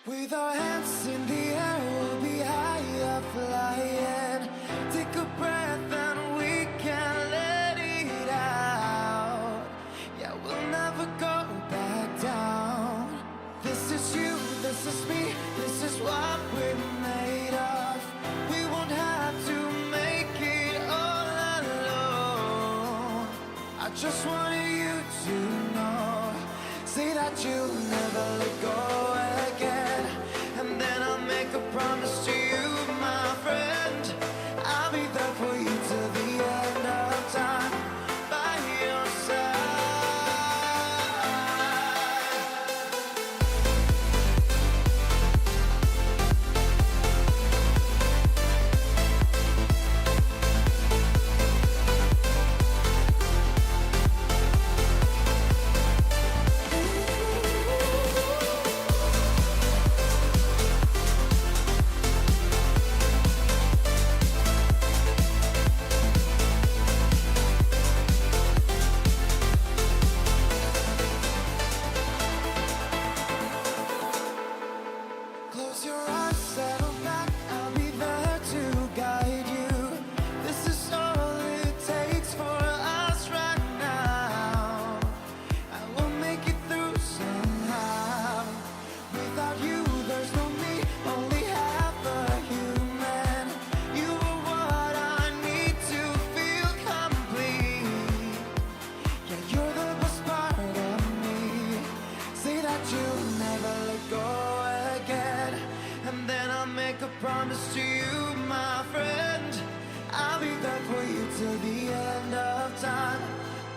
With our hands in the air, we'll be higher flying. Take a breath and we can let it out. Yeah, we'll never go back down. This is you, this is me, this is what we're made of. We won't have to make it all alone. I just wanted you to know. Say that you'll never let go again. And then I'll make a promise to you, my friend. I'll be there for you till the end of time, by your side. Close your eyes, settle back, I'll be there to guide you. This is all it takes for us right now. I will make it through somehow. Without you, there's no me, only half a human. You are what I need to feel complete. Yeah, you're the best part of me. Say that you'll never let go again. And then I'll make a promise to you, my friend. I'll be there for you till the end of time,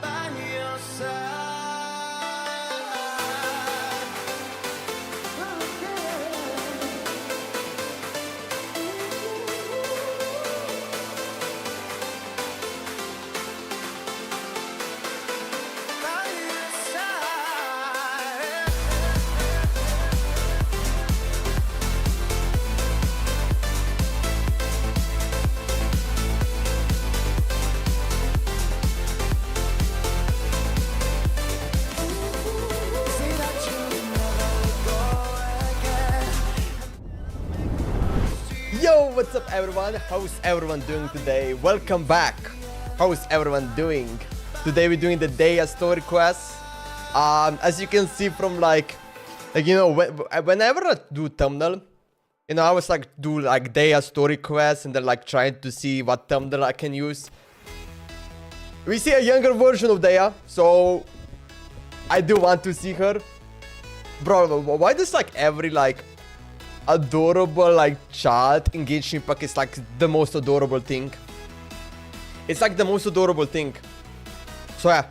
by your side. By your side. Say that you'll never let go again. Yo, what's up everyone? How's everyone doing today? Welcome back. How's everyone doing? Today we're doing the DEHYA'S story quest. As you can see from whenever I do thumbnail, I always do DEHYA'S story quest and then trying to see what thumbnail I can use. We see a younger version of DEHYA, so I do want to see her. Bro, why does every adorable child in Genshin Impact is the most adorable thing? It's the most adorable thing. So yeah.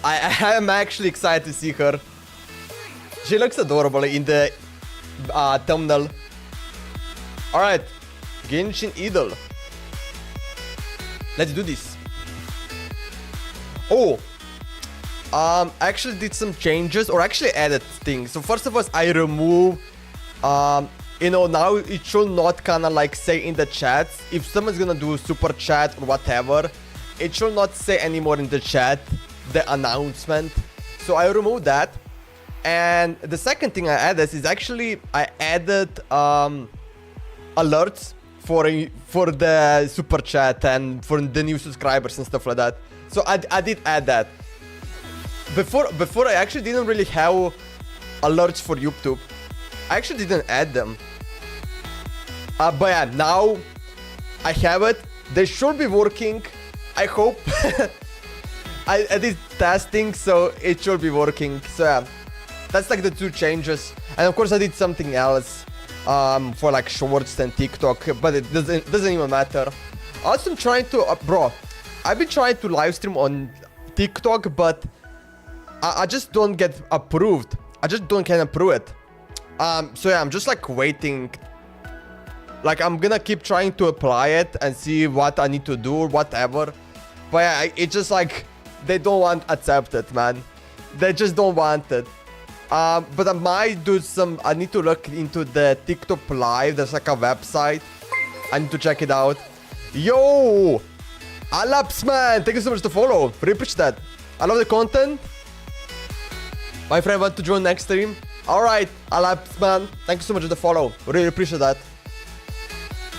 I am actually excited to see her. She looks adorable in the thumbnail. Alright, Genshin Idol. Let's do this. Oh, I actually did some changes, or actually added things. So first of all, I remove, now it should not say in the chat, if someone's gonna do super chat or whatever, it should not say anymore in the chat, the announcement. So I removed that. And the second thing I added is actually, I added alerts for the super chat and for the new subscribers and stuff like that. So I did add that. Before I actually didn't really have alerts for YouTube. I actually didn't add them. But yeah, now I have it. They should be working. I hope. I did testing, so it should be working. So yeah, that's the two changes. And of course I did something else for shorts and TikTok, but it doesn't even matter. Also, I'm trying to bro, I've been trying to live stream on TikTok, but I just don't get approved. I just don't can approve it. So yeah, I'm just waiting. I'm gonna keep trying to apply it and see what I need to do or whatever. But yeah, it's just they don't want accept it, man. They just don't want it. But I might do some. I need to look into the TikTok live. There's a website. I need to check it out. Yo, Alaps, man, thank you so much to follow. Really appreciate that. I love the content. My friend want to join next stream? Alright, Alaps man. Thank you so much for the follow. Really appreciate that.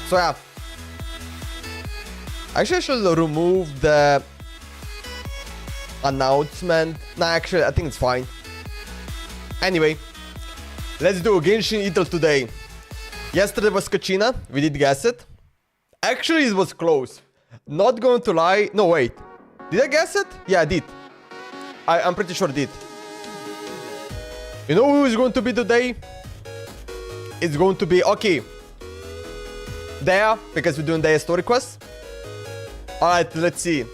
So yeah. Actually, I should remove the announcement. Nah, actually, I think it's fine. Anyway, let's do Genshin Idol today. Yesterday was Kachina. We did guess it. Actually, it was close. Not going to lie. No, wait. Did I guess it? Yeah, I did. I'm pretty sure I did. You know who is going to be today? It's going to be, okay, Dea, because we're doing Dea story quest. Alright, let's see.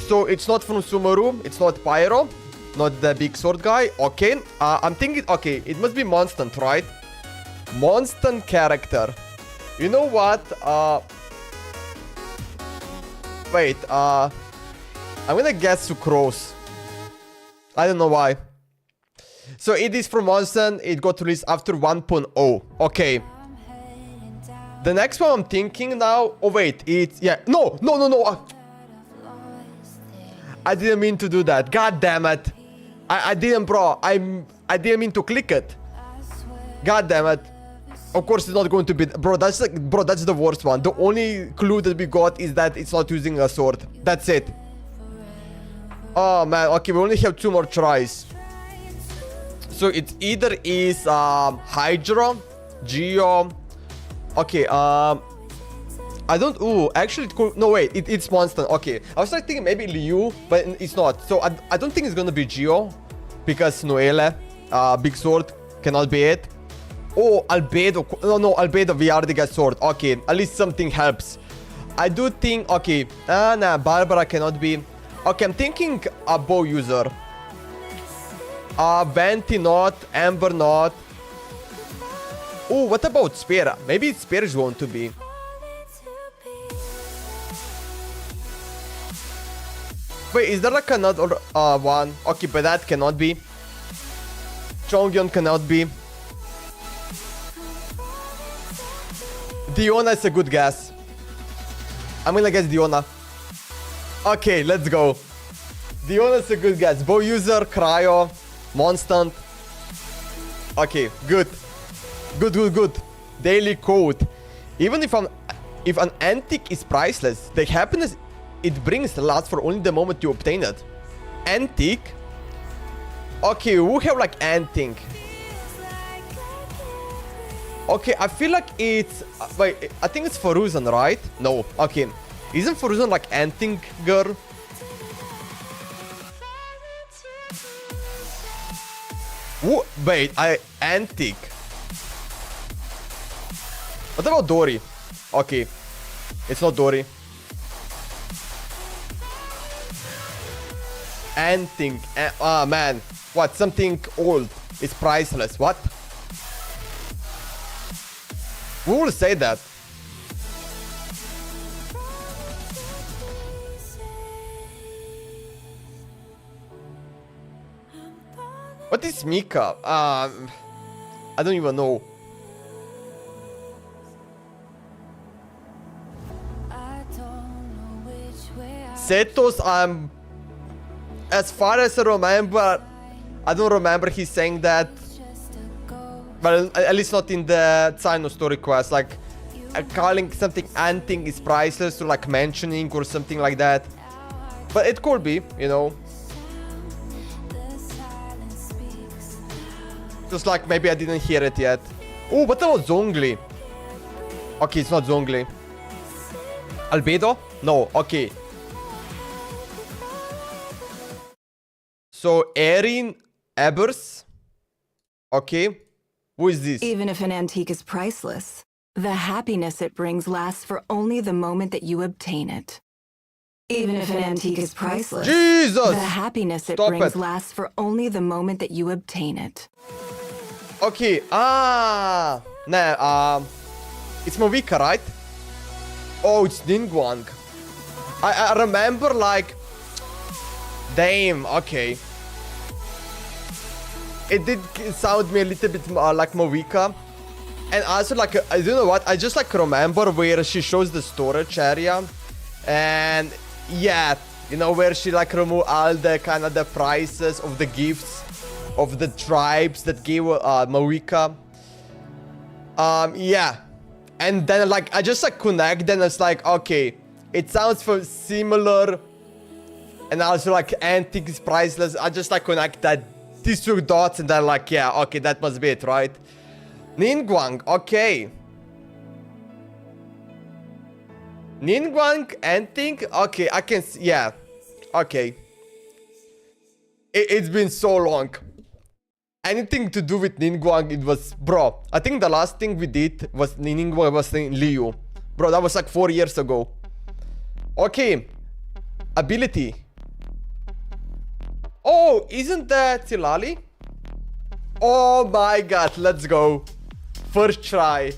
So it's not from Sumeru, it's not Pyro, not the big sword guy. Okay, I'm thinking, okay, it must be Monstant, right? Monstant character. You know what? Wait, I'm gonna guess Sucrose. I don't know why. So it is from Monstant, it got released after 1.0. Okay. The next one I'm thinking now... Oh wait, it's... Yeah, no! I didn't mean to do that. God damn it. I didn't, bro. I didn't mean to click it. God damn it. Of course it's not going to be... Bro, that's the worst one. The only clue that we got is that it's not using a sword. That's it. Oh man, okay, we only have 2 more tries. So it either is Hydra, Geo. Okay, I don't. Ooh, actually, it could. No, wait, it's Monster. Okay, I was like thinking maybe Liu, but it's not. So I don't think it's gonna be Geo, because Noelle, Big Sword, cannot be it. Oh, Albedo. No, Albedo. We already got sword. Okay, at least something helps. I do think. Okay, nah, Barbara cannot be. Okay, I'm thinking a bow user. Venti not, Amber not. Oh, what about Spear? Maybe Spear is going to be. Wait, is there like another one? Okay, but that cannot be. Chongyeon cannot be. Diona is a good guess. I'm gonna guess Diona. Okay, let's go. Diona is a good guess. Bow user, Cryo, Monstant. Okay, good. Good. Daily code. Even if an antique is priceless, the happiness it brings lasts for only the moment you obtain it. Antique? Okay, who have like antique? Okay, I feel like it's... wait, I think it's Faruzan, right? No, okay. Isn't Faruzan like antique girl? Wait, antique. What about Dory? Okay. It's not Dory. Antique. Ah, man. What? Something old. It's priceless. What? Who will say that? What is Mika? I don't even know. Setos, as far as I remember, I don't remember he saying that. Well, at least not in the Tsino story quest. Like, calling something anting is priceless, or like mentioning or something like that. But it could be, you know. Just like maybe I didn't hear it yet. Oh, what about Zhongli? Okay, it's not Zhongli. Albedo? No, okay. So, Erin Ebers. Okay. Who is this? Even if an antique is priceless, the happiness it brings lasts for only the moment that you obtain it. Even if an antique is priceless, Jesus! the happiness it brings lasts for only the moment that you obtain it. Okay, nah, it's Movika, right? Oh, it's Ningguang. I remember, like, damn, okay. It did sound me a little bit like Movika. And also, like, I don't know what, I just, like, remember where she shows the storage area. And, yeah, you know, where she, like, remove all the, kind of the prices of the gifts. of the tribes that gave Marika. Yeah. And then like I just like connect, then it's like, okay, it sounds similar. And also like antique is priceless. I just like connect that these two dots and then like, yeah, okay, that must be it, right? Ningguang, okay. Ningguang, antique, okay, I can see, yeah, okay. It's been so long. Anything to do with Ningguang, it was, bro, I think the last thing we did was Ningguang was in Liu. Bro, that was like 4 years ago. Okay. Ability. Oh, isn't that Tilali? Oh my god, let's go. First try.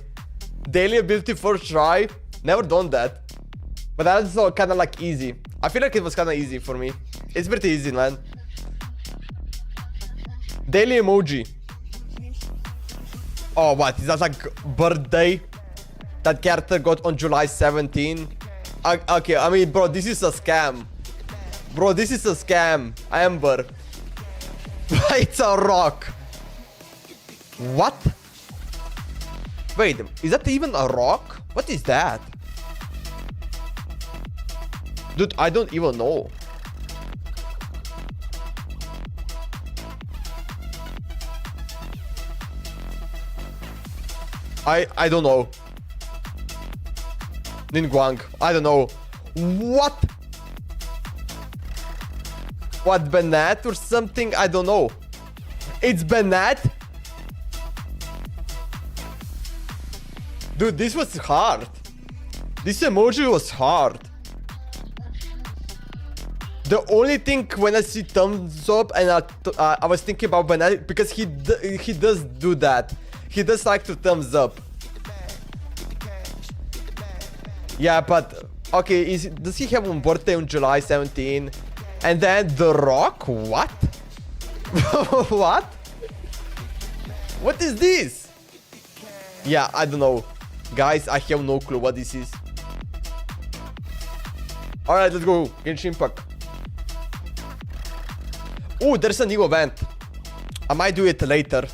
Daily ability first try. Never done that. But that's also kind of like easy. I feel like it was kind of easy for me. It's pretty easy, man. Daily emoji. Oh, what? Is that like birthday? That character got on July 17. Okay, I mean, bro, this is a scam. Bro, this is a scam. Amber. It's a rock. What? Wait, is that even a rock? What is that? Dude, I don't even know. I don't know. Ningguang, I don't know. What? What, Banat or something? I don't know. It's Banat? Dude, this was hard. This emoji was hard. The only thing when I see thumbs up and I was thinking about Banat because he does do that. He does like to thumbs up. Yeah, but okay, does he have a birthday on July 17? And then The Rock? What? What? What is this? Yeah, I don't know. Guys, I have no clue what this is. Alright, let's go. Genshin Impact. Oh, there's a new event. I might do it later.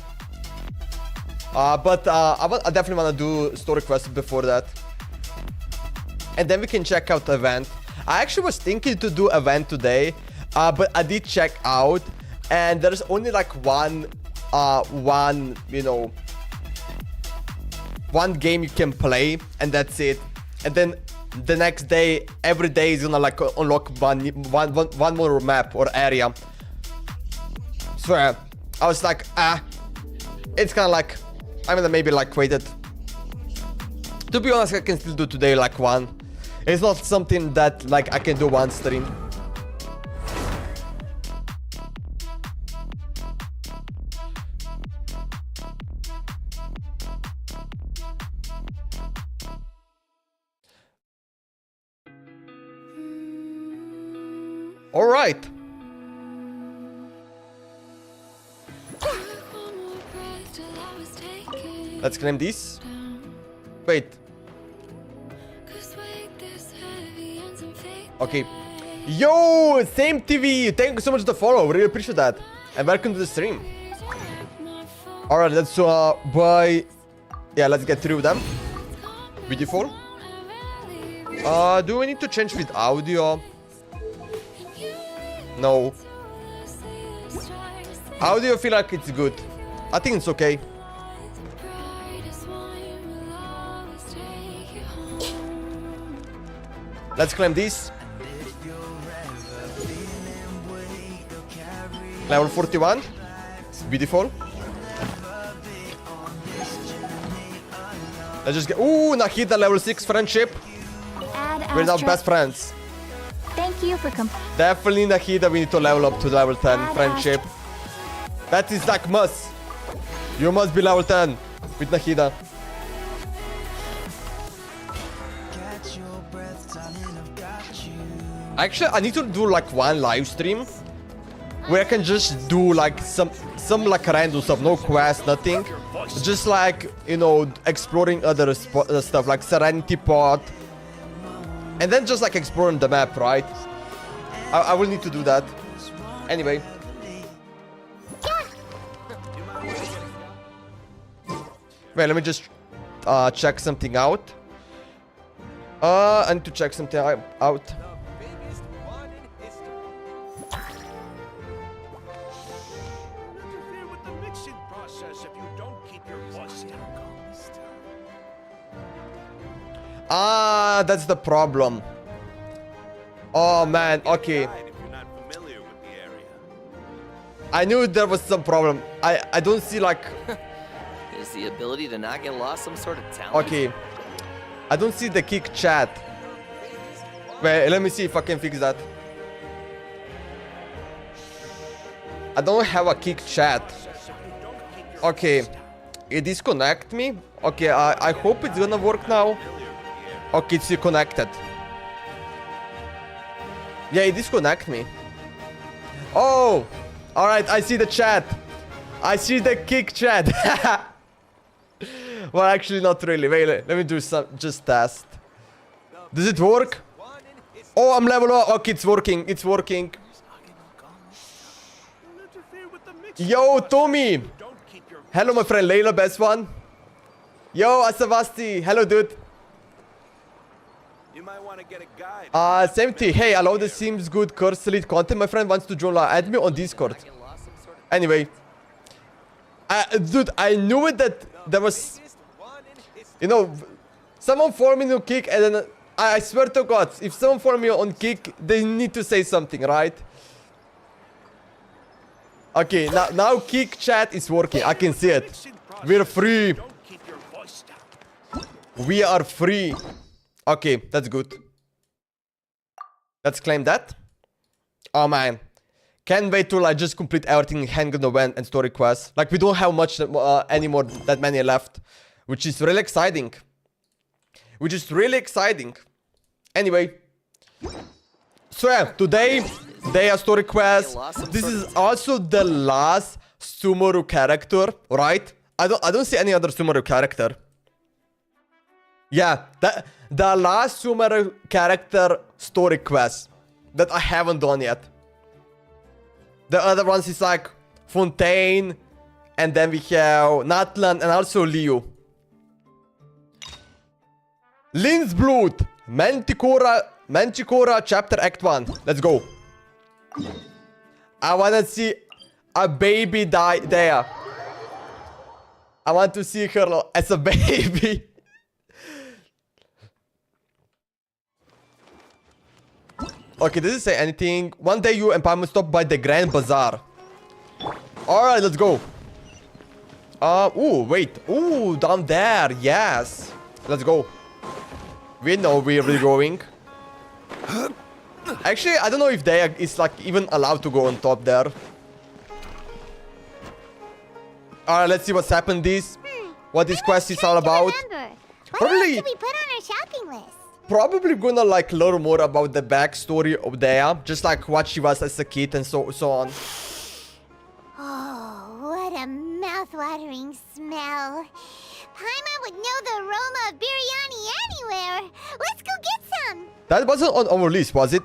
But I definitely want to do story quests before that. And then we can check out the event. I actually was thinking to do event today, but I did check out, and there's only like one game you can play, and that's it. And then the next day, every day is gonna like unlock one more map or area. So I was like, it's kind of like I'm gonna maybe like wait it. To be honest, I can still do today like one. It's not something that like I can do one stream. All right. Let's claim this. Wait. Okay. Yo, same TV. Thank you so much for the follow. Really appreciate that. And welcome to the stream. Alright, let's buy. Yeah, let's get through them. Beautiful. Do we need to change with audio? No. Audio, I feel like it's good. I think it's okay. Let's claim this. Level 41. Beautiful. Let's just get... Ooh, Nahida level 6 friendship. We're now best friends. Thank you for Definitely Nahida, we need to level up to level 10 friendship. That is like must. You must be level 10 with Nahida. Actually, I need to do like one live stream where I can just do like some like random stuff, no quest, nothing. Just like, you know, exploring other stuff like Serenity Pot. And then just like exploring the map, right? I will need to do that. Anyway. Wait, let me just check something out. I need to check something out. The biggest one in history. Don't interfere with the mixing process if you don't keep your voice down. Ah, that's the problem. Oh man, okay. If you're not familiar with the area. I knew there was some problem. I don't see like... Is the ability to not get lost some sort of talent? Okay. I don't see the kick chat. Wait, let me see if I can fix that. I don't have a kick chat. Okay. It disconnect me. Okay, I hope it's gonna work now. Okay, it's connected. Yeah, it disconnect me. Oh! Alright, I see the chat. I see the kick chat. Well, actually not really. Wait, let me do some just test. Does it work? Oh, I'm level up. Okay, it's working. It's working. Yo, Tommy. Hello, my friend Layla, best one. Yo, Asavasti. Hello, dude. You might want to get a guide. Same thing. Hey, hello, this seems good. Curse elite content. My friend wants to join. Add me on Discord. Anyway. Dude, I knew it that there was... You know, someone formed me on kick and then... I swear to God, if someone formed me on kick, they need to say something, right? Okay, now kick chat is working. I can see it. We're free. We are free. Okay, that's good. Let's claim that. Oh man. Can't wait to like just complete everything, hang on the event and story quests. Like we don't have much anymore, that many left. Which is really exciting. Which is really exciting. Anyway. So yeah, today, DEHYA story quest. This is also the last Sumeru character, right? I don't see any other Sumeru character. Yeah, the last Sumeru character story quest that I haven't done yet. The other ones is like Fontaine, and then we have Natlan and also Liu. Lin's Blood, Mantichora chapter act 1. Let's go. I wanna see a baby die there. I want to see her as a baby. Okay, does it say anything? One day you and Pam stop by the Grand Bazaar. Alright, let's go. Ooh, wait. Ooh, down there. Yes. Let's go. We know where we're going. Actually, I don't know if they is like even allowed to go on top there. Alright, let's see what's happened this. What this quest is all about. Probably What we put on our shopping list? Probably gonna like learn more about the backstory of DEHYA, just like what she was as a kid and so on. Oh, what a mouth-watering smell. Paimon would know the aroma of biryani anywhere. Let's go get some. That wasn't on our list, was it?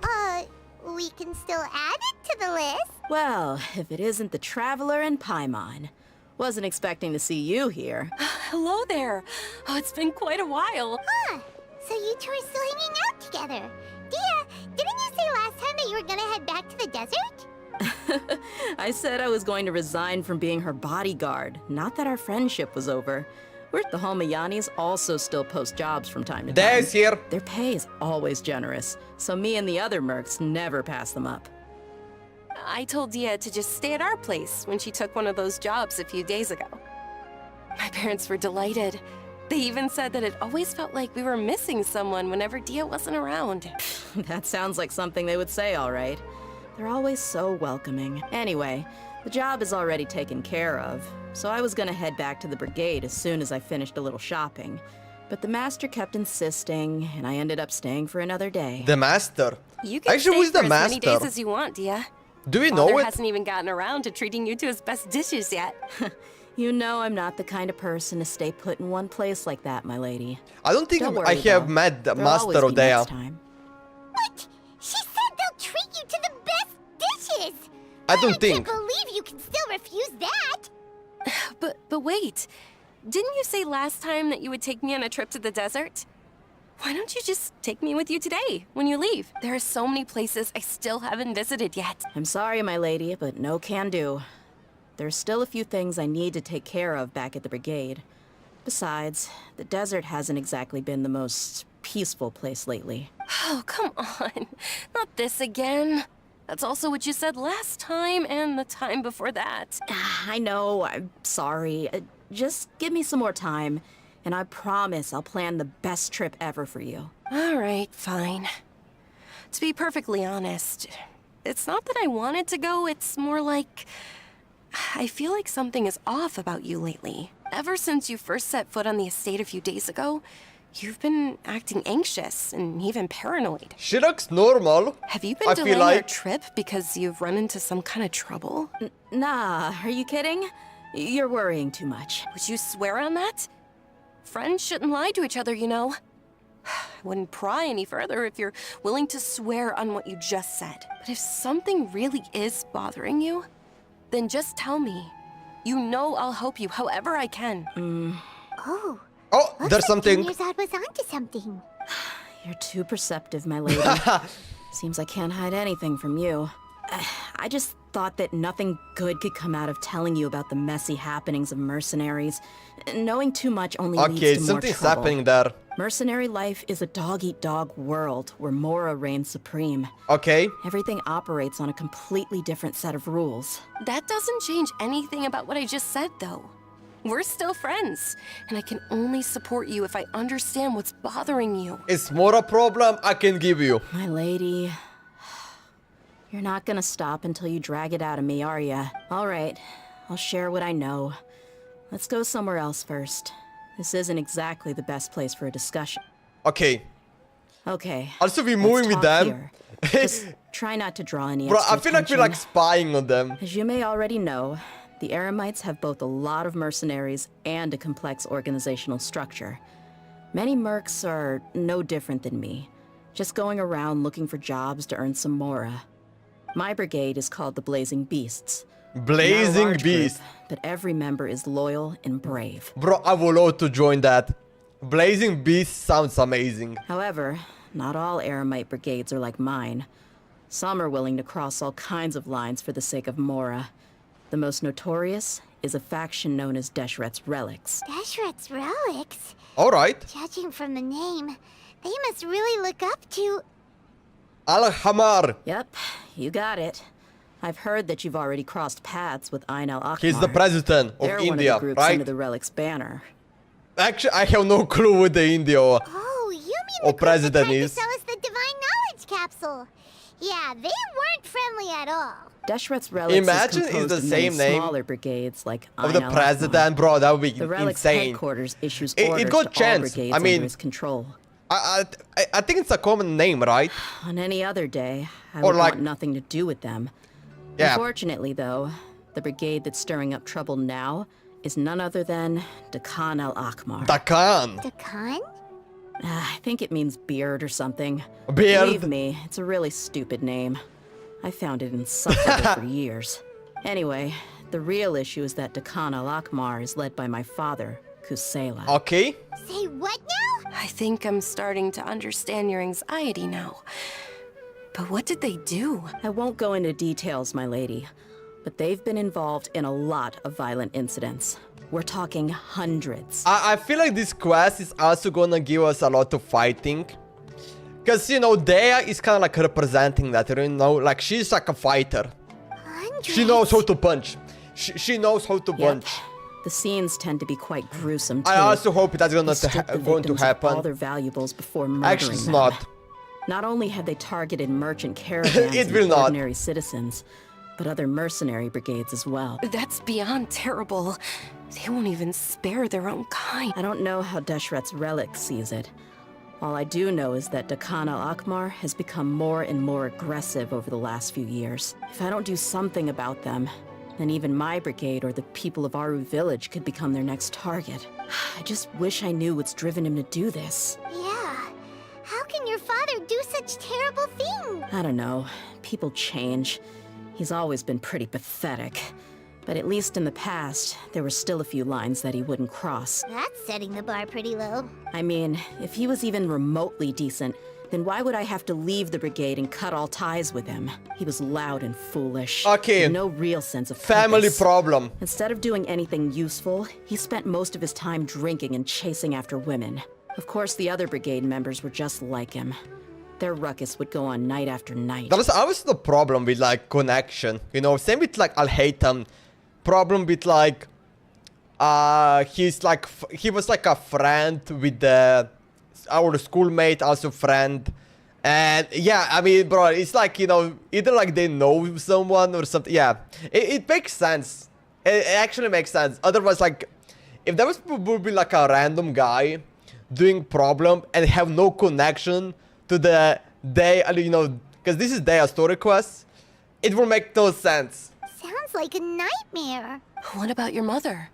We can still add it to the list. Well, if it isn't the Traveler and Paimon. Wasn't expecting to see you here. Hello there. Oh, it's been quite a while. Huh. So you two are still hanging out together. Dia, didn't you say last time that you were gonna head back to the desert? I said I was going to resign from being her bodyguard, not that our friendship was over. We're the Hoyoverse also still post jobs from time to time. There's here. Their pay is always generous, so me and the other mercs never pass them up. I told Dia to just stay at our place when she took one of those jobs a few days ago. My parents were delighted. They even said that it always felt like we were missing someone whenever Dia wasn't around. That sounds like something they would say, all right. They're always so welcoming. Anyway, the job is already taken care of, so I was gonna head back to the brigade as soon as I finished a little shopping. But the master kept insisting, and I ended up staying for another day. The master. You can Actually, stay who's for the as many days master? as you want, Dia. Do we Father know it? hasn't even gotten around to treating you to his best dishes yet. You know I'm not the kind of person to stay put in one place like that, my lady. I don't think Don't worry, I have though. met the There'll always master of be next DEHYA. time. What? She said they'll treat you to the best dishes. I don't I think. can't believe you can still refuse that. But wait. didn't you say last time that you would take me on a trip to the desert? Why don't you just take me with you today, when you leave? There are so many places I still haven't visited yet. I'm sorry, my lady, but no can do. There's still a few things I need to take care of back at the brigade. Besides, the desert hasn't exactly been the most peaceful place lately. Oh, come on. Not this again. That's also what you said last time and the time before that. I know, I'm sorry. Just give me some more time, and I promise I'll plan the best trip ever for you. All right, fine. To be perfectly honest, it's not that I wanted to go, it's more like I feel like something is off about you lately. Ever since you first set foot on the estate a few days ago, you've been acting anxious and even paranoid. She looks normal. Have you been I feel delaying your like- trip because you've run into some kind of trouble? Nah, are you kidding? You're worrying too much. Would you swear on that? Friends shouldn't lie to each other, you know. I wouldn't pry any further if you're willing to swear on what you just said. But if something really is bothering you, then just tell me. You know I'll help you however I can. Oh, Oh, looks there's like something. Junior's was onto something. You're too perceptive, my lady. Seems I can't hide anything from you. I just thought that nothing good could come out of telling you about the messy happenings of mercenaries. Knowing too much only leads Okay, to more something's trouble. happening there. Mercenary life is a dog-eat-dog world where Mora reigns supreme. Okay. Everything operates on a completely different set of rules. That doesn't change anything about what I just said, though. We're still friends, and I can only support you if I understand what's bothering you. It's more a problem I can give you. My lady, you're not gonna stop until you drag it out of me, are ya? All right, I'll share what I know. Let's go somewhere else first. This isn't exactly the best place for a discussion. Okay. Okay. Also, we're let's moving with talk them. here. Just try not to draw any Bro, extra I feel like we're like attention. spying on them. As you may already know, the Eremites have both a lot of mercenaries and a complex organizational structure. Many mercs are no different than me, just going around looking for jobs to earn some mora. My brigade is called the Blazing Beasts. We're not a Blazing large group, Beast. but every member is loyal and brave. Bro, I would love to join that. Blazing Beast sounds amazing. However, not all Eremite brigades are like mine. Some are willing to cross all kinds of lines for the sake of mora. The most notorious is a faction known as DEHYA'S Relics. Deshret's relics? Alright. Judging from the name, they must really look up to... Al-Hamar. Yep, you got it. I've heard that you've already crossed paths with Ain al-Akmar. He's the president of They're India, one of the groups right? under the Relics banner. Actually, I have no clue what the India. Oh, you mean Or the group that president tried is. to sell us the Divine Knowledge Capsule? Yeah, they weren't friendly at all. DEHYA'S Relics Imagine is it's composed the of many same name smaller brigades like Of the Ain al-Akmar. president, bro, that would be The Relics insane. headquarters issues It orders got to all chance. brigades I mean- under his control. I think it's a common name, right? On any other day, I Or would like- want nothing to do with them. Yeah. Unfortunately, though, the brigade that's stirring up trouble now is none other than Dakan al-Akmar. Dakan. The Khan? I think it means beard or something. Beard. Believe me, it's a really stupid name. I found it insufferable for years. Anyway, the real issue is that Dakan al-Akmar is led by my father, Kusela. Okay. Say what now? I think I'm starting to understand your anxiety now. But what did they do? I won't go into details, my lady, but they've been involved in a lot of violent incidents. We're talking hundreds. I feel like this quest is also gonna give us a lot of fighting. Because, you know, Dea is kind of like representing that, you know? Like, she's like a fighter. Hundreds? She knows how to punch. She knows how to Yep. punch. The scenes tend to be quite gruesome, too. I also hope that's They going strip the to victims of all happen. their valuables before murdering Actually, it's them. not. Not only have they targeted merchant caravans It and will not. ordinary citizens, but other mercenary brigades as well. That's beyond terrible. They won't even spare their own kind. I don't know how DEHYA'S Relic sees it. All I do know is that Dakan al-Akmar has become more and more aggressive over the last few years. If I don't do something about them, then even my brigade or the people of Aru village could become their next target. I just wish I knew what's driven him to do this. Yeah. How can your father do such terrible things? I don't know. People change. He's always been pretty pathetic. But at least in the past, there were still a few lines that he wouldn't cross. That's setting the bar pretty low. I mean, if he was even remotely decent, then why would I have to leave the brigade and cut all ties with him? He was loud and foolish. Okay. With no real sense of Family purpose. problem. Instead of doing anything useful, he spent most of his time drinking and chasing after women. Of course, the other brigade members were just like him. Their ruckus would go on night after night. That was always the problem with like connection. You know, same with like Al-Haytham. Problem with like he was like a friend with our schoolmate, also friend. And yeah, I mean, bro, it's like, you know, either like they know someone or something. Yeah, it makes sense. It actually makes sense. Otherwise, like, if there would be like a random guy doing problem and have no connection to the day, you know, because this is their story quest, it will make no sense. Sounds like a nightmare. What about your mother?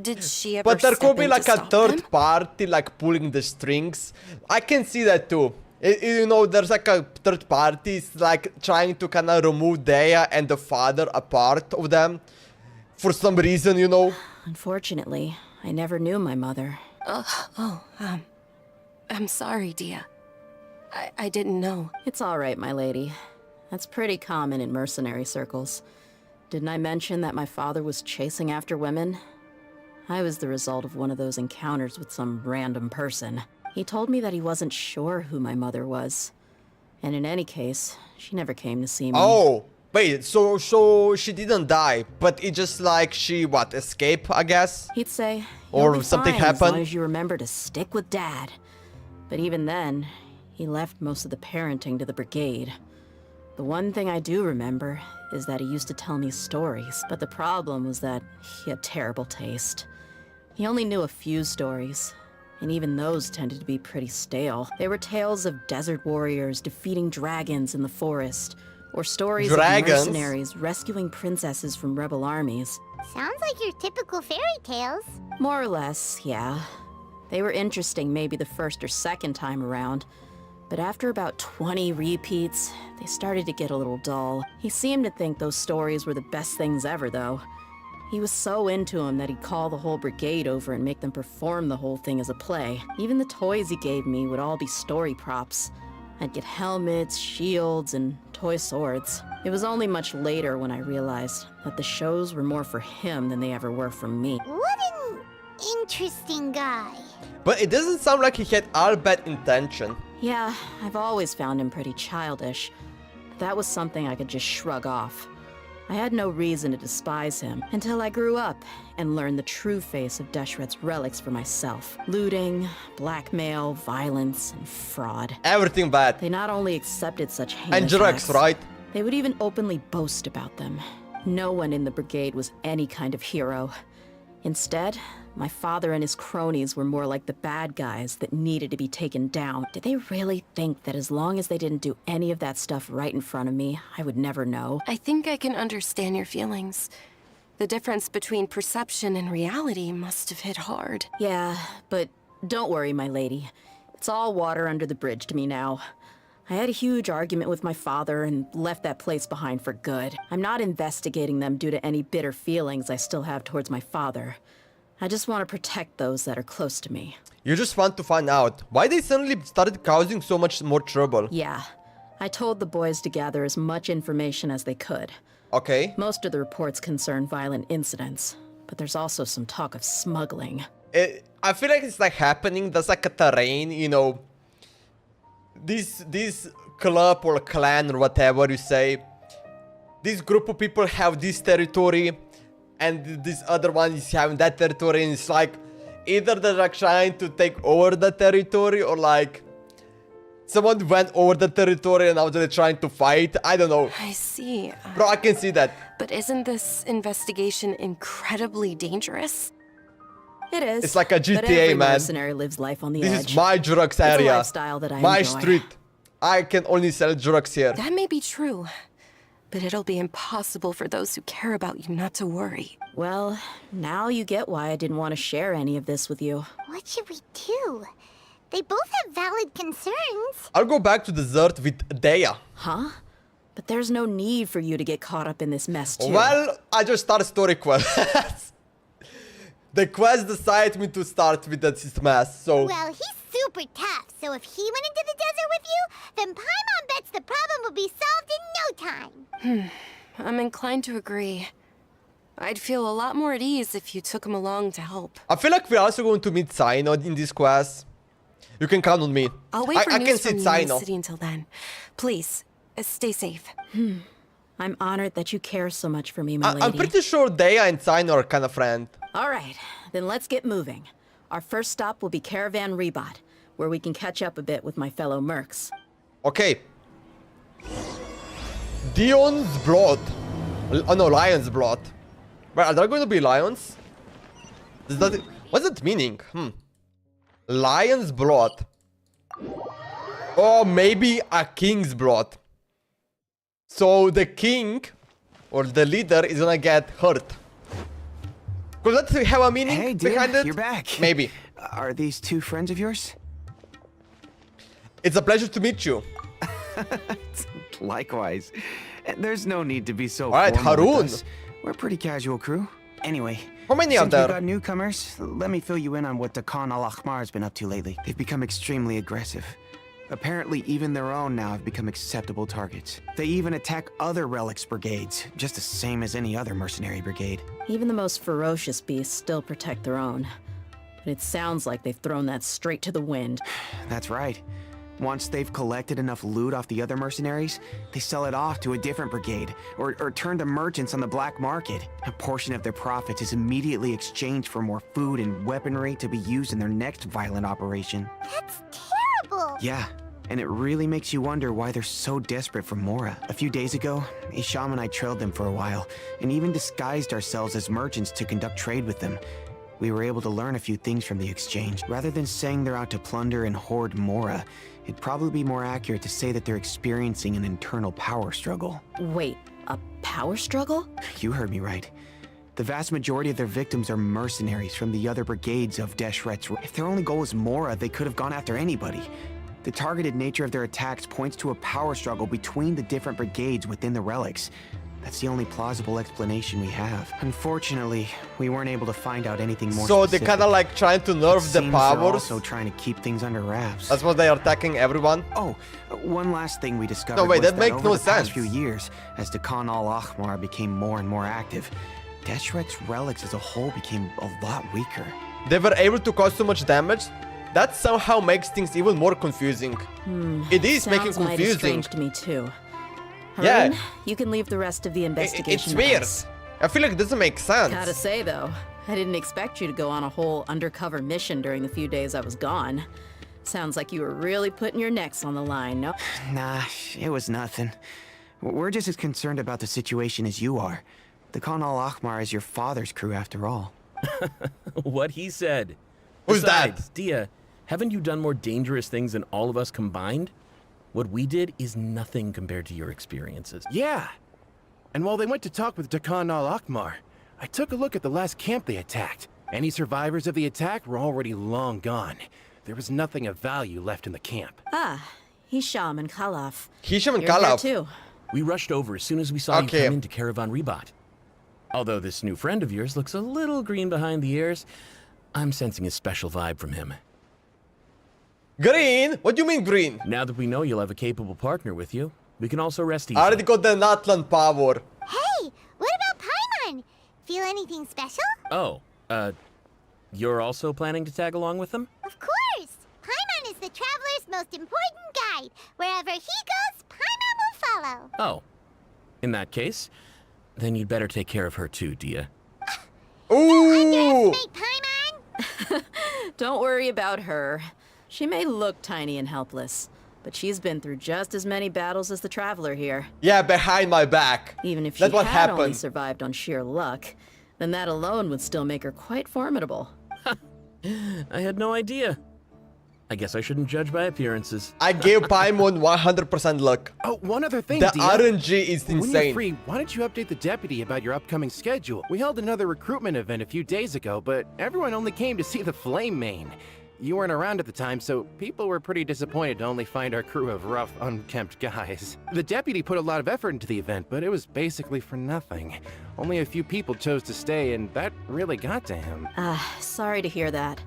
Did she ever But there could step be in to like a stop third them? party like pulling the strings. I can see that too. You know, there's like a third party like trying to kind of remove Dea and the father apart of them for some reason, you know. Unfortunately, I never knew my mother. I'm sorry, Dia. I didn't know. It's all right, my lady. That's pretty common in mercenary circles. Didn't I mention that my father was chasing after women? I was the result of one of those encounters with some random person. He told me that he wasn't sure who my mother was. And in any case, she never came to see me. Oh, wait, so she didn't die, but it just like she, what, escaped, I guess? He'd say, Or "You'll be something fine as happened." long as you remember to stick with Dad. But even then, he left most of the parenting to the brigade. The one thing I do remember is that he used to tell me stories, but the problem was that he had terrible taste. He only knew a few stories, and even those tended to be pretty stale. They were tales of desert warriors defeating dragons in the forest, or stories Dragons? of mercenaries rescuing princesses from rebel armies. Sounds like your typical fairy tales. More or less, yeah. They were interesting maybe the first or second time around, but after about 20 repeats, they started to get a little dull. He seemed to think those stories were the best things ever, though. He was so into them that he'd call the whole brigade over and make them perform the whole thing as a play. Even the toys he gave me would all be story props. I'd get helmets, shields, and toy swords. It was only much later when I realized that the shows were more for him than they ever were for me. What an interesting guy. But it doesn't sound like he had all bad intention. Yeah, I've always found him pretty childish, but that was something I could just shrug off. I had no reason to despise him until I grew up and learned the true face of DEHYA'S relics for myself. Looting, blackmail, violence, and fraud. Everything bad. They not only accepted such heinous And drugs, acts, right? they would even openly boast about them. No one in the brigade was any kind of hero. Instead, my father and his cronies were more like the bad guys that needed to be taken down. Did they really think that as long as they didn't do any of that stuff right in front of me, I would never know? I think I can understand your feelings. The difference between perception and reality must have hit hard. Yeah, but don't worry, my lady. It's all water under the bridge to me now. I had a huge argument with my father and left that place behind for good. I'm not investigating them due to any bitter feelings I still have towards my father. I just want to protect those that are close to me. You just want to find out why they suddenly started causing so much more trouble. Yeah, I told the boys to gather as much information as they could. Okay. Most of the reports concern violent incidents, but there's also some talk of smuggling. I feel like it's like happening. There's like a terrain, you know. This club or clan or whatever you say. This group of people have this territory, and this other one is having that territory, and it's like either they're like trying to take over the territory, or like someone went over the territory and now they're trying to fight. I don't know. I see. Bro, I can see that. But isn't this investigation incredibly dangerous? It is. It's like a but GTA, every man. mercenary lives life on the This edge. is my drugs It's a area. lifestyle that I My enjoy. street. I can only sell drugs here. That may be true, but it'll be impossible for those who care about you not to worry. Well, now you get why I didn't want to share any of this with you. What should we do? They both have valid concerns. I'll go back to dessert with Dea. Huh? But there's no need for you to get caught up in this mess, too. Well, I just started story quest. The quest decided me to start with that mess, so... Well, he's super tough, so if he went into the desert with you, then Paimon bets the problem will be solved in no time. I'm inclined to agree. I'd feel a lot more at ease if you took him along to help. I feel like we're also going to meet Zaino in this quest. You can count on me. I'll wait for I news can from see you in the Zaino. city until then. Please, stay safe. I'm honored that you care so much for me, my lady. I'm pretty sure Deya and Zaino are kind of friends. All right, then let's get moving. Our first stop will be Caravan Rebot, where we can catch up a bit with my fellow mercs. Okay. Dion's blood. Oh no, lion's blood. Wait, are there going to be lions? What's that meaning? Lion's blood. Or maybe a king's blood. So the king or the leader is gonna get hurt. Could that have a meaning Hey, dear, behind it? you're back. Maybe. Are these two friends of yours? It's a pleasure to meet you. Likewise. There's no need to be so Alright, formal with Harun. us. We're a pretty casual crew. Anyway, How many are since we've there? got newcomers, let me fill you in on what Dakan al-Ahmar has been up to lately. They've become extremely aggressive. Apparently, even their own now have become acceptable targets. They even attack other relics brigades, just the same as any other mercenary brigade. Even the most ferocious beasts still protect their own. But it sounds like they've thrown that straight to the wind. That's right. Once they've collected enough loot off the other mercenaries, they sell it off to a different brigade, or turn to merchants on the black market. A portion of their profits is immediately exchanged for more food and weaponry to be used in their next violent operation. That's terrible. Yeah, and it really makes you wonder why they're so desperate for Mora. A few days ago, Isham and I trailed them for a while, and even disguised ourselves as merchants to conduct trade with them. We were able to learn a few things from the exchange. Rather than saying they're out to plunder and hoard Mora, it'd probably be more accurate to say that they're experiencing an internal power struggle. Wait, a power struggle? You heard me right. The vast majority of their victims are mercenaries from the other brigades of DEHYA'S. If their only goal was Mora, they could have gone after anybody. The targeted nature of their attacks points to a power struggle between the different brigades within the relics. That's the only plausible explanation we have. Unfortunately, we weren't able to find out anything more So specific. they're kind of like trying to nerf the Seems they're powers. also trying to keep things under wraps. That's why they are attacking everyone. Oh, one last thing we discovered No, wait, was that makes over no the past sense. few years, as Dakan al-Ahmar became more and more active, DEHYA'S relics as a whole became a lot weaker. They were able to cause so much damage. That somehow makes things even more confusing. It is making Sounds mighty confusing. strange to me, too. Yeah. Harun, you can leave the rest of the investigation It's to weird. us. I feel like it doesn't make sense. Gotta say, though, I didn't expect you to go on a whole undercover mission during the few days I was gone. Sounds like you were really putting your necks on the line, no? Nah, it was nothing. We're just as concerned about the situation as you are. Dakan al-Ahmar is your father's crew after all. What he said. Who's that? Besides, Dia, haven't you done more dangerous things than all of us combined? What we did is nothing compared to your experiences. Yeah. And while they went to talk with Dakan al-Ahmar, I took a look at the last camp they attacked. Any survivors of the attack were already long gone. There was nothing of value left in the camp. Ah, Hisham and Khalaf. Hisham and You're here, Khalaf. too. We rushed over as soon as we saw Okay. you come into Caravan Rebot. Although this new friend of yours looks a little green behind the ears, I'm sensing a special vibe from him. Green? What do you mean green? Now that we know you'll have a capable partner with you, we can also rest easy. I already got the Natlan power. Hey, what about Paimon? Feel anything special? Oh, you're also planning to tag along with them? Of course! Paimon is the traveler's most important guide. Wherever he goes, Paimon will follow. Oh. In that case, then you'd better take care of her too, Dia. Ooh! Underestimate Paimon? Don't worry about her. She may look tiny and helpless, but she's been through just as many battles as the traveler here. Yeah, behind my back. Even if she That's what had only happened. survived on sheer luck, then that alone would still make her quite formidable. I had no idea. I guess I shouldn't judge by appearances. I gave Paimon 100% luck. Oh, one other thing, The Dia. RNG is When you're insane. free, why don't you update the deputy about your upcoming schedule? We held another recruitment event a few days ago, but everyone only came to see the Flame Main. you weren't around at the time, so people were pretty disappointed to only find our crew of rough, unkempt guys. The deputy put a lot of effort into the event, but it was basically for nothing. Only a few people chose to stay, and that really got to him. Sorry to hear that.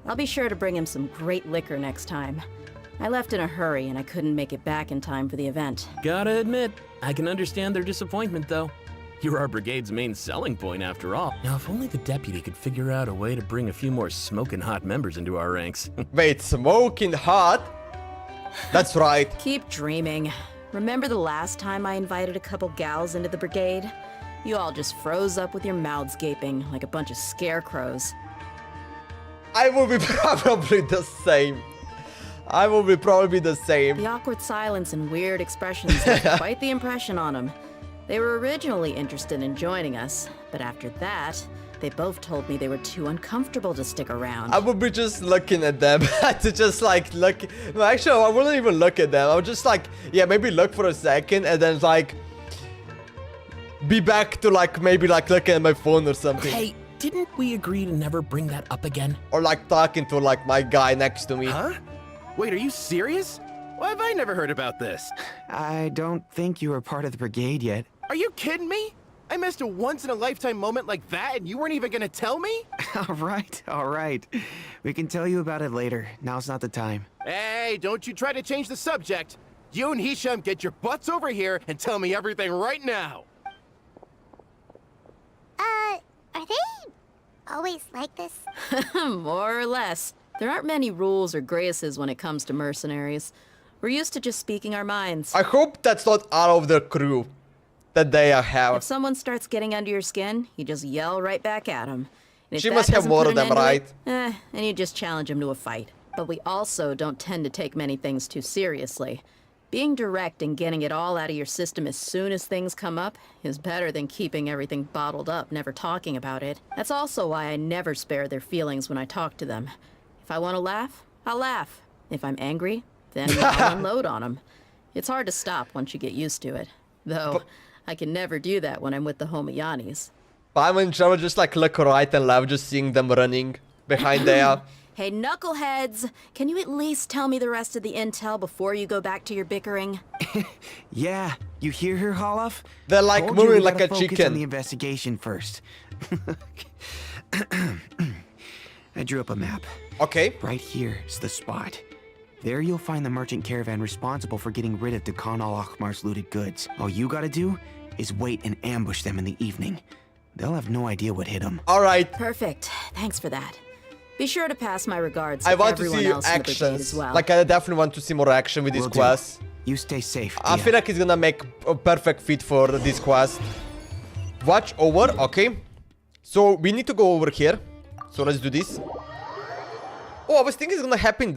I'll be sure to bring him some great liquor next time. I left in a hurry, and I couldn't make it back in time for the event. Gotta admit, I can understand their disappointment, though. You're our brigade's main selling point, after all. Now, if only the deputy could figure out a way to bring a few more smoking hot members into our ranks. Wait, smoking hot? That's right. Keep dreaming. Remember the last time I invited a couple gals into the brigade? You all just froze up with your mouths gaping like a bunch of scarecrows. I will be probably the same. I will be probably the same. The awkward silence and weird expressions left quite the impression on them. They were originally interested in joining us, but after that, they both told me they were too uncomfortable to stick around. I would be just looking at them to just like look. No, actually, I wouldn't even look at them. I would just like, yeah, maybe look for a second and then like be back to like maybe like looking at my phone or something. Hey, didn't we agree to never bring that up again? Or like talking to like my guy next to me. Huh? Wait, are you serious? Why have I never heard about this? I don't think you were part of the brigade yet. Are you kidding me? I missed a once-in-a-lifetime moment like that and you weren't even gonna tell me? All right. We can tell you about it later. Now's not the time. Hey, don't you try to change the subject. You and Hisham get your butts over here and tell me everything right now. Are they always like this? More or less. There aren't many rules or graces when it comes to mercenaries. We're used to just speaking our minds. I hope that's not all of the crew that they have. If someone starts getting under your skin, you just yell right back at them. And if She that must have doesn't more put of an them, end to it, right? and you just challenge them to a fight. But we also don't tend to take many things too seriously. Being direct and getting it all out of your system as soon as things come up is better than keeping everything bottled up, never talking about it. That's also why I never spare their feelings when I talk to them. If I want to laugh, I'll laugh. If I'm angry, then I'll unload on them. It's hard to stop once you get used to it. Though, I can never do that when I'm with the Hoyoverse. I'm in trouble, just like look right and left, just seeing them running behind there. Hey, knuckleheads! Can you at least tell me the rest of the intel before you go back to your bickering? Yeah, you hear her, Holloff? They're like Told you moving we like gotta a focus chicken. on the investigation first. I drew up a map. Okay. Right here is the spot. There you'll find the merchant caravan responsible for getting rid of Dakan al-Akhmar's looted goods. All you gotta do is wait and ambush them in the evening. They'll have no idea what hit them. All right. Perfect. Thanks for that. Be sure to pass my regards I to want to everyone see else in the brigade actions. as well. Like I definitely want to see more action with this Will do. quest. You stay safe. I Dia. feel like he's gonna make a perfect fit for this quest. Watch over, okay. So we need to go over here. So let's do this. Oh, I was thinking it's gonna happen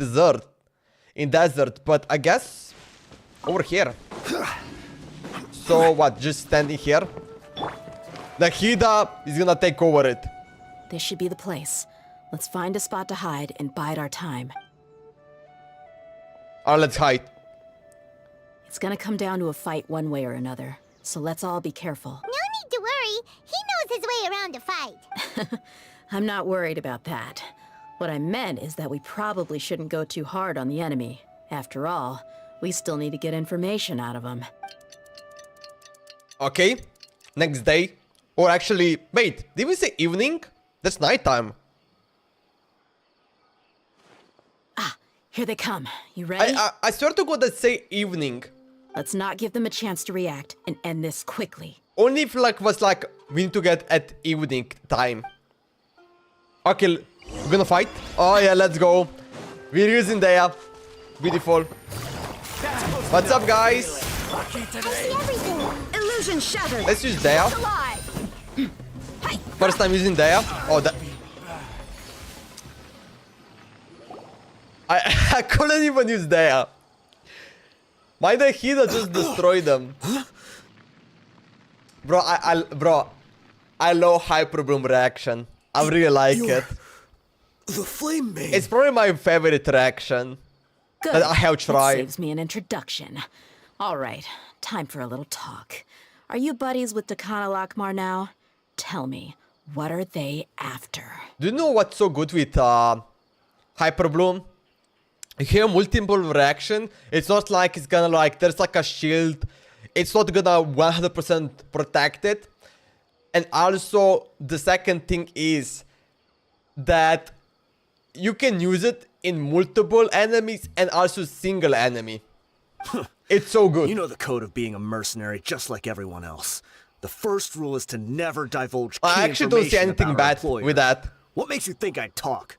in desert, but I guess over here. So what? Just standing here. The Hida is gonna take over it. This should be the place. Let's find a spot to hide and bide our time. Alright, let's hide. It's gonna come down to a fight one way or another, so let's all be careful. No need to worry. He knows his way around a fight. I'm not worried about that. What I meant is that we probably shouldn't go too hard on the enemy. After all, we still need to get information out of them. Okay. Next day. Or actually, wait, did we say evening? That's nighttime. Here they come. You ready? I swear to God that say evening. Let's not give them a chance to react and end this quickly. Only if like was like we need to get at evening time. Okay, we're gonna fight. Oh yeah, let's go. We're using Dea. Beautiful. What's up, guys? I see everything. Illusion shattered. Let's use Dea. Alive. First time using Dea. Oh, that. I couldn't even use Dea. My Dehida just destroyed them. Bro, I love Hyper Bloom reaction. I really like it. The Flame Maid. It's probably my favorite reaction. Good. That I have That tried. saves me an introduction. All right, time for a little talk. Are you buddies with Dakan al-Akhmar now? Tell me, what are they after? Do you know what's so good with Hyper Bloom. You hear multiple reaction. It's not like it's gonna like, there's like a shield. It's not gonna 100% protect it. And also, the second thing is that you can use it in multiple enemies and also single enemy. It's so good. You know the code of being a mercenary just like everyone else. The first rule is to never divulge key I actually don't see information anything about our bad employer. with that. What makes you think I'd talk?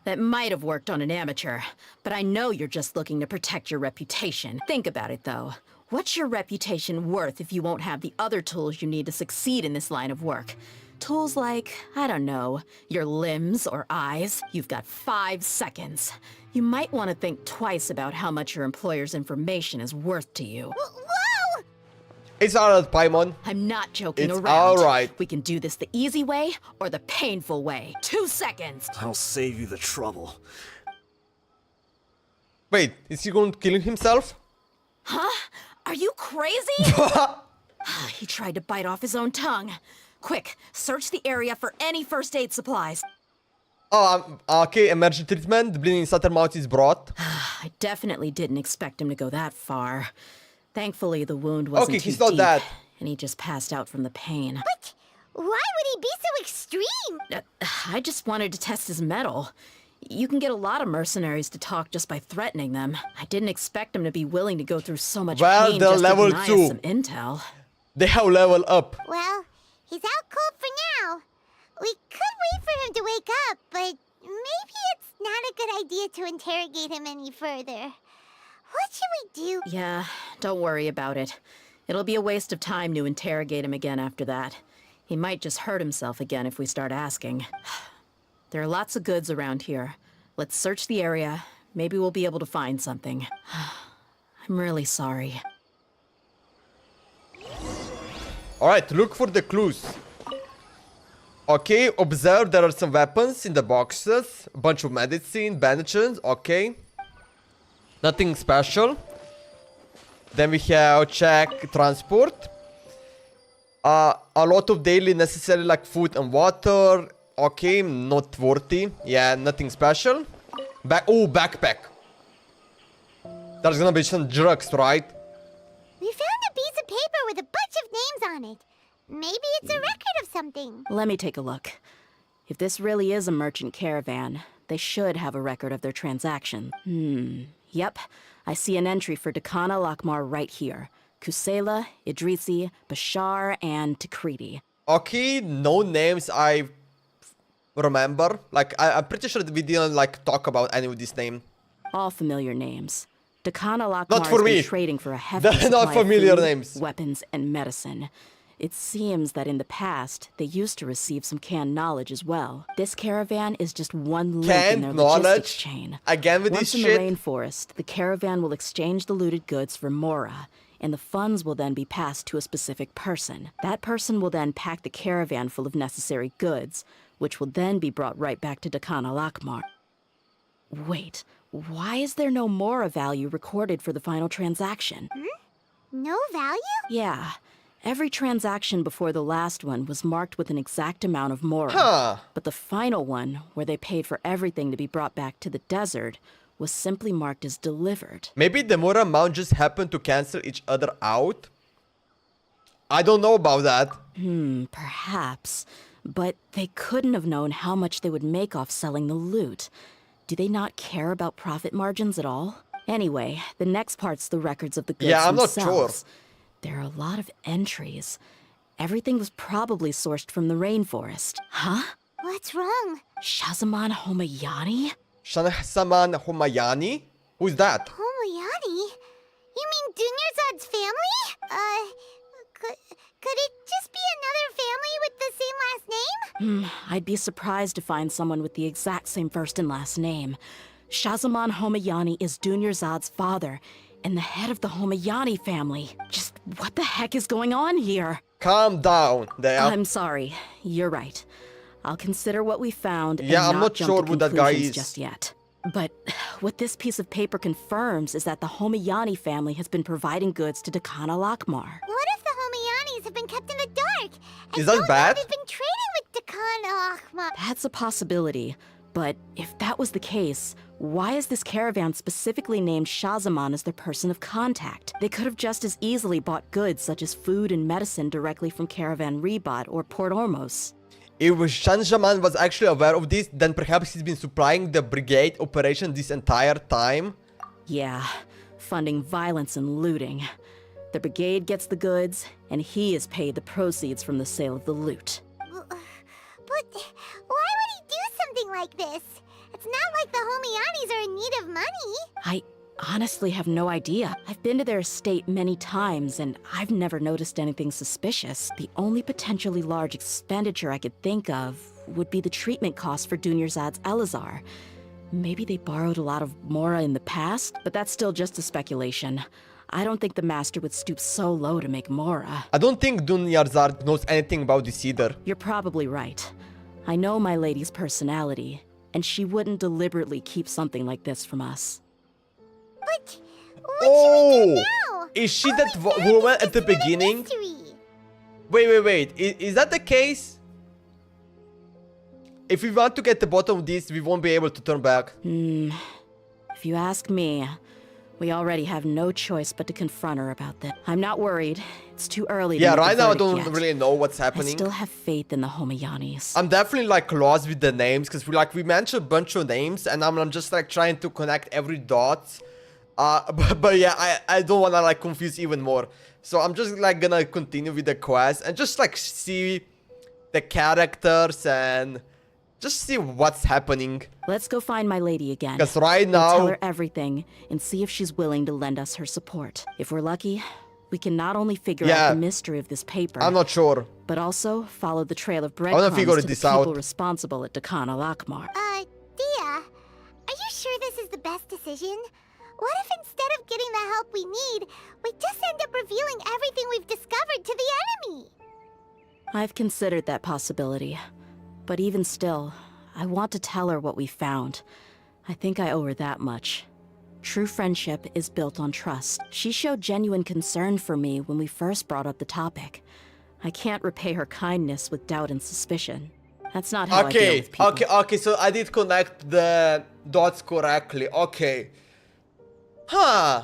That might have worked on an amateur, but I know you're just looking to protect your reputation. Think about it, though. What's your reputation worth if you won't have the other tools you need to succeed in this line of work? Tools like, I don't know, your limbs or eyes. You've got 5 seconds. You might want to think twice about how much your employer's information is worth to you. Whoa! It's alright, Paimon. I'm not joking It's around. alright. We can do this the easy way or the painful way. 2 seconds. I'll save you the trouble. Wait, is he going to kill himself? Huh? Are you crazy? He tried to bite off his own tongue. Quick, search the area for any first aid supplies. Oh, okay, emergency treatment. The bleeding inside her mouth is brought. I definitely didn't expect him to go that far. Thankfully, the wound wasn't Okay, too he's not deep, dead. and he just passed out from the pain. But why would he be so extreme? I just wanted to test his mettle. You can get a lot of mercenaries to talk just by threatening them. I didn't expect him to be willing to go through so much Well, pain they're just level to deny 2. us some intel. They have level up. Well, he's out cold for now. We could wait for him to wake up, but maybe it's not a good idea to interrogate him any further. What should we do? Yeah, don't worry about it. It'll be a waste of time to interrogate him again after that. He might just hurt himself again if we start asking. There are lots of goods around here. Let's search the area. Maybe we'll be able to find something. I'm really sorry. Alright, look for the clues. Okay, observe there are some weapons in the boxes. A bunch of medicine, bandages, okay. Nothing special. Then we have check transport. A lot of daily necessary like food and water. Okay, not worthy. Yeah, nothing special. Backpack. There's gonna be some drugs, right? We found a piece of paper with a bunch of names on it. Maybe it's a record of something. Let me take a look. If this really is a merchant caravan, they should have a record of their transaction. Yep. I see an entry for Dakana Lakmar right here. Kusela, Idrisi, Bashar, and Takriti. Okay, no names I remember. Like, I'm pretty sure that we didn't, like, talk about any of these names. All familiar names. Dakana Lakmar Not for has me. been trading for a hefty They're supply not familiar of food, names. weapons, and medicine. It seems that in the past, they used to receive some canned knowledge as well. This caravan is just one link in their Canned logistics knowledge? chain. Again with Once this in shit? the rainforest, the caravan will exchange the looted goods for mora, and the funds will then be passed to a specific person. That person will then pack the caravan full of necessary goods, which will then be brought right back to Dakana Lakmar. Wait, why is there no mora value recorded for the final transaction? No value? Yeah. Every transaction before the last one was marked with an exact amount of mora. Huh. But the final one, where they paid for everything to be brought back to the desert, was simply marked as delivered. Maybe the more amount just happened to cancel each other out? I don't know about that. Perhaps. But they couldn't have known how much they would make off selling the loot. Do they not care about profit margins at all? Anyway, the next part's the records of the goods Yeah, I'm not themselves. sure. There are a lot of entries. Everything was probably sourced from the rainforest. Huh? What's wrong? Shazaman Homayani? Shahsaman Homayani? Who's that? Homayani? You mean Dunyarzad's family? Could it just be another family with the same last name? I'd be surprised to find someone with the exact same first and last name. Shazaman Homayani is Dunyarzad's father, and the head of the Homayani family. Just what the heck is going on here? Calm down. There. I'm sorry. You're right. I'll consider what we found and Yeah, I'm not jump sure to who that guy conclusions is. just yet. But what this piece of paper confirms is that the Homayani family has been providing goods to Dakana Lakmar. What if the Homayanis have been kept in the dark? And Is that don't know bad? they've been trading with Dakana Akhma. That's a possibility, But if that was the case, why is this caravan specifically named Shahzaman as their person of contact? They could have just as easily bought goods such as food and medicine directly from Caravan Ribat or Port Ormos. If Shahzaman was actually aware of this, then perhaps he's been supplying the brigade operation this entire time. Yeah, funding violence and looting. The brigade gets the goods, and he is paid the proceeds from the sale of the loot. But why would he do something like this? It's not like the Homianis are in need of money. I honestly have no idea. I've been to their estate many times, and I've never noticed anything suspicious. The only potentially large expenditure I could think of would be the treatment costs for Dunyarzad's Elazar. Maybe they borrowed a lot of Mora in the past, but that's still just a speculation. I don't think the master would stoop so low to make Mora. I don't think Dunyarzad knows anything about this either. You're probably right. I know my lady's personality, and she wouldn't deliberately keep something like this from us. But what should we do now? Is she All that we've done woman is at the just been a beginning? mystery. Wait. Is that the case? If we want to get the bottom of this, we won't be able to turn back. If you ask me, we already have no choice but to confront her about this. I'm not worried. It's too early to Yeah, make a right now I verdict don't yet. really know what's I happening. still have faith in the Homianis. I'm definitely like lost with the names because we mentioned a bunch of names and I'm just like trying to connect every dot. But yeah, I don't wanna like confuse even more. So I'm just like gonna continue with the quest and just like see the characters and just see what's happening. Let's go find my lady again. Because right We'll tell now, her everything and see if she's willing to lend us her support. If we're lucky, we can not only figure Yeah. out the mystery of this paper, I'm not sure. but also follow the trail of wanna breadcrumbs figure to the this people out. responsible at Dakan al-Akmar. Dia, are you sure this is the best decision? What if instead of getting the help we need, we just end up revealing everything we've discovered to the enemy? I've considered that possibility. But even still, I want to tell her what we found. I think I owe her that much. True friendship is built on trust. She showed genuine concern for me when we first brought up the topic. I can't repay her kindness with doubt and suspicion. That's not how I deal with people. Okay, so I did connect the dots correctly. Okay. Huh.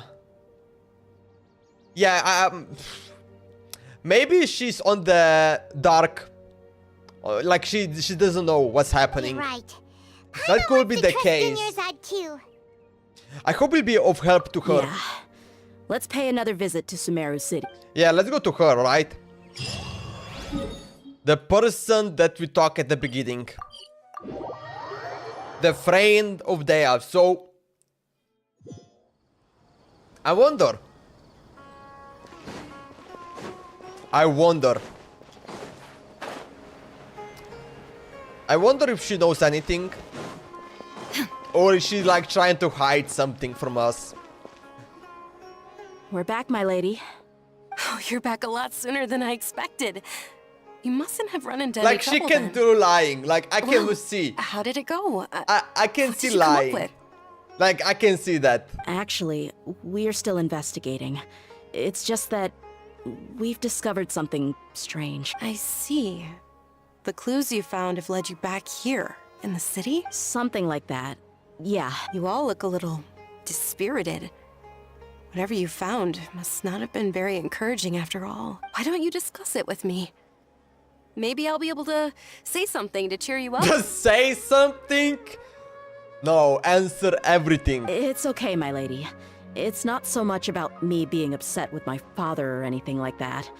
Yeah, maybe she's on the dark. Like she doesn't know what's happening. You're right. That could be the Trust case. Dunyarzad too. I hope it'll be of help to her. Yeah. Let's pay another visit to Sumeru City. Yeah, let's go to her, right? The person that we talked at the beginning. The friend of DEHYA'S. So I wonder if she knows anything. Or is she like trying to hide something from us? We're back, my lady. Oh, you're back a lot sooner than I expected. You mustn't have run into Like any she trouble can then. do lying. Like I can Well, see. How did it go? I can what see did you come up lying. with? Like I can see that. Actually, we're still investigating. It's just that we've discovered something strange. I see. The clues you found have led you back here, in the city? Something like that. Yeah. You all look a little dispirited. Whatever you found must not have been very encouraging after all. Why don't you discuss it with me? Maybe I'll be able to say something to cheer you up. Just say something. No, answer everything. It's okay, my lady. It's not so much about me being upset with my father or anything like that.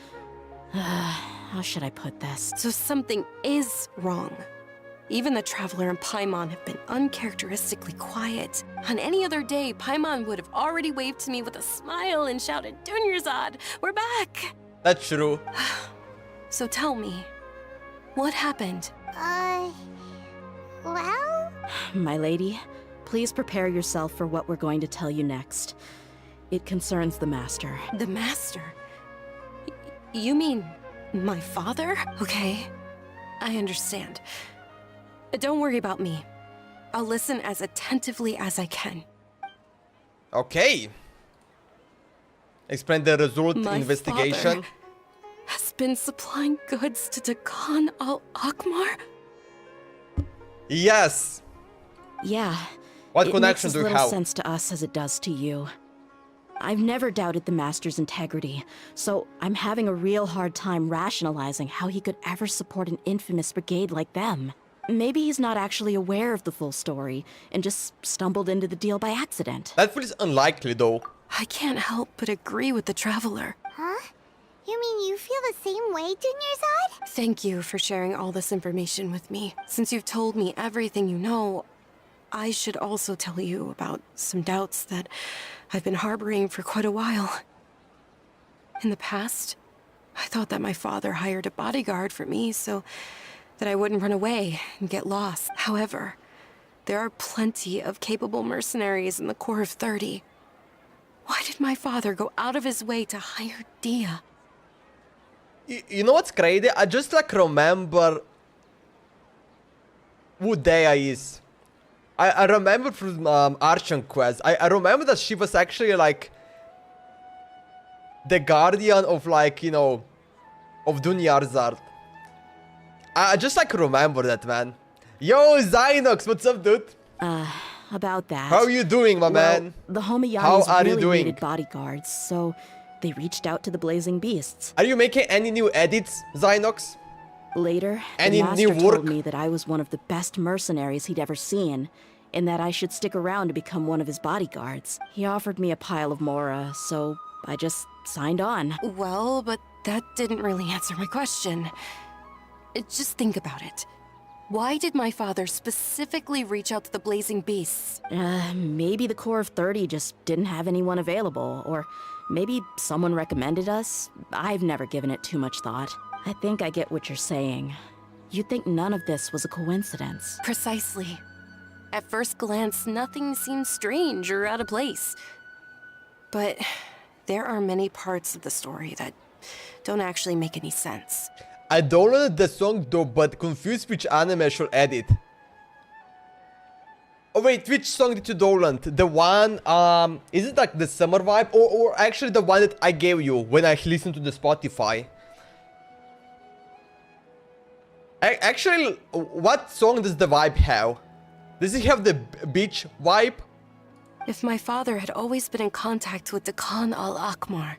How should I put this? So something is wrong. Even the Traveler and Paimon have been uncharacteristically quiet. On any other day, Paimon would have already waved to me with a smile and shouted, Dunyarzad, we're back! That's true. So tell me, what happened? Well? My lady, please prepare yourself for what we're going to tell you next. It concerns the Master. The Master? You mean my father? Okay, I understand. Don't worry about me. I'll listen as attentively as I can. Okay. Explain the result My investigation. father has been supplying goods to Dakan al-Akmar? Yes. Yeah. What it connection makes do as you little have? sense to us as it does to you. I've never doubted the Master's integrity, so I'm having a real hard time rationalizing how he could ever support an infamous brigade like them. Maybe he's not actually aware of the full story and just stumbled into the deal by accident. That feels unlikely though. I can't help but agree with the Traveler. Huh? You mean you feel the same way, Dunyarzad? Thank you for sharing all this information with me. Since you've told me everything you know, I should also tell you about some doubts that I've been harboring for quite a while. In the past, I thought that my father hired a bodyguard for me so that I wouldn't run away and get lost. However, there are plenty of capable mercenaries in the Corps of 30. Why did my father go out of his way to hire Dia? You know what's crazy? I just like remember who Dea is. I remember from Archon Quest. I remember that she was actually like the guardian of like, you know, of Dunyarzad. I just like remember that, man. Yo, Zynox, what's up, dude? About that. How are you doing, my man? The Homiyanis How are you really doing? needed bodyguards, so they reached out to the Blazing Beasts. Are you making any new edits, Zynox? Later, Any the Master new work? told me that I was one of the best mercenaries he'd ever seen, and that I should stick around to become one of his bodyguards. He offered me a pile of Mora, so I just signed on. Well, but that didn't really answer my question. Just think about it. Why did my father specifically reach out to the Blazing Beasts? Maybe the Corps of 30 just didn't have anyone available, or maybe someone recommended us. I've never given it too much thought. I think I get what you're saying. You'd think none of this was a coincidence. Precisely. At first glance, nothing seems strange or out of place. But there are many parts of the story that don't actually make any sense. I downloaded the song though, but confused which anime I should edit. Oh wait, which song did you download? The one, is it like the summer vibe? Or actually the one that I gave you when I listened to the Spotify? Actually, what song does the vibe have? Does it have the beach vibe? If my father had always been in contact with Dekan al-Akmar,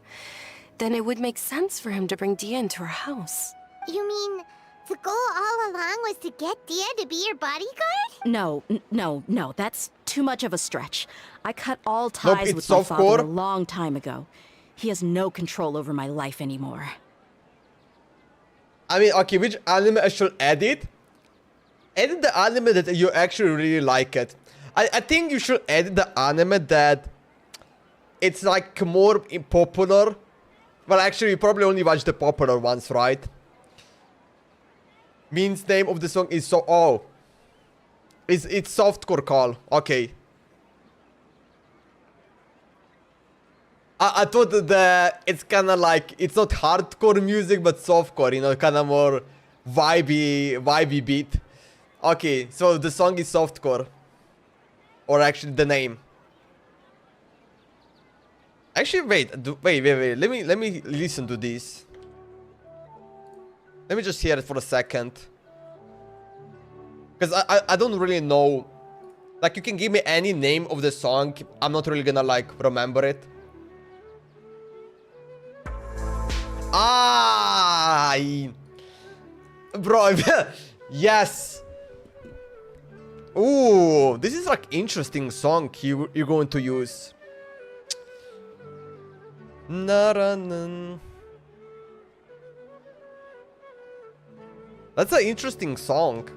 then it would make sense for him to bring Dia into our house. You mean the goal all along was to get Dia to be your bodyguard? No, that's too much of a stretch. I cut all ties it's with my father softcore. a long time ago. He has no control over my life anymore. I mean, okay, which anime I should edit? Edit the anime that you actually really like it. I think you should edit the anime that it's like more popular. Well, actually, you probably only watch the popular ones, right? Means name of the song is so... Oh. It's softcore call. Okay. I thought that it's kind of like... It's not hardcore music, but softcore. You know, kind of more vibey beat. Okay, so the song is softcore. Or actually the name. Actually, wait. Let me listen to this. Let me just hear it for a second. Because I don't really know. Like, you can give me any name of the song. I'm not really gonna, like, remember it. Ah! Bro, yes! Ooh, this is, like, interesting song you're going to use. That's an interesting song.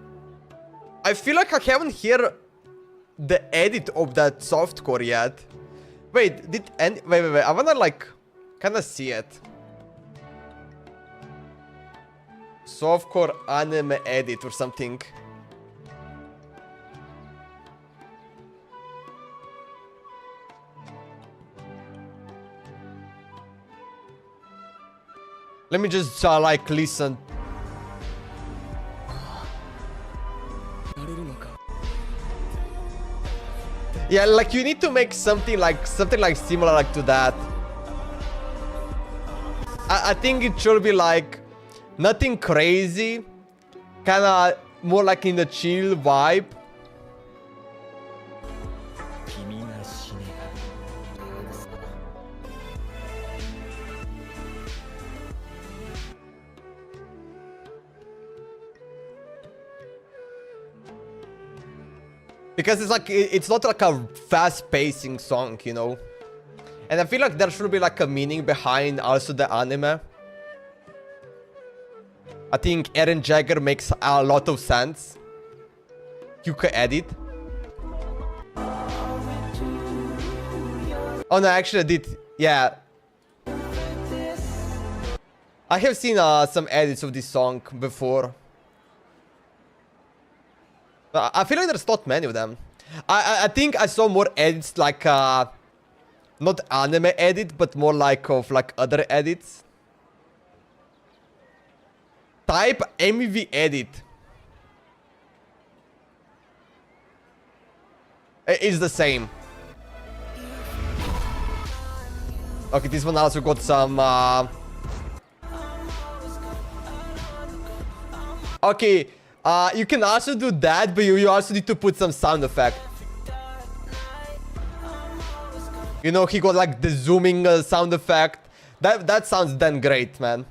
I feel like I haven't heard the edit of that softcore yet. Wait, wait. I wanna like kinda see it. Softcore anime edit or something. Let me just like listen. Yeah, like you need to make something like similar like to that. I think it should be like nothing crazy, kinda more like in the chill vibe. Because it's like, it's not like a fast-pacing song, you know? And I feel like there should be like a meaning behind also the anime. I think Eren Jagger makes a lot of sense. You could edit. Oh no, actually I did, yeah. I have seen some edits of this song before. I feel like there's not many of them. I think I saw more edits like not anime edit, but more like of like other edits. Type MEV edit. It's the same. Okay, this one also got some okay, you can also do that, but you also need to put some sound effect. You know, he got like the zooming sound effect. That sounds then great, man.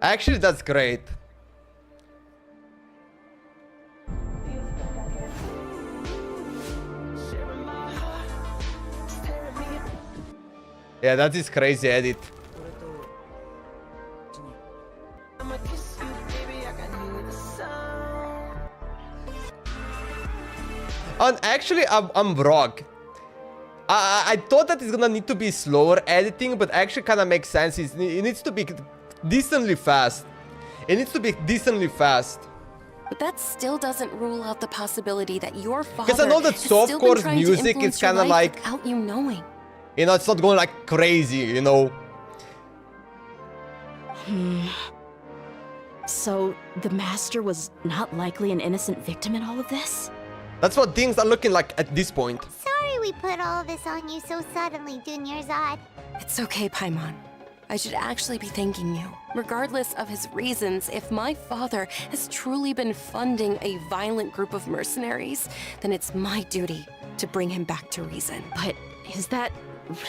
Actually, that's great. Yeah, that is crazy edit. And actually, I'm wrong. I thought that it's gonna need to be slower editing, but actually kind of makes sense. It needs to be decently fast. It needs to be decently fast. But that still doesn't rule out the possibility that your father Because I know that softcore music is kind of like, without you knowing. You know, it's not going like crazy, you know. So, the Master was not likely an innocent victim in all of this? That's what things are looking like at this point. Sorry we put all this on you so suddenly, Junior Zod. It's okay, Paimon. I should actually be thanking you. Regardless of his reasons, if my father has truly been funding a violent group of mercenaries, then it's my duty to bring him back to reason. But is that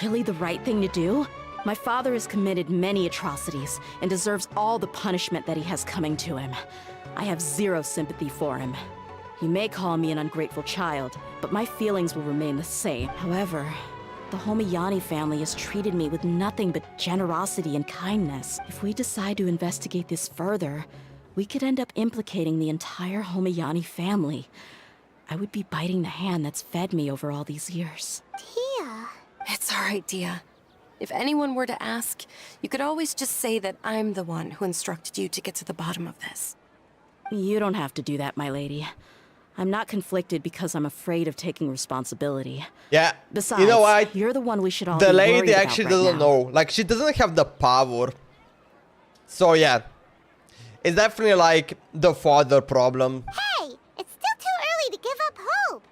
really the right thing to do? My father has committed many atrocities and deserves all the punishment that he has coming to him. I have zero sympathy for him. You may call me an ungrateful child, but my feelings will remain the same. However, the Homayani family has treated me with nothing but generosity and kindness. If we decide to investigate this further, we could end up implicating the entire Homayani family. I would be biting the hand that's fed me over all these years. Tia. It's all right, Dia. If anyone were to ask, you could always just say that I'm the one who instructed you to get to the bottom of this. You don't have to do that, my lady. I'm not conflicted because I'm afraid of taking responsibility. Yeah, Besides, you know what? You're the one we should all The be lady worried about actually right doesn't now. know. Like, she doesn't have the power. So, yeah. It's definitely like the father problem. Hey, it's still too early to give up hope.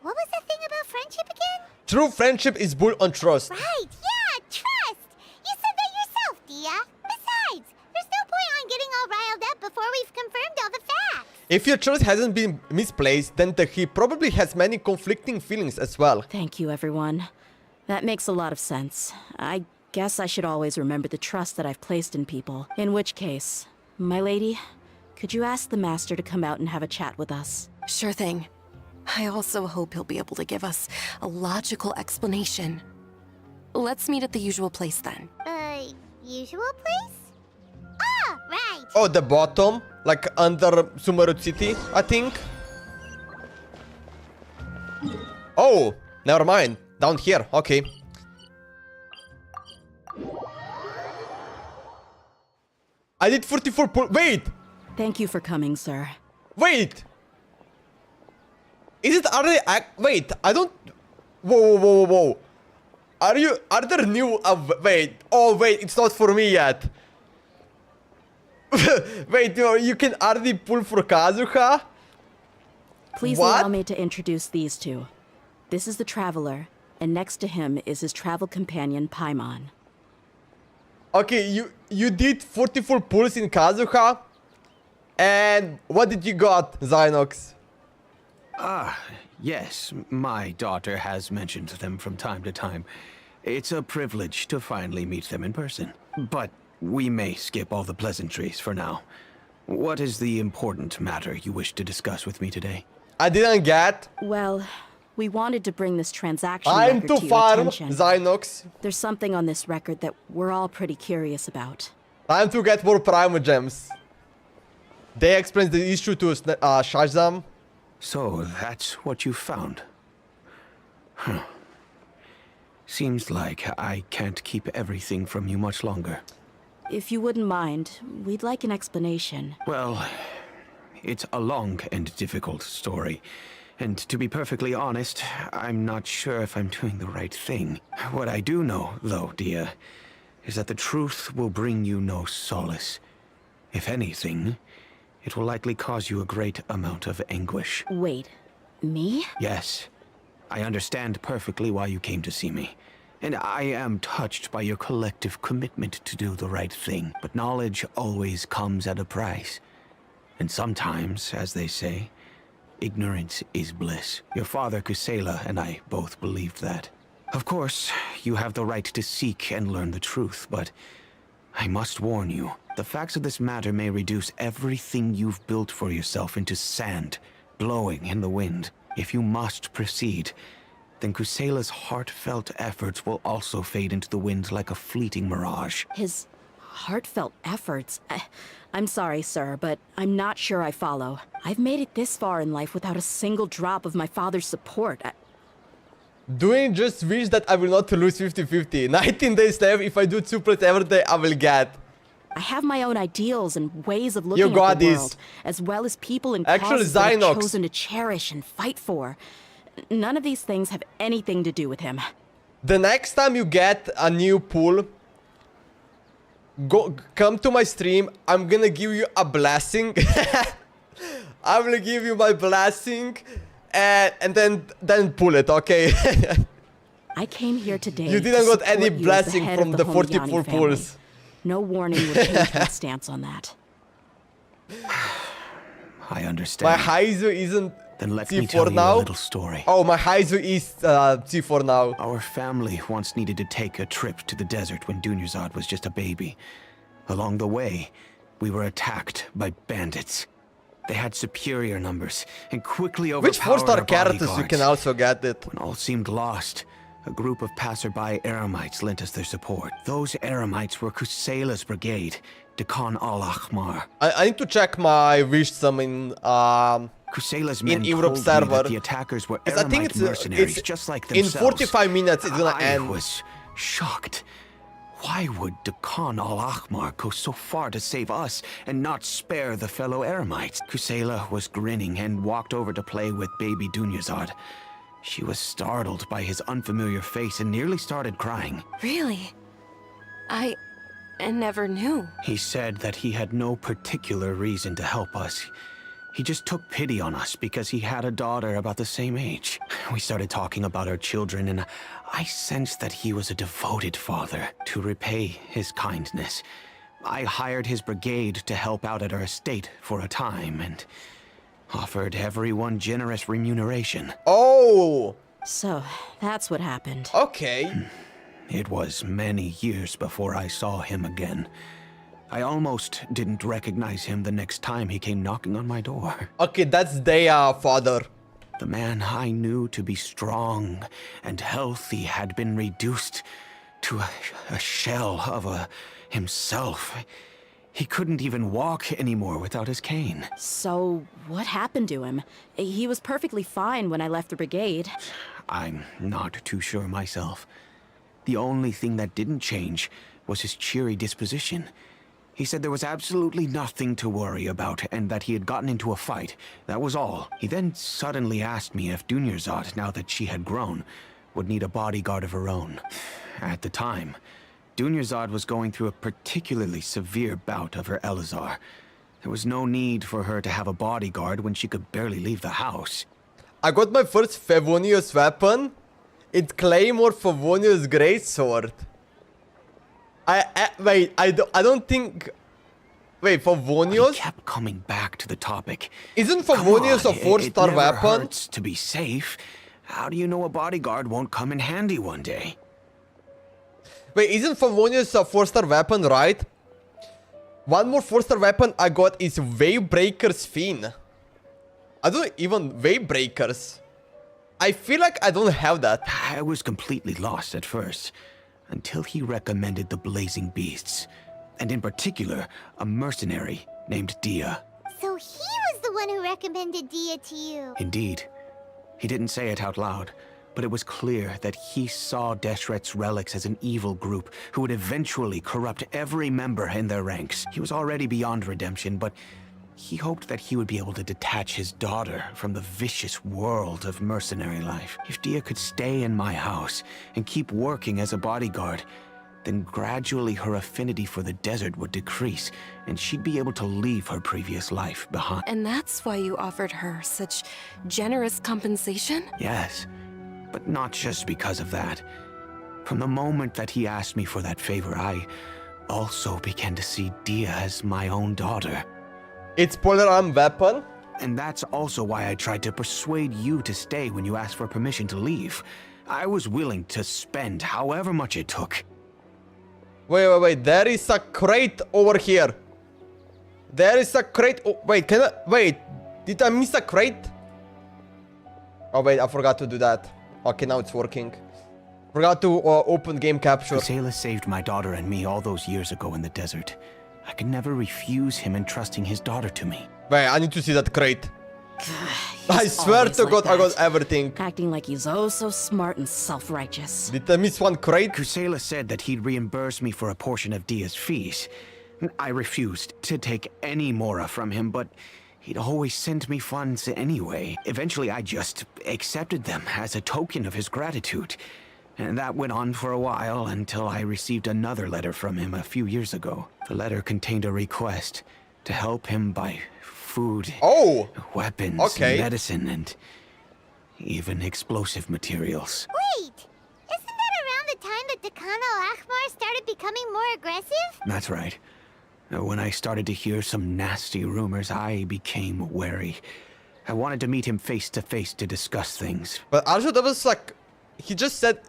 What was the thing about friendship again? True friendship is built on trust. Right, yeah, trust. You said that yourself, Dia. Besides, there's no point on getting all riled up before we've confirmed all the facts. If your trust hasn't been misplaced, then he probably has many conflicting feelings as well. Thank you, everyone. That makes a lot of sense. I guess I should always remember the trust that I've placed in people. In which case, my lady, could you ask the Master to come out and have a chat with us? Sure thing. I also hope he'll be able to give us a logical explanation. Let's meet at the usual place then. Usual place? Ah, right. Oh, the bottom? Like under Sumeru City, I think? Oh, never mind. Down here, okay. I did 44 wait! Thank you for coming, sir. Wait! Is it already wait, I don't... Whoa. Are there new... wait. Oh, wait, it's not for me yet. Wait, you can already pull for Kazuha? Please What? allow me to introduce these two. This is the Traveler, and next to him is his travel companion, Paimon. Okay, you did 44 pulls in Kazuha. And what did you got, Zynox? Yes, my daughter has mentioned them from time to time. It's a privilege to finally meet them in person. But we may skip all the pleasantries for now. What is the important matter you wish to discuss with me today? I didn't get. Well, we wanted to bring this transaction I'm record to to your farm, attention. Zynox. There's something on this record that we're all pretty curious about. Time to get more Primo Gems. They explained the issue to Shazam. So, that's what you found. Huh. Seems like I can't keep everything from you much longer. If you wouldn't mind, we'd like an explanation. Well, it's a long and difficult story. And to be perfectly honest, I'm not sure if I'm doing the right thing. What I do know, though, Dia, is that the truth will bring you no solace. If anything, it will likely cause you a great amount of anguish. Wait, me? Yes, I understand perfectly why you came to see me. And I am touched by your collective commitment to do the right thing. But knowledge always comes at a price. And sometimes, as they say, ignorance is bliss. Your father, Kusela, and I both believed that. Of course, you have the right to seek and learn the truth, but I must warn you, the facts of this matter may reduce everything you've built for yourself into sand, blowing in the wind. If you must proceed, then Kusela's heartfelt efforts will also fade into the wind like a fleeting mirage. His heartfelt efforts? I'm sorry, sir, but I'm not sure I follow. I've made it this far in life without a single drop of my father's support. Doing just wish that I will not lose 50-50. 19 days left. If I do 2 plays every day, I will get. I have my own ideals and ways of looking You got at the this. world, as well as people and Actually, causes that I've Zynox. chosen to cherish and fight for. None of these things have anything to do with him. The next time you get a new pool, come to my stream. I'm gonna give you a blessing. I'm gonna give you my blessing, and then pull it, okay? I came here today. You didn't got to any support you as blessing head from of the the 40 Homiani full family. pools. No warning would change my stance on that. I understand. My Haizu isn't Then let me tell C4 you now. a little story. Oh, my Haizu is C4 now. Our family once needed to take a trip to the desert when Dunyarzad was just a baby. Along the way, we were attacked by bandits. They had superior numbers and quickly overpowered Which 4-star our characters you bodyguards. can also get it? When all seemed lost, a group of passerby Eremites lent us their support. Those Eremites were Kusela's brigade, Dekan al-Ahmar. I need to check my wish sum in Kusela's men Europe told me server. that the attackers were I think Eremite mercenaries, it's just like in themselves. 45 minutes it's gonna I end. was shocked. Why would Dekan al-Ahmar go so far to save us and not spare the fellow Eremites? Kusela was grinning and walked over to play with baby Dunyarzad. She was startled by his unfamiliar face and nearly started crying. Really? I never knew. He said that he had no particular reason to help us. He just took pity on us because he had a daughter about the same age. We started talking about our children, and I sensed that he was a devoted father. To repay his kindness, I hired his brigade to help out at our estate for a time and offered everyone generous remuneration. Oh, So, that's what happened. okay. It was many years before I saw him again. I almost didn't recognize him the next time he came knocking on my door. Okay, that's their father. The man I knew to be strong and healthy had been reduced to a shell of himself. He couldn't even walk anymore without his cane. So, what happened to him? He was perfectly fine when I left the brigade. I'm not too sure myself. The only thing that didn't change was his cheery disposition. He said there was absolutely nothing to worry about and that he had gotten into a fight. That was all. He then suddenly asked me if Dunyarzad, now that she had grown, would need a bodyguard of her own. At the time, Dunyarzad was going through a particularly severe bout of her Elazar. There was no need for her to have a bodyguard when she could barely leave the house. I got my first Favonius weapon. It's Claymore Favonius Greatsword. Wait, I don't think Wait, He Favonius? kept coming back to the topic. Isn't Come Favonius a on, 4-star it never weapon? hurts to be safe. How do you know a bodyguard won't come in handy one day? Wait, isn't Favonius a 4-star weapon, right? One more 4-star weapon I got is Wavebreaker's Fin. I don't even... Wavebreakers. I feel like I don't have that. I was completely lost at first, until he recommended the Blazing Beasts, and in particular, a mercenary named Dia. So he was the one who recommended Dia to you. Indeed. He didn't say it out loud, but it was clear that he saw Deshret's relics as an evil group who would eventually corrupt every member in their ranks. He was already beyond redemption, but he hoped that he would be able to detach his daughter from the vicious world of mercenary life. If Dia could stay in my house and keep working as a bodyguard, then gradually her affinity for the desert would decrease, and she'd be able to leave her previous life behind. And that's why you offered her such generous compensation? Yes, but not just because of that. From the moment that he asked me for that favor, I also began to see Dia as my own daughter. It's polar arm weapon? And that's also why I tried to persuade you to stay when you asked for permission to leave. I was willing to spend however much it took. Wait. There is a crate over here. There is a crate. Oh, wait, can I... Wait. Did I miss a crate? Oh, wait. I forgot to do that. Okay, now it's working. Forgot to open game capture. Kusela saved my daughter and me all those years ago in the desert. I could never refuse him entrusting his daughter to me. Wait, I need to see that crate. I swear to God, I got everything. Acting like he's oh so smart and self-righteous. Did I miss one crate? Kusela said that he'd reimburse me for a portion of Dia's fees. I refused to take any mora from him, but he'd always sent me funds anyway. Eventually, I just accepted them as a token of his gratitude. And that went on for a while until I received another letter from him a few years ago. The letter contained a request to help him buy food, weapons, medicine, and even explosive materials. Wait! Isn't that around the time that Dakan al-Ahmar started becoming more aggressive? That's right. When I started to hear some nasty rumors, I became wary. I wanted to meet him face to face to discuss things. But also that was like... He just said...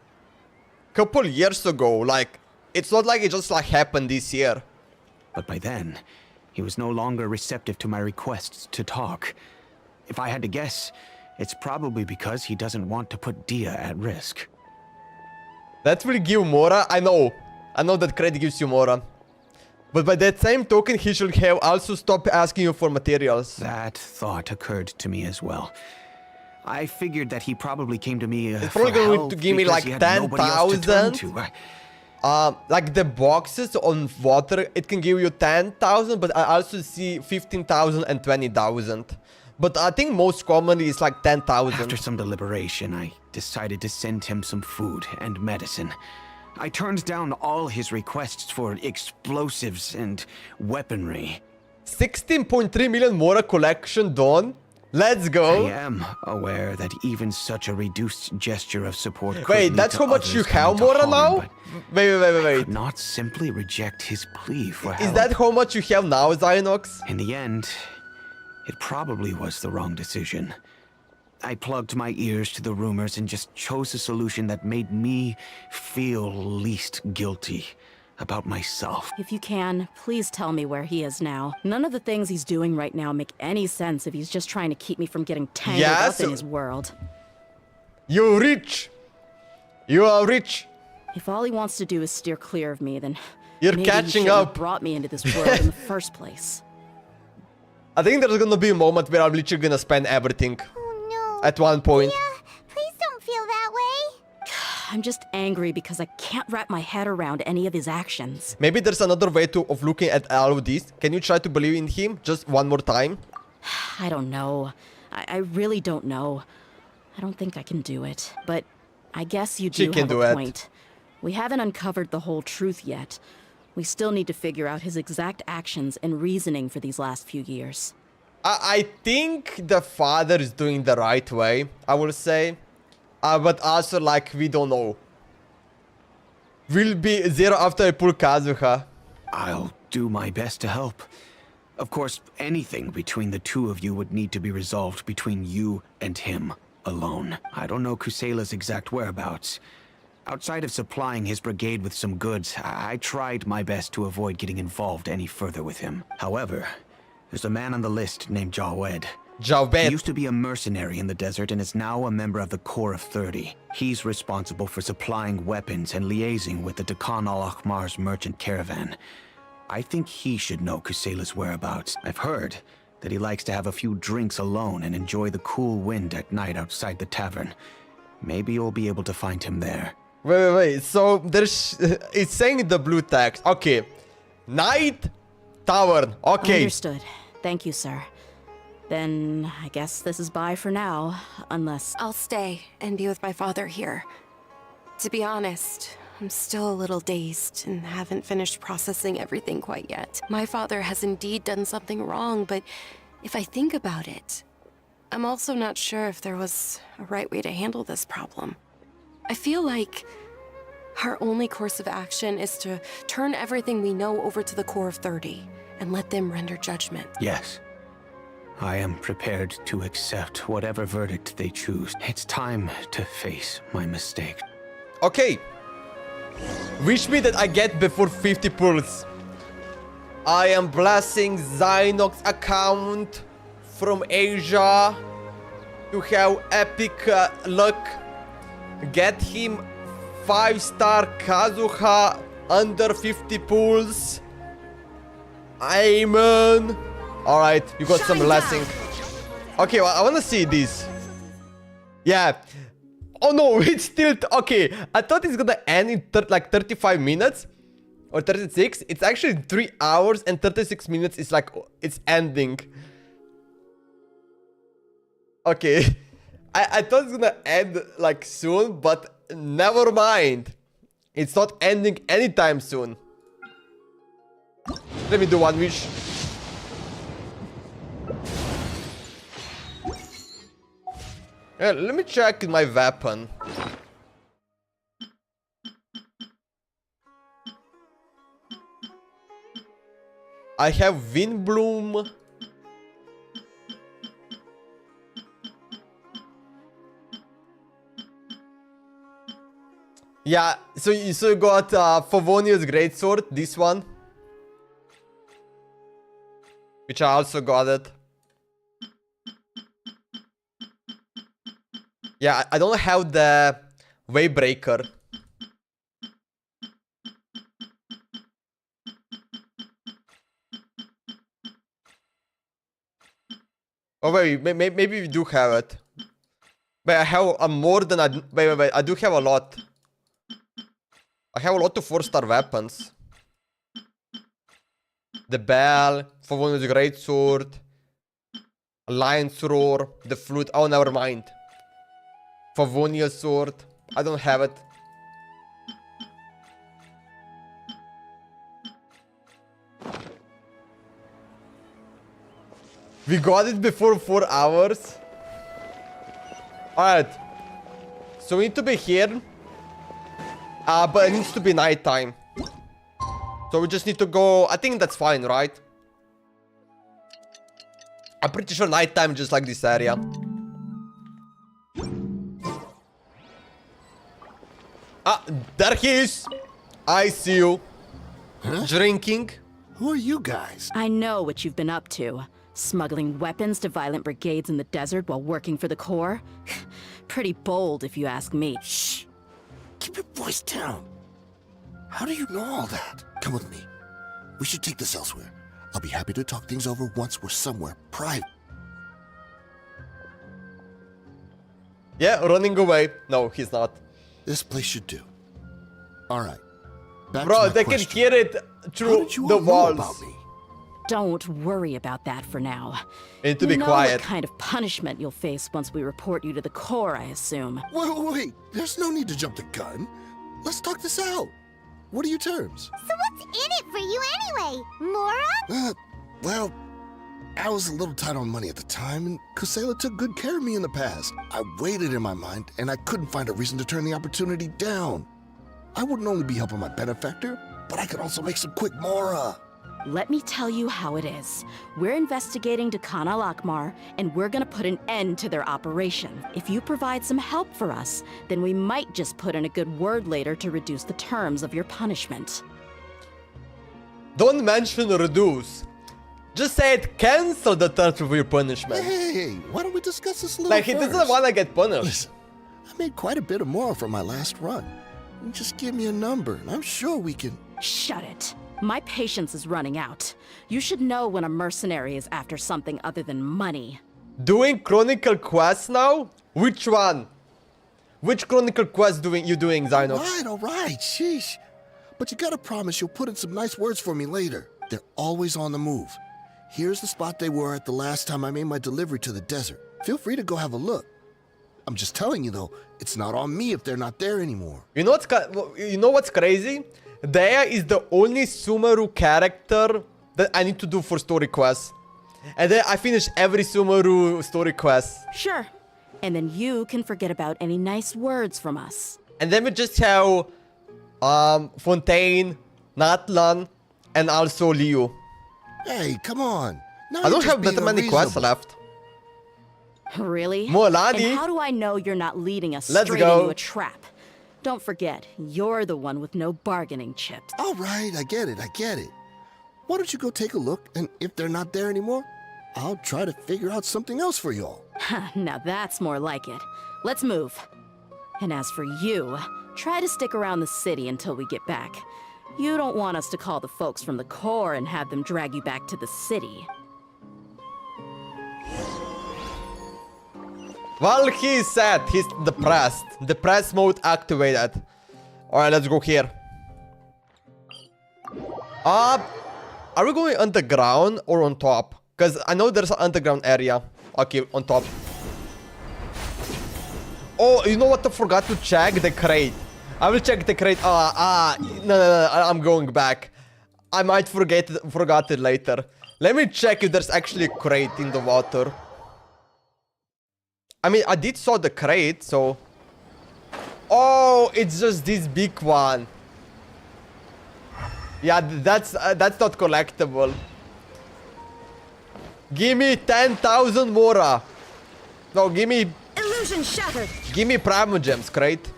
Couple years ago, like... It's not like it just like happened this year. But by then, he was no longer receptive to my requests to talk. If I had to guess, it's probably because he doesn't want to put Dia at risk. That will give Mora, I know that credit gives you Mora. But by that same token, he should have also stopped asking you for materials. That thought occurred to me as well. I figured that he probably came to me It's probably going to give me like 10,000. Like the boxes on water, it can give you 10,000, but I also see 15,000 and 20,000. But I think most commonly it's like 10,000. After some deliberation, I decided to send him some food and medicine. I turned down all his requests for explosives and weaponry. 16.3 million Mora collection done. Let's go. I am aware that even such a reduced gesture of support could Wait, lead that's to how much you others have coming to Mora harm, now? but Wait. I could not simply reject his plea for help. Is that how much you have now, Zynox? In the end, it probably was the wrong decision. I plugged my ears to the rumors and just chose a solution that made me feel least guilty about myself. If you can, please tell me where he is now. None of the things he's doing right now make any sense if he's just trying to keep me from getting tangled up in his world. You're rich. You are rich. If all he wants to do is steer clear of me, then You're maybe catching he shouldn't have up. brought me into this world in the first place. I think there's gonna be a moment where I'm literally gonna spend everything. Oh no. At one point. Yeah, please don't feel that way. I'm just angry because I can't wrap my head around any of his actions. Maybe there's another way of looking at all of this. Can you try to believe in him just one more time? I don't know. I really don't know. I don't think I can do it. But I guess you do have a point. We haven't uncovered the whole truth yet. We still need to figure out his exact actions and reasoning for these last few years. I think the father is doing the right way, I will say. But also, like, we don't know. Will be 0 after I pull Kazuha. I'll do my best to help. Of course, anything between the two of you would need to be resolved between you and him alone. I don't know Kusela's exact whereabouts. Outside of supplying his brigade with some goods, I tried my best to avoid getting involved any further with him. However, there's a man on the list named Jawed. He used to be a mercenary in the desert and is now a member of the Corps of 30. He's responsible for supplying weapons and liaising with the Dakan al-Ahmar's merchant caravan. I think he should know Kusela's whereabouts. I've heard that he likes to have a few drinks alone and enjoy the cool wind at night outside the tavern. Maybe you'll be able to find him there. Wait. So there's... it's saying in the blue text. Okay. Night Tavern. Okay. Understood. Thank you, sir. Then I guess this is bye for now, unless... I'll stay and be with my father here. To be honest, I'm still a little dazed and haven't finished processing everything quite yet. My father has indeed done something wrong, but if I think about it, I'm also not sure if there was a right way to handle this problem. I feel like our only course of action is to turn everything we know over to the Corps of 30 and let them render judgment. Yes. I am prepared to accept whatever verdict they choose. It's time to face my mistake. Okay. Wish me that I get before 50 pulls. I am blessing Zynox's account from Asia to have epic luck. Get him 5-star Kazuha under 50 pulls. Amen. Alright, you got some blessing. Okay, well, I wanna see this. Yeah. Oh no, it's still... okay, I thought it's gonna end in like 35 minutes. Or 36. It's actually 3 hours and 36 minutes. It's like... it's ending. Okay. I thought it's gonna end like soon, but never mind. It's not ending anytime soon. Let me do one wish. Yeah, let me check my weapon. I have Windbloom. Yeah, so you got Favonius Greatsword, this one. Which I also got it. Yeah, I don't have the Waybreaker. Oh wait, maybe we do have it. But I have more than I... Wait, I do have a lot. I have a lot of 4-star weapons. The Bell, Favonius Greatsword, Lion's Roar, the Flute. Oh, never mind. Favonius Sword. I don't have it. We got it before 4 hours. Alright. So we need to be here. But it needs to be nighttime. So we just need to go... I think that's fine, right? I'm pretty sure nighttime just like this area. Ah, there he is. I see you. Huh? Drinking. Who are you guys? I know what you've been up to. Smuggling weapons to violent brigades in the desert while working for the Corps. Pretty bold, if you ask me. Shh. Keep your voice down. How do you know all that? Come with me. We should take this elsewhere. I'll be happy to talk things over once we're somewhere private. Yeah, running away. No, he's not. This place should do. All right. Back Bro, to my they question. can hear it through How did you the all know walls. about me? Don't worry about that for now. You need to You be know quiet. what kind of punishment you'll face once we report you to the Corps, I assume. Wait. There's no need to jump the gun. Let's talk this out. What are your terms? So what's in it for you anyway, Mora? Well, I was a little tight on money at the time, and Kusela took good care of me in the past. I waited in my mind, and I couldn't find a reason to turn the opportunity down. I wouldn't only be helping my benefactor, but I could also make some quick Mora. Let me tell you how it is. We're investigating Dakhan al-Akmar, and we're gonna put an end to their operation. If you provide some help for us, then we might just put in a good word later to reduce the terms of your punishment. Don't mention reduce. Just say it, cancel the terms of your punishment. Hey, why don't we discuss this a little Like, he first? doesn't wanna get punished. Listen, I made quite a bit of more from my last run. Just give me a number, and I'm sure we can... Shut it. My patience is running out. You should know when a mercenary is after something other than money. Doing Chronicle quests now? Which one? Which Chronicle quest you doing, Zynox? All right, sheesh. But you gotta promise you'll put in some nice words for me later. They're always on the move. Here's the spot they were at the last time I made my delivery to the desert. Feel free to go have a look. I'm just telling you though, it's not on me if they're not there anymore. You know what's crazy? Deya is the only Sumeru character that I need to do for story quests. And then I finish every Sumeru story quest. Sure. And then you can forget about any nice words from us. And then we just have Fontaine, Natlan, and also Liu. Hey, come on. Now I you're don't just have that being many quests unreasonable. left. Really? Molani. And how do I know you're not leading us Let's straight go. into a trap? Don't forget, you're the one with no bargaining chips. All right, I get it. Why don't you go take a look, and if they're not there anymore, I'll try to figure out something else for y'all. Now that's more like it. Let's move. And as for you, try to stick around the city until we get back. You don't want us to call the folks from the Corps and have them drag you back to the city. Well, he's sad. He's depressed. Depressed mode activated. Alright, let's go here. Are we going underground or on top? Because I know there's an underground area. Okay, on top. Oh, you know what? I forgot to check the crate. I will check the crate. No, I'm going back. I might forgot it later. Let me check if there's actually a crate in the water. I mean, I did saw the crate, so... Oh, it's just this big one. Yeah, that's not collectible. Give me 10,000 Mora. No, give me... Illusion shattered. Give me Primogems crate.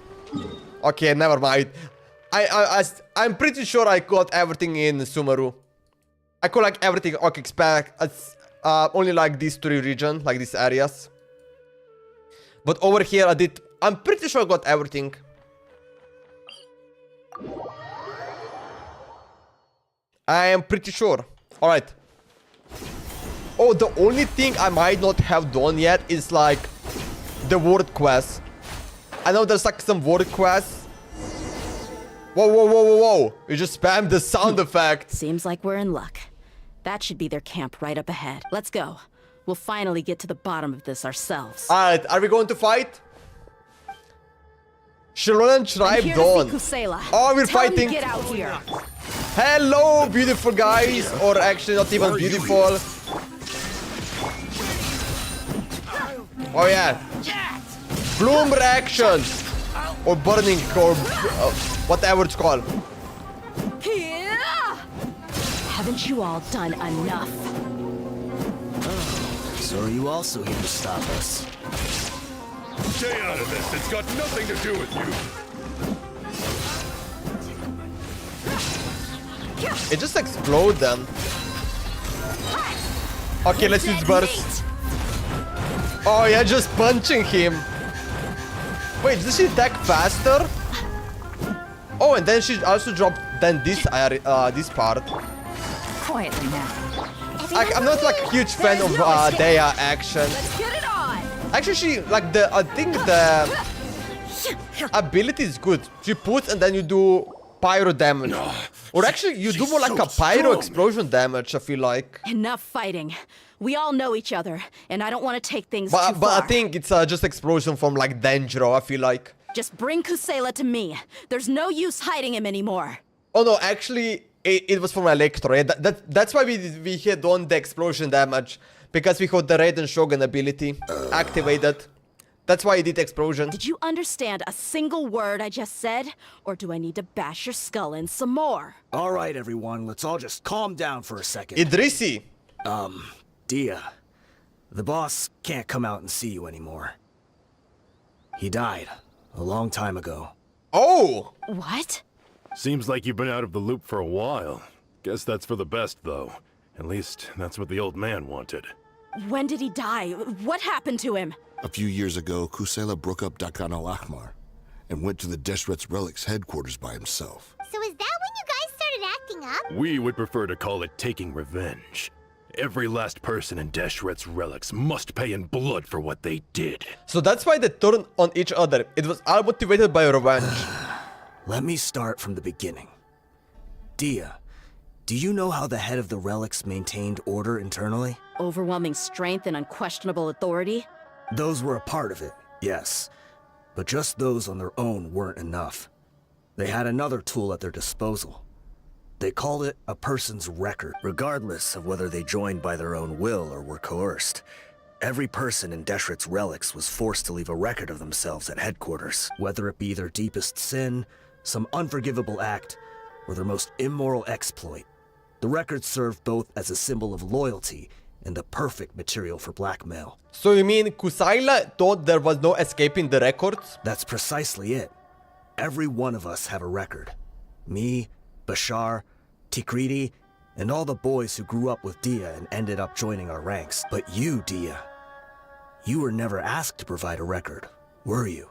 Okay, never mind. I'm pretty sure I got everything in Sumeru. I collect everything. Okay, expect only like these 3 regions, like these areas. But over here I'm pretty sure I got everything. I am pretty sure. Alright. Oh, the only thing I might not have done yet is like the word quest. I know there's like some word quests. Whoa. You just spammed the sound effect. Seems like we're in luck. That should be their camp right up ahead. Let's go. We'll finally get to the bottom of this ourselves. Alright, are we going to fight? Shiloran Tribe Dawn. Oh, we're fighting. Get out here. Hello, beautiful guys. Or actually not even beautiful. Oh yeah. Bloom reaction. Or burning or whatever it's called. Haven't you all done enough? So are you also here to stop us? Stay out of this. It's got nothing to do with you. It just explode them. Okay, let's use burst. Oh yeah, just punching him. Wait, does she attack faster? Oh, and then she also dropped then this area, this part. Quietly now. I'm not like a huge fan of Deya action. Let's get it on. Actually, she like I think the ability is good. She puts and then you do pyro damage. Or actually, you do more like a pyro explosion damage. I feel like. Enough fighting. We all know each other, and I don't want to take things too far. But I think it's just explosion from like Dendro. I feel like. Just bring Kusela to me. There's no use hiding him anymore. Oh no, actually, it was from Electro. Yeah, that's why we hit on the explosion damage. Because we got the Raiden Shogun ability activated. That's why he did explosion. Did you understand a single word I just said? Or do I need to bash your skull in some more? All right, everyone, let's all just calm down for a second. Idrisi. Dia, the boss can't come out and see you anymore. He died a long time ago. Oh! What? Seems like you've been out of the loop for a while. Guess that's for the best, though. At least, that's what the old man wanted. When did he die? What happened to him? A few years ago, Kusela broke up Dakan al-Ahmar and went to the Deshret's Relics headquarters by himself. So is that when you guys started acting up? We would prefer to call it taking revenge. Every last person in Deshret's Relics must pay in blood for what they did. So that's why they turned on each other. It was all motivated by revenge. Let me start from the beginning. Dia, do you know how the head of the Relics maintained order internally? Overwhelming strength and unquestionable authority? Those were a part of it, yes. But just those on their own weren't enough. They had another tool at their disposal. They called it a person's record, regardless of whether they joined by their own will or were coerced. Every person in Deshret's Relics was forced to leave a record of themselves at headquarters, whether it be their deepest sin, some unforgivable act, or their most immoral exploit. The record served both as a symbol of loyalty and the perfect material for blackmail. So you mean Kusila thought there was no escaping the records? That's precisely it. Every one of us have a record. Me, Bashar, Tikriti, and all the boys who grew up with Dia and ended up joining our ranks. But you, Dia, you were never asked to provide a record, were you?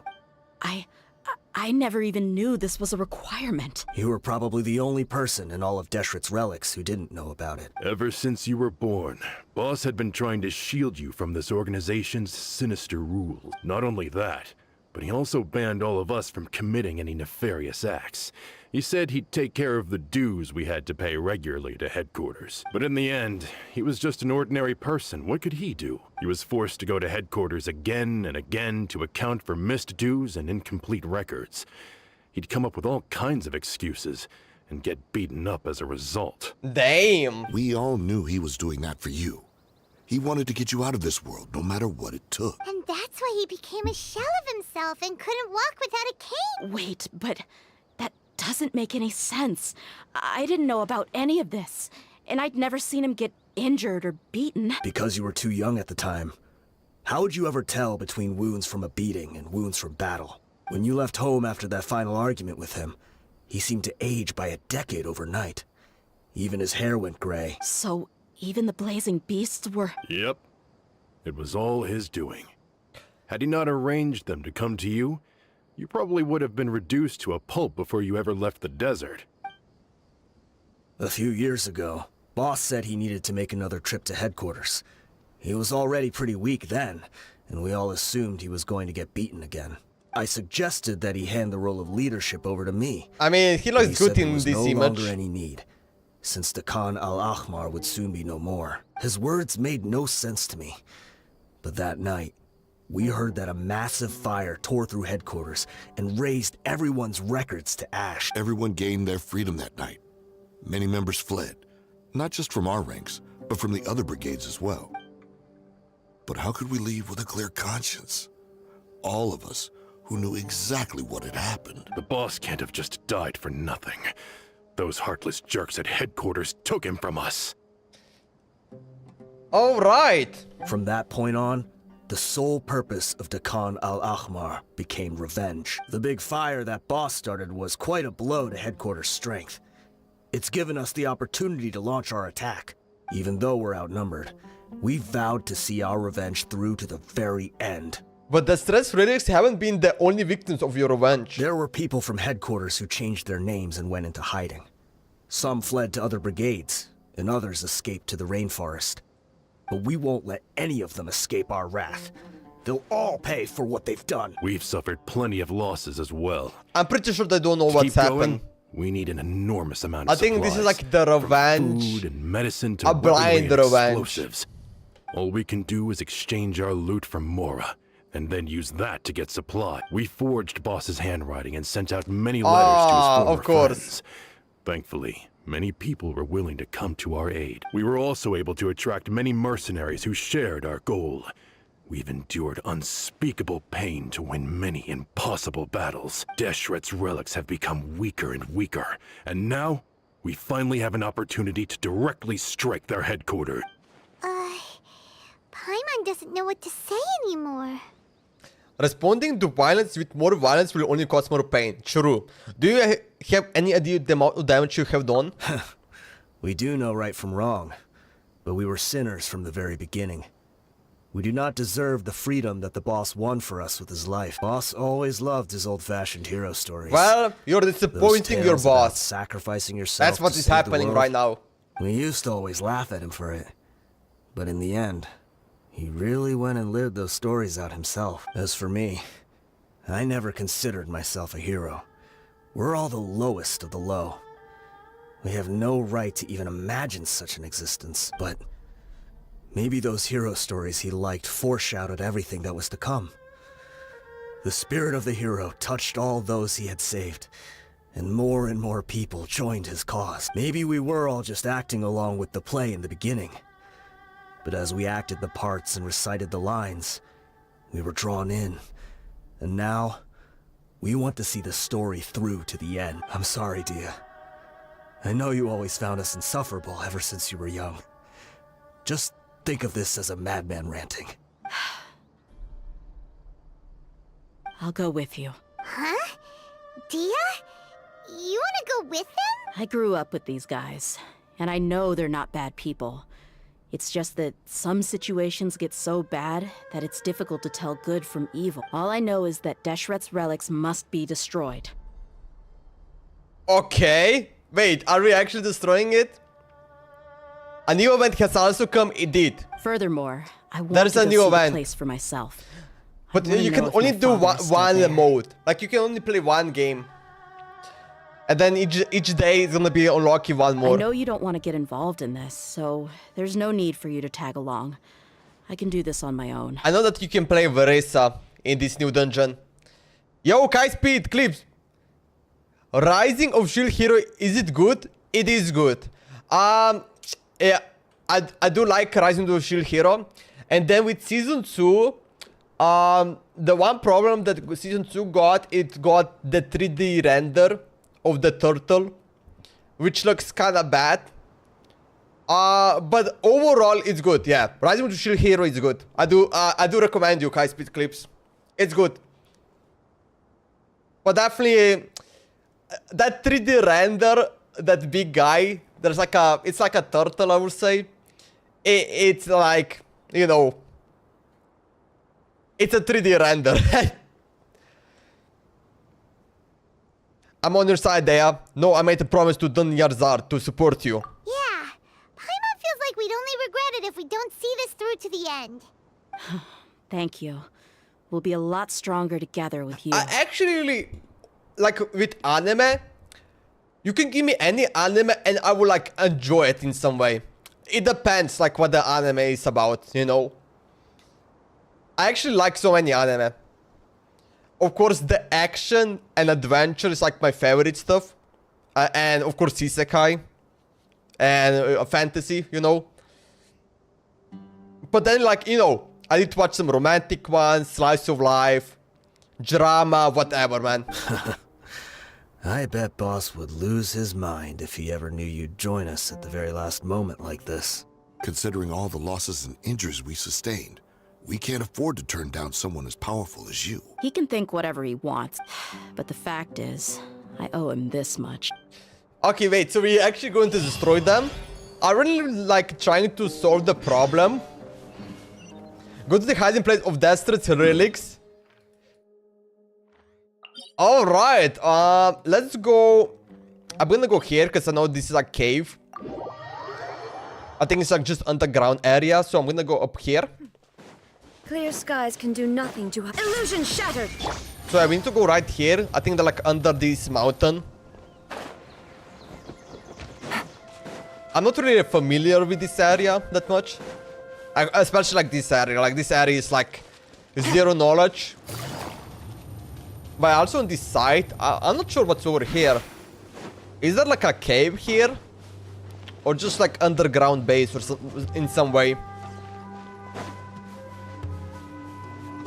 I never even knew this was a requirement. You were probably the only person in all of Deshret's Relics who didn't know about it. Ever since you were born, Boss had been trying to shield you from this organization's sinister rules. Not only that, but he also banned all of us from committing any nefarious acts. He said he'd take care of the dues we had to pay regularly to headquarters. But in the end, he was just an ordinary person. What could he do? He was forced to go to headquarters again and again to account for missed dues and incomplete records. He'd come up with all kinds of excuses and get beaten up as a result. Damn. We all knew he was doing that for you. He wanted to get you out of this world, no matter what it took. And that's why he became a shell of himself and couldn't walk without a cane. Wait, but that doesn't make any sense. I didn't know about any of this, and I'd never seen him get injured or beaten. Because you were too young at the time. How would you ever tell between wounds from a beating and wounds from battle? When you left home after that final argument with him, he seemed to age by a decade overnight. Even his hair went gray. So even the blazing beasts were... Yep. It was all his doing. Had he not arranged them to come to you, you probably would have been reduced to a pulp before you ever left the desert. A few years ago, Boss said he needed to make another trip to headquarters. He was already pretty weak then, and we all assumed he was going to get beaten again. I suggested that he hand the role of leadership over to me. I mean, he looks good in this this no image. longer any need, since the Khan al-Ahmar would soon be no more. His words made no sense to me. But that night, we heard that a massive fire tore through headquarters and razed everyone's records to ash. Everyone gained their freedom that night. Many members fled, not just from our ranks, but from the other brigades as well. But how could we leave with a clear conscience? All of us who knew exactly what had happened. The boss can't have just died for nothing. Those heartless jerks at headquarters took him from us. All right. From that point on, the sole purpose of Dakan al-Ahmar became revenge. The big fire that Boss started was quite a blow to headquarters' strength. It's given us the opportunity to launch our attack. Even though we're outnumbered, we vowed to see our revenge through to the very end. But the Stress Relics haven't been the only victims of your revenge. There were people from headquarters who changed their names and went into hiding. Some fled to other brigades, and others escaped to the rainforest. But we won't let any of them escape our wrath. They'll all pay for what they've done. We've suffered plenty of losses as well. I'm pretty sure they don't know what's happened. We need an enormous amount of I think supplies, this is like the revenge. from food and medicine to A blind weaponry and revenge. explosives. All we can do is exchange our loot from Mora, and then use that to get supply. We forged Boss's handwriting and sent out many letters to his former of course. friends. Thankfully, many people were willing to come to our aid. We were also able to attract many mercenaries who shared our goal. We've endured unspeakable pain to win many impossible battles. Deshret's relics have become weaker and weaker, and now we finally have an opportunity to directly strike their headquarters. Paimon doesn't know what to say anymore. Responding to violence with more violence will only cause more pain. True. Do you have any idea the amount of damage you have done? We do know right from wrong, but we were sinners from the very beginning. We do not deserve the freedom that the boss won for us with his life. Boss always loved his old-fashioned hero stories. Well, you're disappointing your boss. Sacrificing yourself. That's what is happening right now. We used to always laugh at him for it. But in the end, he really went and lived those stories out himself. As for me, I never considered myself a hero. We're all the lowest of the low. We have no right to even imagine such an existence, but maybe those hero stories he liked foreshadowed everything that was to come. The spirit of the hero touched all those he had saved, and more people joined his cause. Maybe we were all just acting along with the play in the beginning. But as we acted the parts and recited the lines, we were drawn in. And now, we want to see the story through to the end. I'm sorry, Dia. I know you always found us insufferable ever since you were young. Just think of this as a madman ranting. I'll go with you. Huh? Dia? You wanna go with them? I grew up with these guys, and I know they're not bad people. It's just that some situations get so bad that it's difficult to tell good from evil. All I know is that Deshret's relics must be destroyed. Okay. Wait, are we actually destroying it? A new event has also come, it did. Furthermore, I want There's to a go new see event. the place for myself. But you can only do one mode. Like, you can only play one game. And then each day is gonna be unlocking one more. I know you don't want to get involved in this, so there's no need for you to tag along. I can do this on my own. I know that you can play Veresa in this new dungeon. Yo, Kai Speed, clips. Rising of Shield Hero, is it good? It is good. Yeah, I do like Rising of Shield Hero. And then with Season 2, the one problem that Season 2 got, it got the 3D render of the turtle, which looks kinda bad. But overall, it's good, yeah. Rising of Shield Hero is good. I do recommend you, Kai Speed Clips. It's good. But definitely, that 3D render, that big guy, it's like a turtle, I would say. It's like, you know, it's a 3D render. I'm on your side, Dea. No, I made a promise to DEHYA'S to support you. Yeah. Paimon feels like we'd only regret it if we don't see this through to the end. Thank you. We'll be a lot stronger together with you. I actually really, like with anime, you can give me any anime and I will like enjoy it in some way. It depends like what the anime is about, you know. I actually like so many anime. Of course, the action and adventure is like my favorite stuff. And of course, isekai. And fantasy, you know. But then like, you know, I need to watch some romantic ones, slice of life, drama, whatever, man. I bet Boss would lose his mind if he ever knew you'd join us at the very last moment like this. Considering all the losses and injuries we sustained, we can't afford to turn down someone as powerful as you. He can think whatever he wants, but the fact is, I owe him this much. Okay, wait, so we're actually going to destroy them? I really like trying to solve the problem. Go to the hiding place of Deshret's relics. Alright, let's go. I'm gonna go here because I know this is a cave. I think it's like just underground area, so I'm gonna go up here. Clear skies can do nothing to... Illusion shattered! So we need to go right here. I think they're like under this mountain. I'm not really familiar with this area that much. Especially like this area. Like this area is like zero knowledge. But also on this side, I'm not sure what's over here. Is there like a cave here? Or just like underground base or in some way?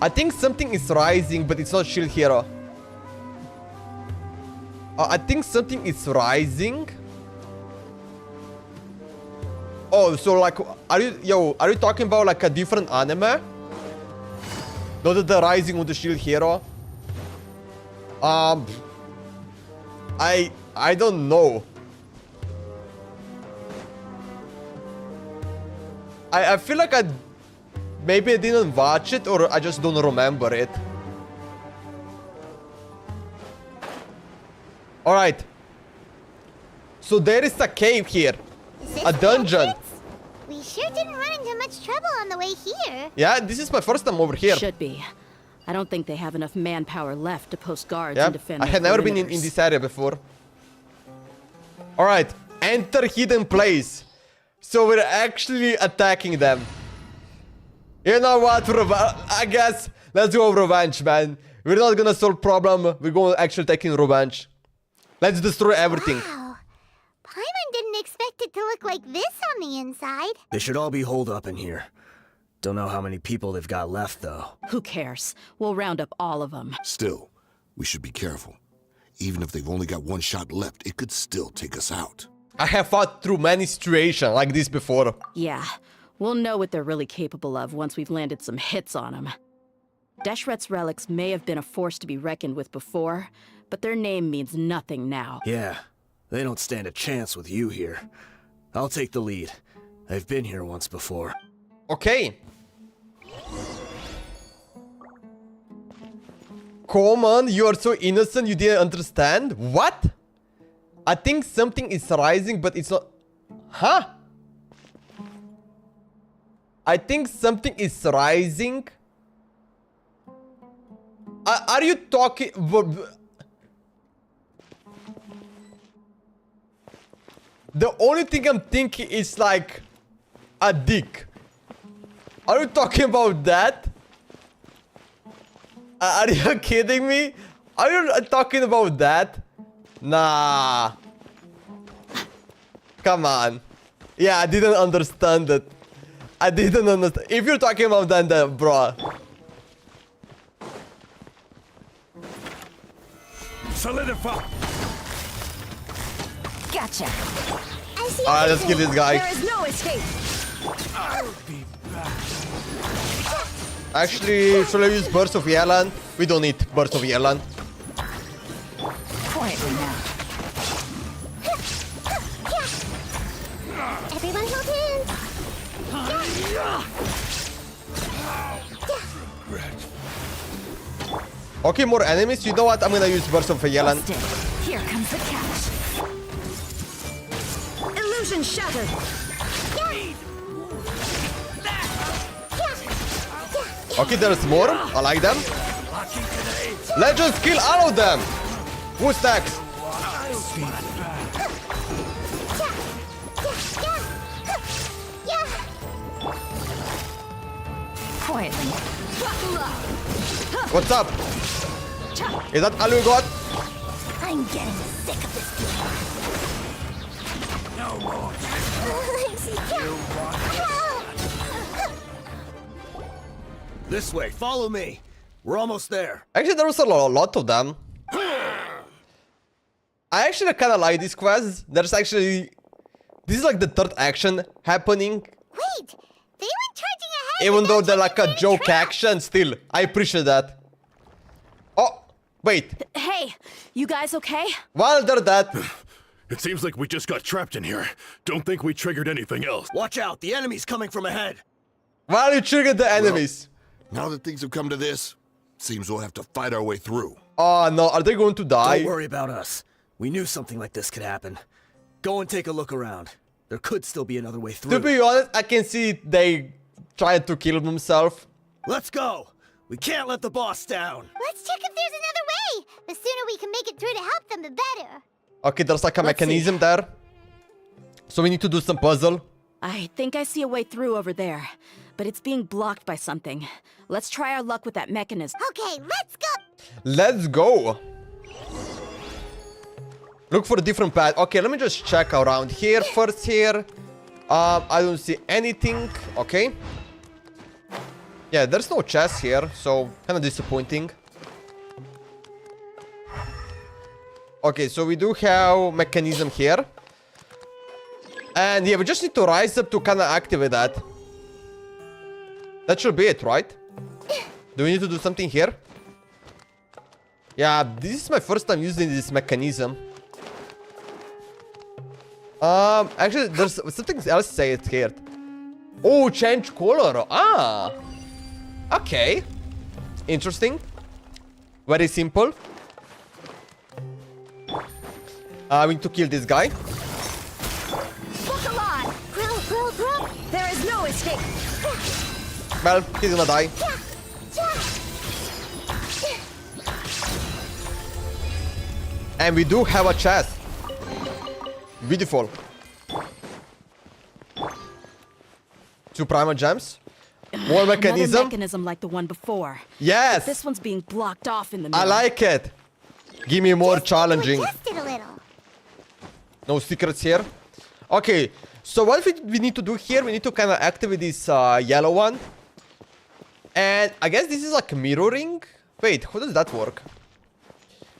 I think something is rising, but it's not Shield Hero. I think something is rising. Oh, so like, are you talking about like a different anime? Not the rising of the Shield Hero. I don't know. I feel like maybe I didn't watch it, or I just don't remember it. Alright. So there is a cave here. A dungeon. We sure didn't run into much trouble on the way here. Yeah, this is my first time over here. Should be. I don't think they have enough manpower left to post guards Yeah, and defend I had never been in this area before. Alright, enter hidden place. So we're actually attacking them. You know what, I guess let's go revenge, man. We're not gonna solve problem, we're gonna actually take in revenge. Let's destroy everything. Wow. Paimon didn't expect it to look like this on the inside. They should all be holed up in here. Don't know how many people they've got left, though. Who cares? We'll round up all of them. Still, we should be careful. Even if they've only got one shot left, it could still take us out. I have fought through many situations like this before. Yeah, we'll know what they're really capable of once we've landed some hits on them. Deshret's relics may have been a force to be reckoned with before, but their name means nothing now. Yeah, they don't stand a chance with you here. I'll take the lead. I've been here once before. Okay. Come on, you are so innocent, you didn't understand? What? I think something is rising, but it's not... Huh? I think something is rising. Are you talking... The only thing I'm thinking is like... a dick. Are you talking about that? Are you kidding me? Are you talking about that? Nah. Come on. Yeah, I didn't understand it. I didn't understand. If you're talking about that, then bro. Solidify. Gotcha. I see. Alright, let's kill this guy. There is no escape. I'll be back. Actually, should I use Burst of Yelan? We don't need Burst of Yelan. Quietly now. Everyone hold hands. Okay, more enemies. You know what? I'm gonna use Burst of Yelan. Busted. Here comes the catch. Illusion shattered. Okay, there's more. I like them. Let's just kill all of them. Who's next? Quietly. What's up? Is that all you got? I'm getting sick of this game. No more. This way, follow me. We're almost there. Actually, there was a lot of them. I actually kind of like this quest. There's actually... This is like the third action happening. Wait, they went charging ahead. Even though they're like a without joke trap. action, still. I appreciate that. Oh, wait. Hey, you guys okay? While they're that... It seems like we just got trapped in here. Don't think we triggered anything else. Watch out, the enemy's coming from ahead. While you trigger the enemies. Now that things have come to this, seems we'll have to fight our way through. Oh no, are they going to die? Don't worry about us. We knew something like this could happen. Go and take a look around. There could still be another way through. To be honest, I can see they trying to kill themselves. Let's go! We can't let the boss down! Let's check if there's another way. The sooner we can make it through to help them, the better. Okay, there's like a Let's mechanism there. So we need to do some puzzle. I think I see a way through over there, but it's being blocked by something. Let's try our luck with that mechanism. Okay, let's go. Let's go. Look for a different path. Okay, let me just check around here first here. I don't see anything. Okay. Yeah, there's no chest here, so kind of disappointing. Okay, so we do have mechanism here. And yeah, we just need to rise up to kind of activate that. That should be it, right? Do we need to do something here? Yeah, this is my first time using this mechanism. Actually, there's something else say it here. Oh, change color. Ah. Okay. Interesting. Very simple. We need to kill this guy. There is no escape. Well, he's gonna die. And we do have a chest. Beautiful. 2 primal gems. More mechanism. Another mechanism like the one before. Yes. But this one's being blocked off in the middle. I like it. Give me more challenging. Test it a little. No secrets here. Okay. So what we need to do here, we need to kind of activate this yellow one. And I guess this is like mirroring. Wait, how does that work?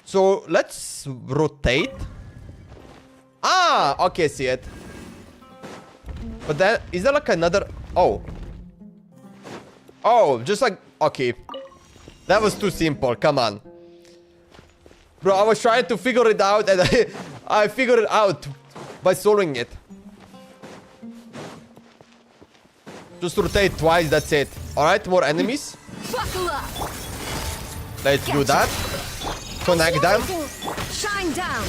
So let's rotate. Ah, okay, see it. But then, is there like another... Oh. Oh, just like... Okay. That was too simple, come on. Bro, I was trying to figure it out and I figured it out by solving it. Just rotate twice, that's it. Alright, more enemies. Let's do that. Connect them. Shine down.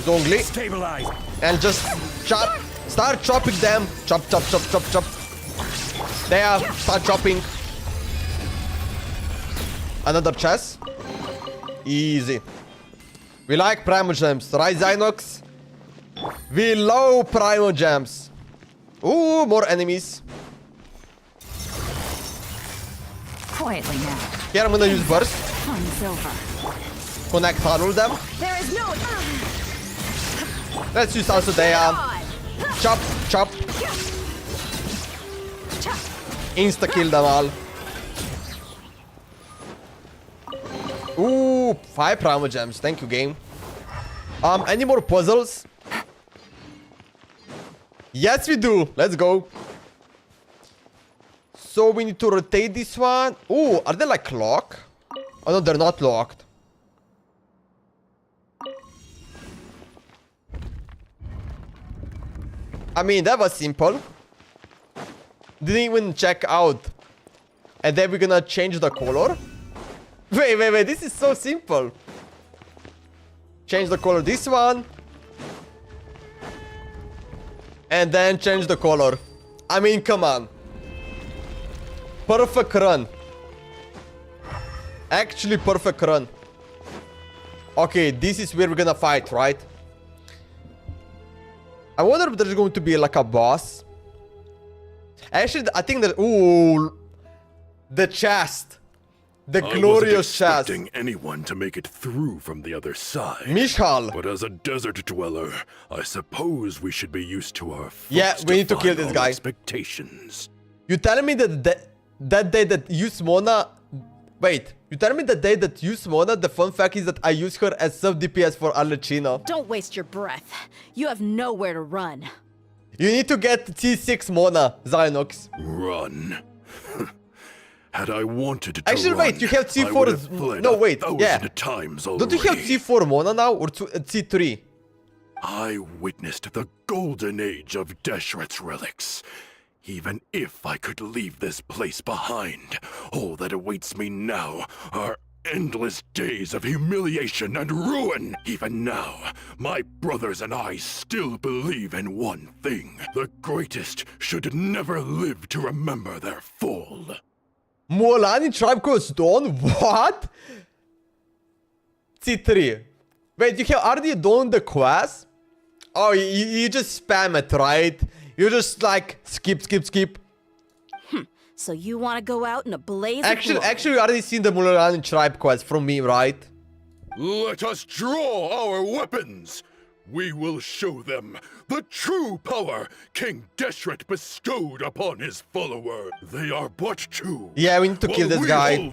Zongli. Stabilize. And just chop. Start chopping them. Chop, chop, chop, chop, chop. There, start chopping. Another chest. Easy. We like primal gems, right, Zynox? We love primal gems. Ooh, more enemies. Quietly now. Here I'm gonna use burst. Fun's over. Connect all of them. There is no. Let's use also there. Chop, chop. Insta kill them all. Ooh, 5 primal gems. Thank you, game. Any more puzzles? Yes, we do. Let's go. So we need to rotate this one. Ooh, are they like locked? Oh no, they're not locked. I mean, that was simple. Didn't even check out. And then we're gonna change the color. Wait, this is so simple. Change the color this one. And then change the color. I mean, come on. Perfect run. Actually, perfect run. Okay, this is where we're gonna fight, right? I wonder if there's going to be like a boss. Actually, I think that... Ooh. The chest. The glorious chest. I wasn't expecting anyone to make it through from the other side. Mishal. But as a desert dweller, I suppose we should be used to our yeah, we need to kill this guy. Expectations. You telling me that that day that you Mona... Wait, you telling me the day that you Mona, the fun fact is that I use her as sub DPS for Alecino. Don't waste your breath. You have nowhere to run. You need to get T6 Mona, Zynox. Run. Had I wanted to actually, run, wait, you have T4. No, wait, yeah. Times don't you have T4 Mona now or T3? I witnessed the golden age of Deshret's relics. Even if I could leave this place behind, all that awaits me now are endless days of humiliation and ruin. Even now, my brothers and I still believe in one thing. The greatest should never live to remember their fall. Molani tribe goes down? What? T3. Wait, you have already done the quest? Oh, you just spam it, right? You just like skip. So you want to go out in a blaze of glory? Actually, you already seen the Mulani tribe quest from me, right? Let us draw our weapons. We will show them the true power King Deshret bestowed upon his follower. They are but two. Yeah, we need to kill this guy.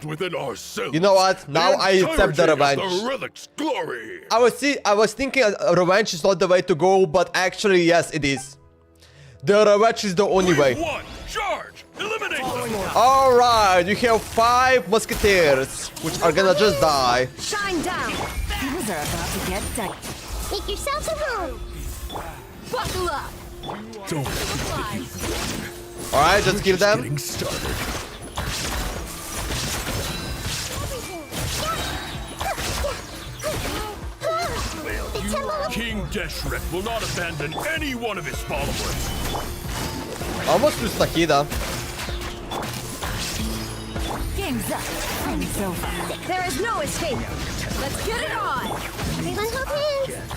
You know what? Now I accept the revenge. The relic's glory. I was thinking revenge is not the way to go, but actually yes, it is. The revenge is the only way. One charge. Eliminate them. All right, you have 5 musketeers, which are gonna just die. Shine down! Things are about to get dicey. Make yourself a room. Buckle up! All right, just kill them. Getting started. King Deshret will not abandon any one of his followers. Almost to Stakida. Game's up. It's over. There is no escape! Let's get it on! Everyone hold hands.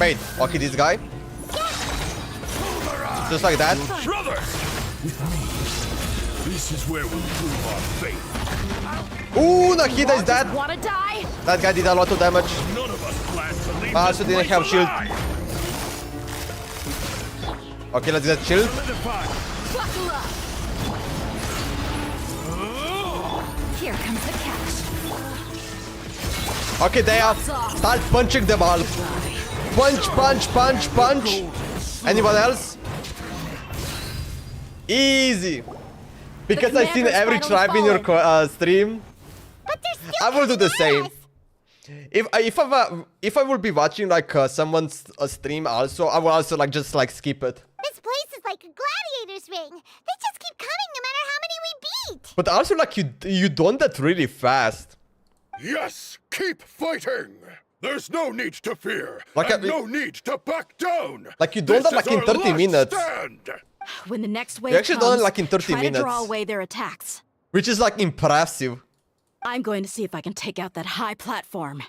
Wait, okay, this guy. Just like that. Brothers! With me, this is where we'll prove our faith. Ooh, Nakida is dead. Wanna die? That guy did a lot of damage. None of us plan to leave Also this didn't place have shield. alive. Okay, let's get shield. Buckle up! Here comes the catch. Okay, they are. Start punching them all. Punch, punch, punch, punch. Anyone else? Easy. Because I've seen every tribe in your stream. But there's still I will do the same. us. If I will be watching like someone's stream also, I will also like just like skip it. This place is like a gladiator's ring. They just keep coming no matter how many we beat. But also like you done that really fast. Yes, keep fighting. There's no need to fear, Like and no need to back down. Like you done This that like is in our 30 last minutes. stand. When the next wave You actually comes, done it like in 30 try minutes. to draw away their attacks. Which is like impressive. I'm going to see if I can take out that high platform.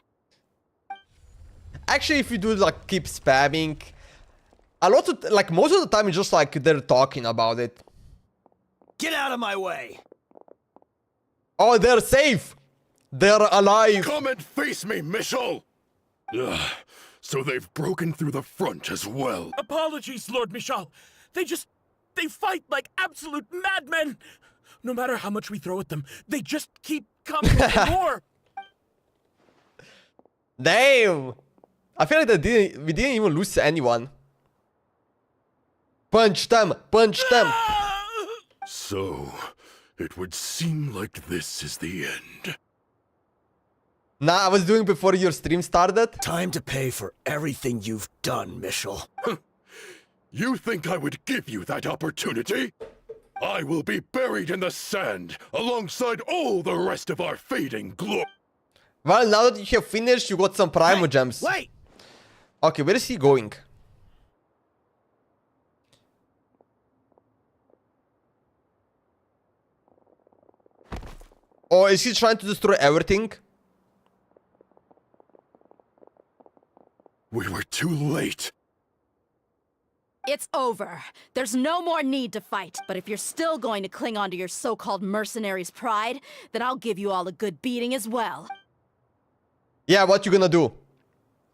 Actually, if you do like keep spamming, a lot of like most of the time it's just like they're talking about it. Get out of my way! Oh, they're safe. They're alive. Come and face me, Michel. Ugh, so they've broken through the front as well. Apologies, Lord Michal. They fight like absolute madmen. No matter how much we throw at them, they just keep coming for more. Damn. I feel like we didn't even lose anyone. Punch them. Punch them. So, it would seem like this is the end. Nah, I was doing before your stream started. Time to pay for everything you've done, Michel. You think I would give you that opportunity? I will be buried in the sand alongside all the rest of our fading glory. Well, now that you have finished, you got some Primo gems. Wait! Okay, where is he going? Or is he trying to destroy everything? We were too late. It's over. There's no more need to fight. But if you're still going to cling on to your so-called mercenary's pride, then I'll give you all a good beating as well. Yeah, what you gonna do?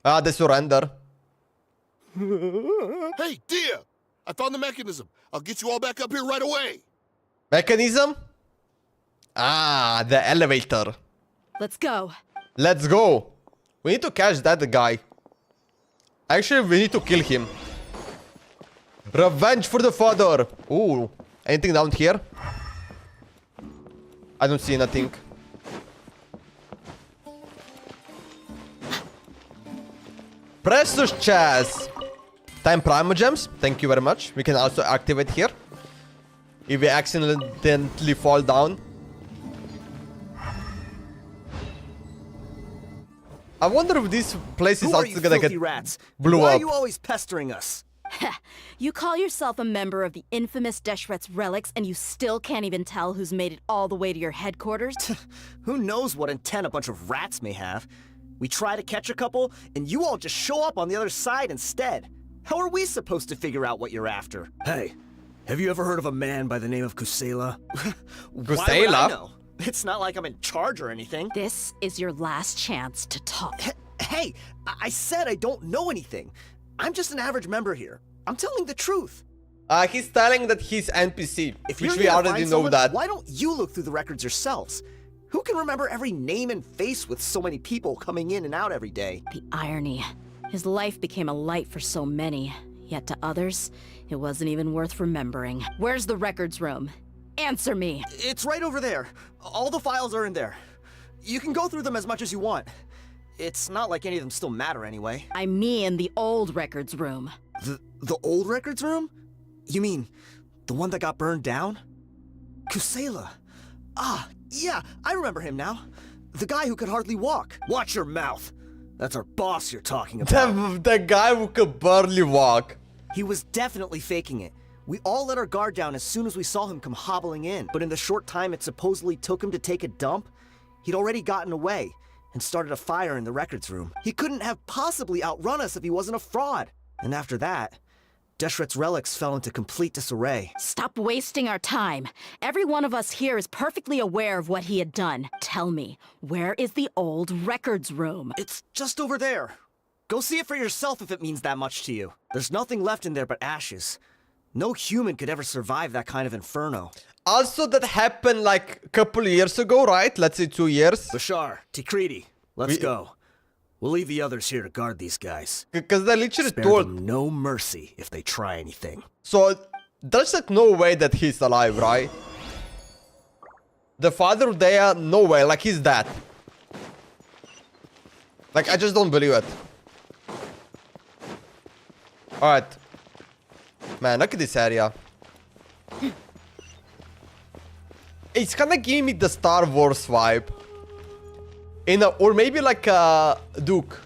They surrender. Hey, Dia! I found the mechanism. I'll get you all back up here right away. Mechanism? Ah, the elevator. Let's go. Let's go. We need to catch that guy. Actually, we need to kill him. Revenge for the father. Ooh, anything down here? I don't see nothing. Precious chest. 10 Primo gems. Thank you very much. We can also activate here. If we accidentally fall down. I wonder if this place is Who are also you gonna get filthy rats? blew Why up. are you always pestering us? You call yourself a member of the infamous Deshret's relics, and you still can't even tell who's made it all the way to your headquarters? Who knows what intent a bunch of rats may have? We try to catch a couple, and you all just show up on the other side instead. How are we supposed to figure out what you're after? Hey, have you ever heard of a man by the name of Kusela? Why would I know? It's not like I'm in charge or anything. This is your last chance to talk. Hey, I said I don't know anything. I'm just an average member here. I'm telling the truth. He's telling that he's NPC, If which you're we here to already find know someone, that. why don't you look through the records yourselves? Who can remember every name and face with so many people coming in and out every day? The irony. His life became a light for so many, yet to others, it wasn't even worth remembering. Where's the records room? Answer me! It's right over there. All the files are in there. You can go through them as much as you want. It's not like any of them still matter anyway. I mean the old records room. The old records room? You mean, the one that got burned down? Kusela. Ah, yeah, I remember him now. The guy who could hardly walk. Watch your mouth. That's our boss you're talking about. The guy who could barely walk. He was definitely faking it. We all let our guard down as soon as we saw him come hobbling in. But in the short time it supposedly took him to take a dump, he'd already gotten away and started a fire in the records room. He couldn't have possibly outrun us if he wasn't a fraud. And after that, Deshret's relics fell into complete disarray. Stop wasting our time. Every one of us here is perfectly aware of what he had done. Tell me, where is the old records room? It's just over there. Go see it for yourself if it means that much to you. There's nothing left in there but ashes. No human could ever survive that kind of inferno. Also, that happened like a couple of years ago, right? Let's say 2 years. Bashar, Tikriti, let's go. We'll leave the others here to guard these guys. Because they literally Spare told... them no mercy if they try anything. So, there's like no way that he's alive, right? The father of Dea, no way, like he's dead. Like, I just don't believe it. Alright. Man, look at this area. It's kinda giving me the Star Wars vibe. Or maybe like Duke.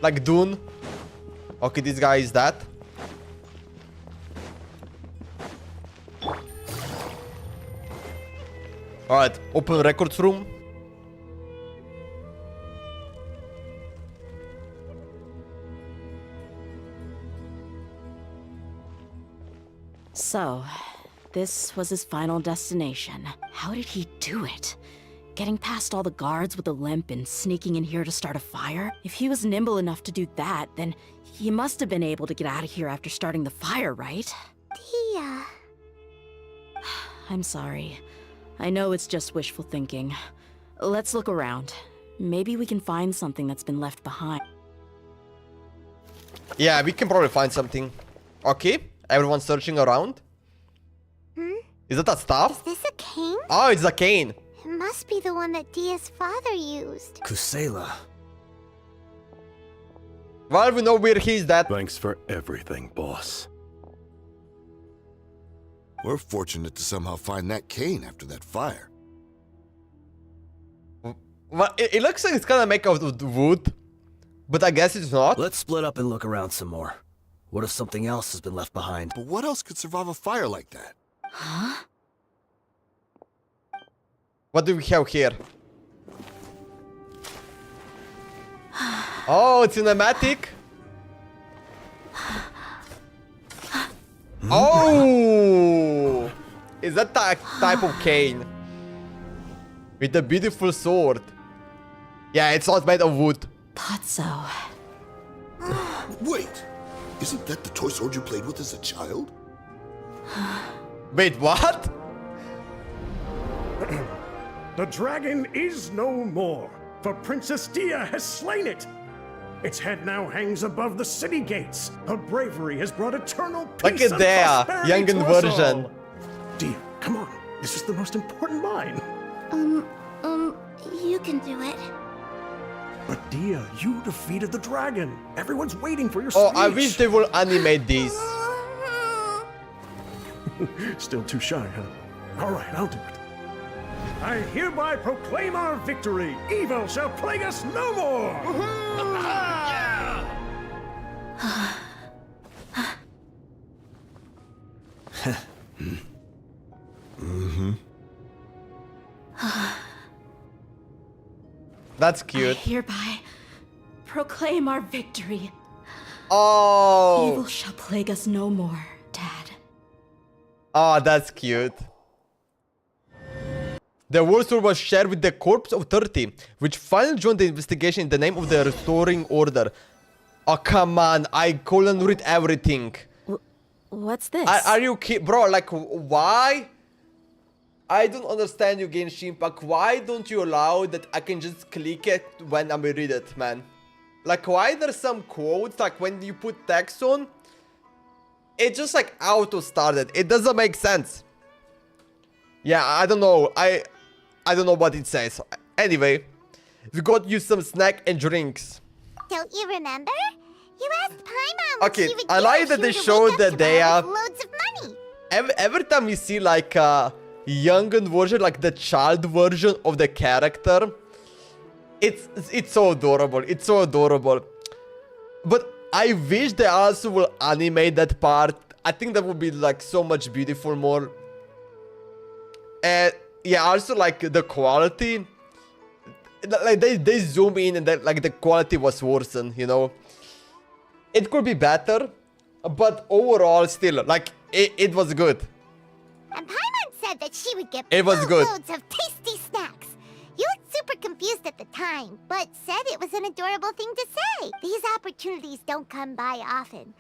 Like Dune. Okay, this guy is that. Alright, open records room. So, this was his final destination. How did he do it? Getting past all the guards with a limp and sneaking in here to start a fire? If he was nimble enough to do that, then he must have been able to get out of here after starting the fire, right? Tia. I'm sorry. I know it's just wishful thinking. Let's look around. Maybe we can find something that's been left behind. Yeah, we can probably find something. Okay, everyone's searching around. Is that a staff? Is this a cane? Oh, it's a cane. It must be the one that Dia's father used. Kusela. Well, we know where he's at. Thanks for everything, boss. We're fortunate to somehow find that cane after that fire. Well, it looks like it's gonna make out of wood. But I guess it's not. Let's split up and look around some more. What if something else has been left behind? But what else could survive a fire like that? Huh? What do we have here? Oh, cinematic. Oh! Is that type of cane? With a beautiful sword. Yeah, it's not made of wood. Thought so. Wait! Isn't that the toy sword you played with as a child? Wait, what? The dragon is no more, for Princess Dia has slain it. Its head now hangs above the city gates. Her bravery has brought eternal peace Look at and there, prosperity young to us version. all. Dia, come on. This is the most important line. You can do it. But Dia, you defeated the dragon. Everyone's waiting for your Oh, speech. I wish they will animate this. Still too shy, huh? All right, I'll do it. I hereby proclaim our victory. Evil shall plague us no more. That's I cute. hereby proclaim our victory. Oh. Evil shall plague us no more, Dad. Oh, that's cute. The world tour was shared with the corpse of 30, which finally joined the investigation in the name of the restoring order. Oh, come on, I couldn't read everything. What's this? Are you kidding? Bro, like, why? I don't understand you, Genshin Impact. Why don't you allow that I can just click it when I read it, man? Like, why there's some quotes, like, when you put text on, it just, like, auto-started. It doesn't make sense. Yeah, I don't know. I don't know what it says. Anyway, we got you some snack and drinks. Don't you remember? You asked Paimon what Okay, she would I like give that they if she showed were to wake that up they tomorrow are... with loads of money. Every time we see like a younger version, like the child version of the character, it's so adorable. It's so adorable. But I wish they also will animate that part. I think that would be like so much beautiful more. And yeah, also like the quality, like they zoom in and like the quality was worsened, you know. It could be better, but overall still like it was good. And Paimon said that she would get It was good. loads of tasty snacks. You looked super confused at the time, but said it was an adorable thing to say. These opportunities don't come by often.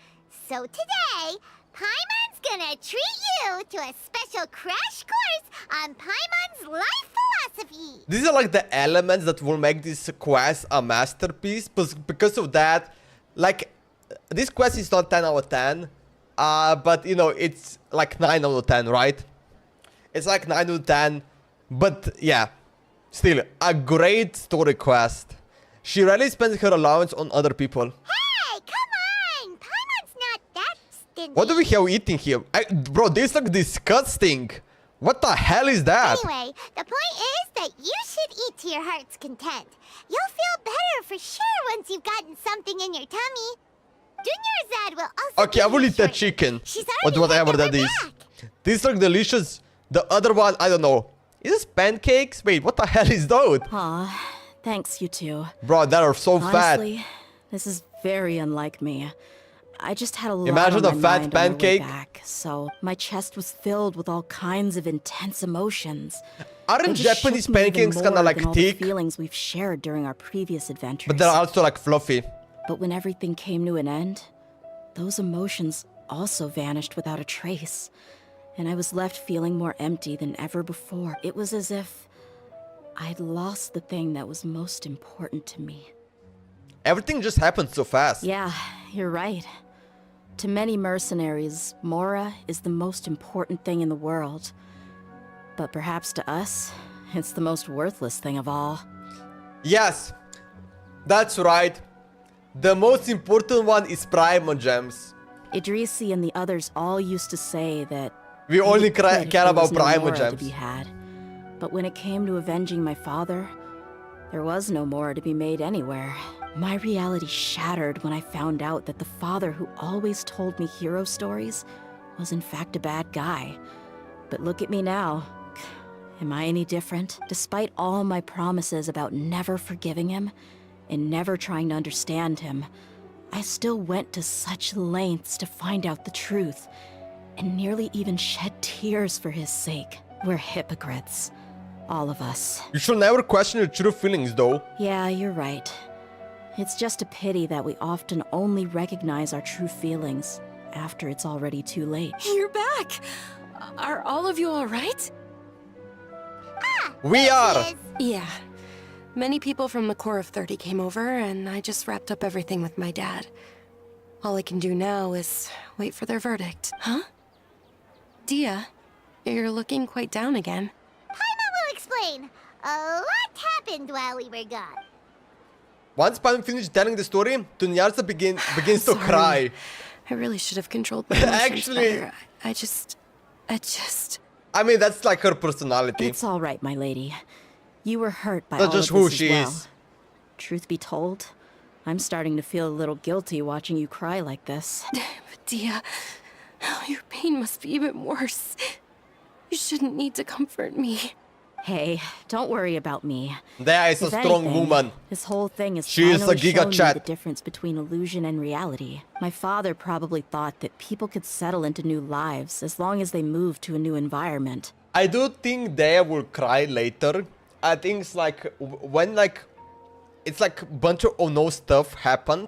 So today, Paimon's gonna treat you to a special crash course on Paimon's life philosophy. These are like the elements that will make this quest a masterpiece, but because of that, like, this quest is not 10 out of 10, but you know, it's like 9 out of 10, right? It's like 9 out of 10, but yeah, still, a great story quest. She really spends her allowance on other people. Hey, come on! Paimon's not that stingy. What do we have eating here? Bro, this looks disgusting. What the hell is that? Anyway, the point is that you should eat to your heart's content. You'll feel better for sure once you've gotten something in your tummy. Dunyarzad will also Okay, I will eat the chicken. Or whatever that is. These look delicious. The other one, I don't know. Is this pancakes? Wait, what the hell is that? Aw, thanks you two. Bro, they are so Honestly, fat. this is very unlike me. I just had a lot Imagine on a my fat mind on my way pancake. back, so my chest was filled with all kinds of intense emotions. Aren't They just Japanese shook me even pancakes kinda more like than all the thick? feelings we've shared during our previous adventures. But they're also like fluffy. But when everything came to an end, those emotions also vanished without a trace. And I was left feeling more empty than ever before. It was as if I'd lost the thing that was most important to me. Everything just happened so fast. Yeah, you're right. To many mercenaries, Mora is the most important thing in the world. But perhaps to us, it's the most worthless thing of all. Yes, that's right. The most important one is Primo Gems. Idrisi and the others all used to say that We only could if care there about was no Primo Mora to Gems. be had. But when it came to avenging my father, there was no Mora to be made anywhere. My reality shattered when I found out that the father who always told me hero stories was in fact a bad guy. But look at me now. Am I any different? Despite all my promises about never forgiving him and never trying to understand him, I still went to such lengths to find out the truth and nearly even shed tears for his sake. We're hypocrites. All of us. You should never question your true feelings, though. Yeah, you're right. It's just a pity that we often only recognize our true feelings after it's already too late. You're back! Are all of you alright? We are! Yeah. Many people from the Corps of 30 came over, and I just wrapped up everything with my dad. All I can do now is wait for their verdict. Huh? Dia, you're looking quite down again. Paimon will explain. A lot happened while we were gone. Once Paimon finished telling the story, Dunyarzad begins to Sorry. cry. I really should have controlled my emotions Actually- better. I just... I mean, that's like her personality. It's all right, my lady. You were hurt by That's all just of who this she as well. is. Truth be told, I'm starting to feel a little guilty watching you cry like this. Dia, your pain must be even worse. You shouldn't need to comfort me. Hey, don't worry about me. There is a If strong anything, woman. This whole thing has She is a finally giga shown me chat. the difference between illusion and reality. My father probably thought that people could settle into new lives as long as they moved to a new environment. I do think they will cry later. I think it's like when like it's like a bunch of oh no stuff happened.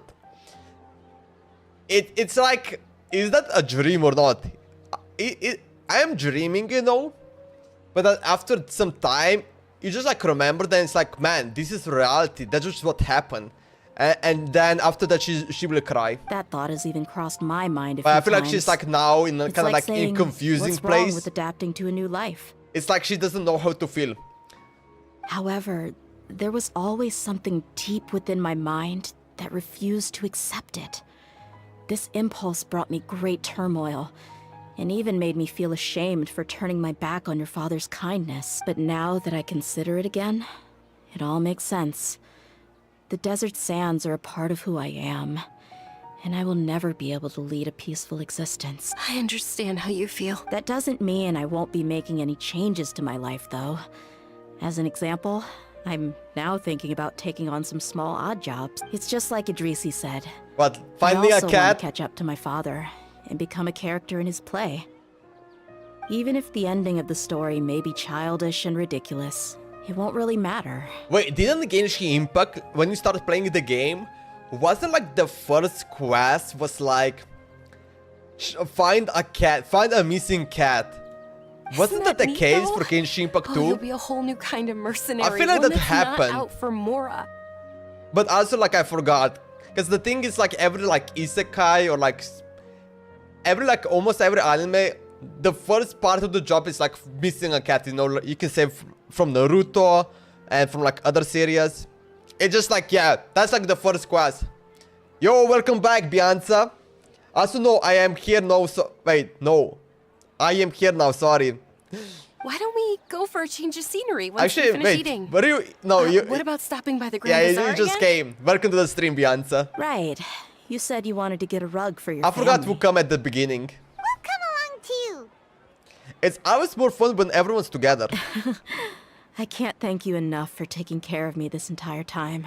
It's like, is that a dream or not? I am dreaming, you know, but then after some time you just like remember that it's like, man, this is reality. That's just what happened. And then after that she will cry. That thought has even crossed my mind a few But I feel times. like she's like now in a It's kind of like saying, in confusing what's place. wrong with adapting to a new life? It's like she doesn't know how to feel. However, there was always something deep within my mind that refused to accept it. This impulse brought me great turmoil, and even made me feel ashamed for turning my back on your father's kindness. But now that I consider it again, it all makes sense. The desert sands are a part of who I am, and I will never be able to lead a peaceful existence. I understand how you feel. That doesn't mean I won't be making any changes to my life, though. As an example, I'm now thinking about taking on some small odd jobs. It's just like Idrisi said. What, finding I a also cat? want to catch up to my father and become a character in his play. Even if the ending of the story may be childish and ridiculous, it won't really matter. Wait, didn't Genshin Impact, when you started playing the game, wasn't like the first quest was like, find a cat, find a missing cat? Wasn't that the neat, case though? for Genshin Impact 2? Oh, you'll be a whole new kind of mercenary. I feel like one that that's happened. Not out for Mora. But also like I forgot. Because the thing is like every like isekai or like every like almost every anime, the first part of the job is like missing a cat, you know, you can say from Naruto and from like other series. It's just like, yeah, that's like the first quest. Yo, welcome back, Bianca. Also, no, I am here now, so wait, no. I am here now, sorry. Why don't we go for a change of scenery once we Actually, finish wait, eating? what are you, no, you... What about stopping by the Yeah, Grand you Bazaar just again? came. Welcome to the stream, Bianca. Right. You said you wanted to get a rug for your I forgot family. to come at the beginning. We'll come along too. It's always more fun when everyone's together. I can't thank you enough for taking care of me this entire time.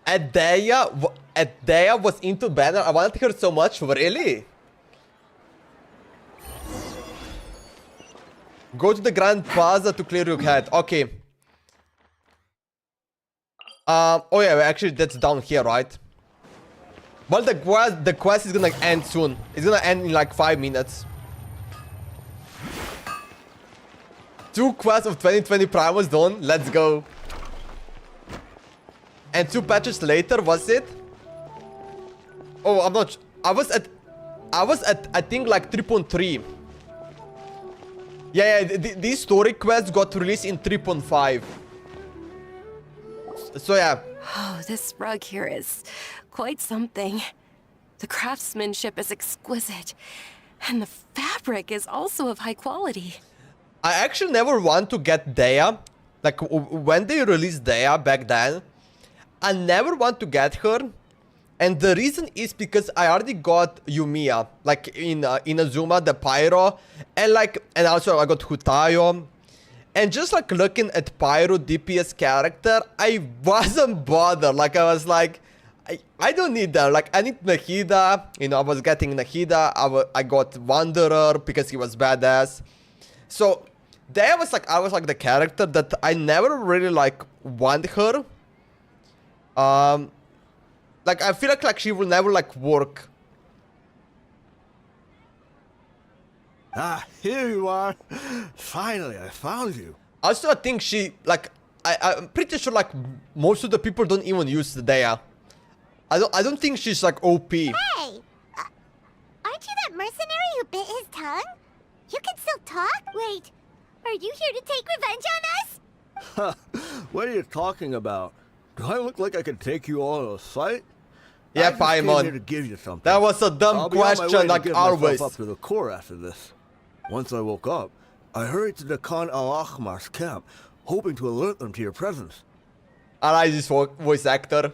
Adea was into Banner. I wanted her so much. Really? Go to the Grand Plaza to clear your head. Okay. Oh yeah, actually that's down here, right? Well, the quest is gonna end soon. It's gonna end in like 5 minutes. 2 quests of 2020 Primals done. Let's go. And 2 patches later, was it? Oh, I'm not. I was at I think like 3.3. Yeah, these story quests got released in 3.5. So yeah. Oh, this rug here is quite something. The craftsmanship is exquisite, and the fabric is also of high quality. I actually never want to get Dea. Like when they released Dea back then, I never want to get her. And the reason is because I already got Yumiya, like in Inazuma, the Pyro, and also I got Hutayo. And just like looking at Pyro DPS character, I wasn't bothered. Like I was like, I don't need that. Like I need Nahida. You know, I was getting Nahida. I got Wanderer because he was badass. So there was like, I was like the character that I never really like want her. Like I feel like she will never like work. Ah, here you are. Finally, I found you. Also, I think she like I'm pretty sure like most of the people don't even use the Dea. I don't think she's like OP. Hey, aren't you that mercenary who bit his tongue? You can still talk. Wait, are you here to take revenge on us? What are you talking about? Do I look like I can take you all in a fight? Yeah, I just came Paimon. here to give you something. That was a dumb I'll be on my way question, to like give myself always. up to the core after this. Once I woke up, I hurried to the Khan al-Ahmar's camp, hoping to alert them to your presence. I like this voice actor.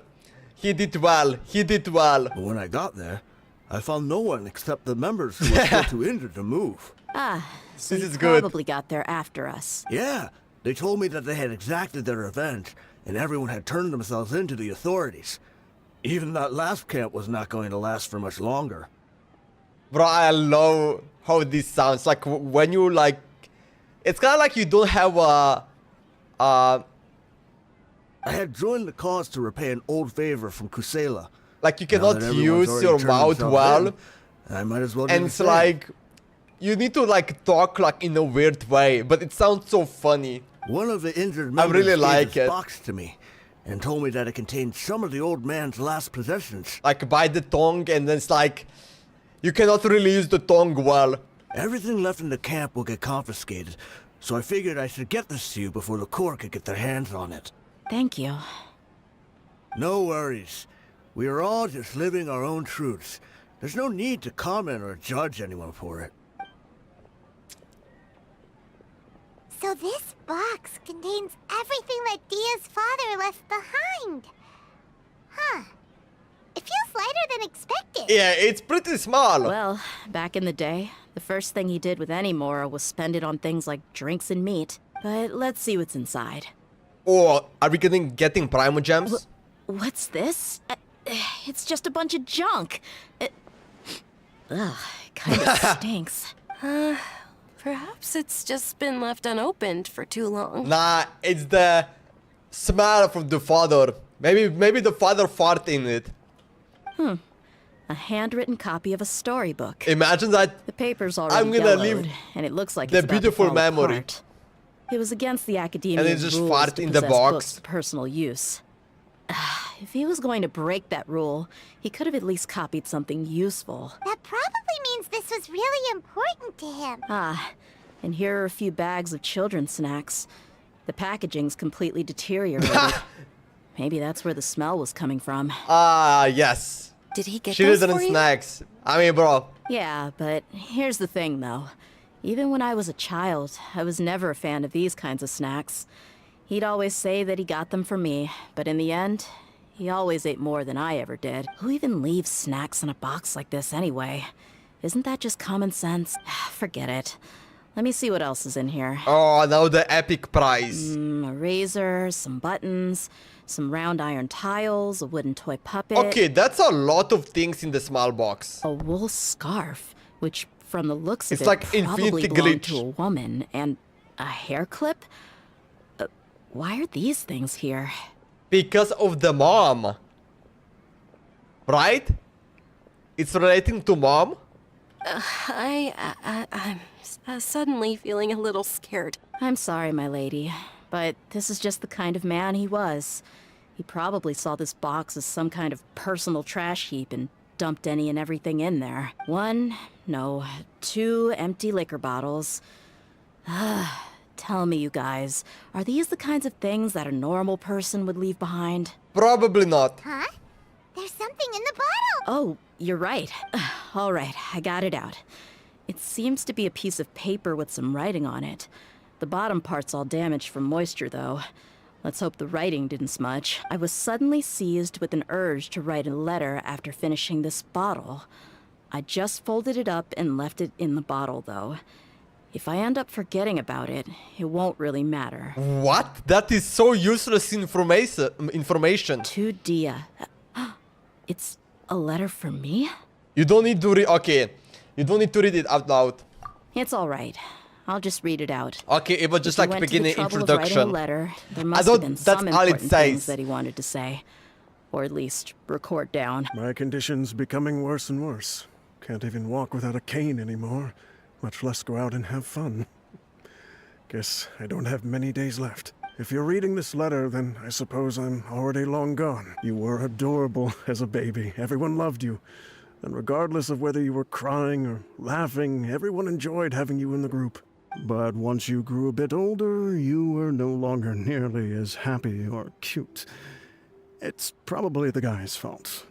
He did well. He did well. But when I got there, I found no one except the members who were still too injured to move. Ah, so This you is good. probably got there after us. Yeah, they told me that they had exacted their revenge, and everyone had turned themselves into the authorities. Even that last camp was not going to last for much longer. Bro, I love how this sounds. Like when you like, it's kind of like you don't have a. I had joined the cause to repay an old favor from Kusela. Like you cannot use your mouth well. I might as well. And it's like, you need to like talk like in a weird way, but it sounds so funny. One of the injured I members really like gave it. this box to me and told me that it contained some of the old man's last possessions. Like by the tongue, and then it's like, you cannot really use the tongue well. Everything left in the camp will get confiscated, so I figured I should get this to you before the court could get their hands on it. Thank you. No worries. We are all just living our own truths. There's no need to comment or judge anyone for it. So this box contains everything that Dia's father left behind. Huh. It feels lighter than expected. Yeah, it's pretty small. Well, back in the day, the first thing he did with any Mora was spend it on things like drinks and meat. But let's see what's inside. Or are we getting Primo Gems? What's this? It's just a bunch of junk. Ugh, it kind of stinks. Perhaps it's just been left unopened for too long. Nah, it's the smell from the father. Maybe the father farted in it. A handwritten copy of a storybook. Imagine that. The paper's already I'm gonna yellowed, leave and it looks like the it's about beautiful to fall memory. apart. It was against the academia's And it just rules farted to in the possess box. books for personal use. If he was going to break that rule, he could have at least copied something useful. That probably means this was really important to him. Ah, and here are a few bags of children's snacks. The packaging's completely deteriorated. Maybe that's where the smell was coming from. Ah, yes. Did he get Children's those for you? snacks. I mean, bro. Yeah, but here's the thing, though. Even when I was a child, I was never a fan of these kinds of snacks. He'd always say that he got them for me, but in the end, he always ate more than I ever did. Who even leaves snacks in a box like this anyway? Isn't that just common sense? Forget it. Let me see what else is in here. Oh, now the epic prize. A razor, some buttons, some round iron tiles, a wooden toy puppet. Okay, that's a lot of things in the small box. A wool scarf, which from the looks of It's it like probably Infinity belonged Glitch. to a woman, and a hair clip? Why are these things here? Because of the mom. Right? It's relating to mom? I'm suddenly feeling a little scared. I'm sorry, my lady, but this is just the kind of man he was. He probably saw this box as some kind of personal trash heap and dumped any and everything in there. 2 empty liquor bottles. Tell me, you guys, are these the kinds of things that a normal person would leave behind? Probably not. Huh? There's something in the bottle. Oh, you're right. All right, I got it out. It seems to be a piece of paper with some writing on it. The bottom part's all damaged from moisture, though. Let's hope the writing didn't smudge. I was suddenly seized with an urge to write a letter after finishing this bottle. I just folded it up and left it in the bottle, though. If I end up forgetting about it, it won't really matter. What? That is so useless information. To Dia. It's a letter for me? You don't need to read. Okay. You don't need to read it out loud. It's all right. I'll just read it out. Okay, it was just If he like went to the beginning trouble of writing introduction. a letter, there must have been that's some all it important things says. that he wanted to say. Or at least record down. My condition's becoming worse and worse. Can't even walk without a cane anymore, much less go out and have fun. Guess I don't have many days left. If you're reading this letter, then I suppose I'm already long gone. You were adorable as a baby. Everyone loved you. And regardless of whether you were crying or laughing, everyone enjoyed having you in the group. But once you grew a bit older, you were no longer nearly as happy or cute. It's probably the guy's fault.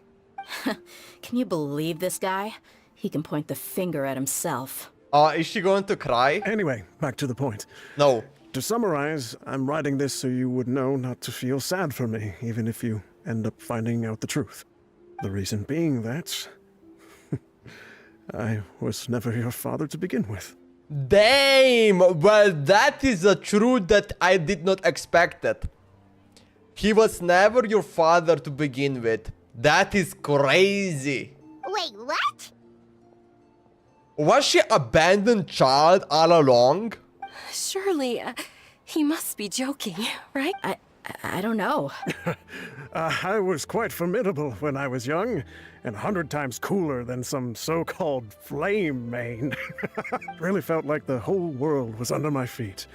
Can you believe this guy? He can point the finger at himself. Is she going to cry? Anyway, back to the point. No. To summarize, I'm writing this so you would know not to feel sad for me, even if you end up finding out the truth. The reason being that I was never your father to begin with. Damn! Well, that is a truth that I did not expect it. He was never your father to begin with. That is crazy. Wait, what? Was she abandoned child all along? Surely, he must be joking, right? I don't know. I was quite formidable when I was young, and 100 times cooler than some so-called flame main. Really felt like the whole world was under my feet.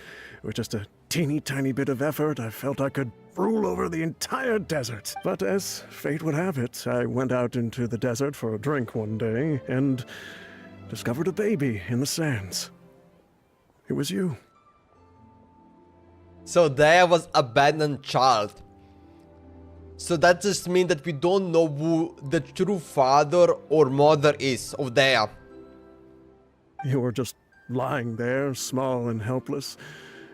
With just a teeny tiny bit of effort, I felt I could rule over the entire desert. But as fate would have it, I went out into the desert for a drink one day and discovered a baby in the sands. It was you. So there was abandoned child. So that just means that we don't know who the true father or mother is of Dea. You were just lying there, small and helpless.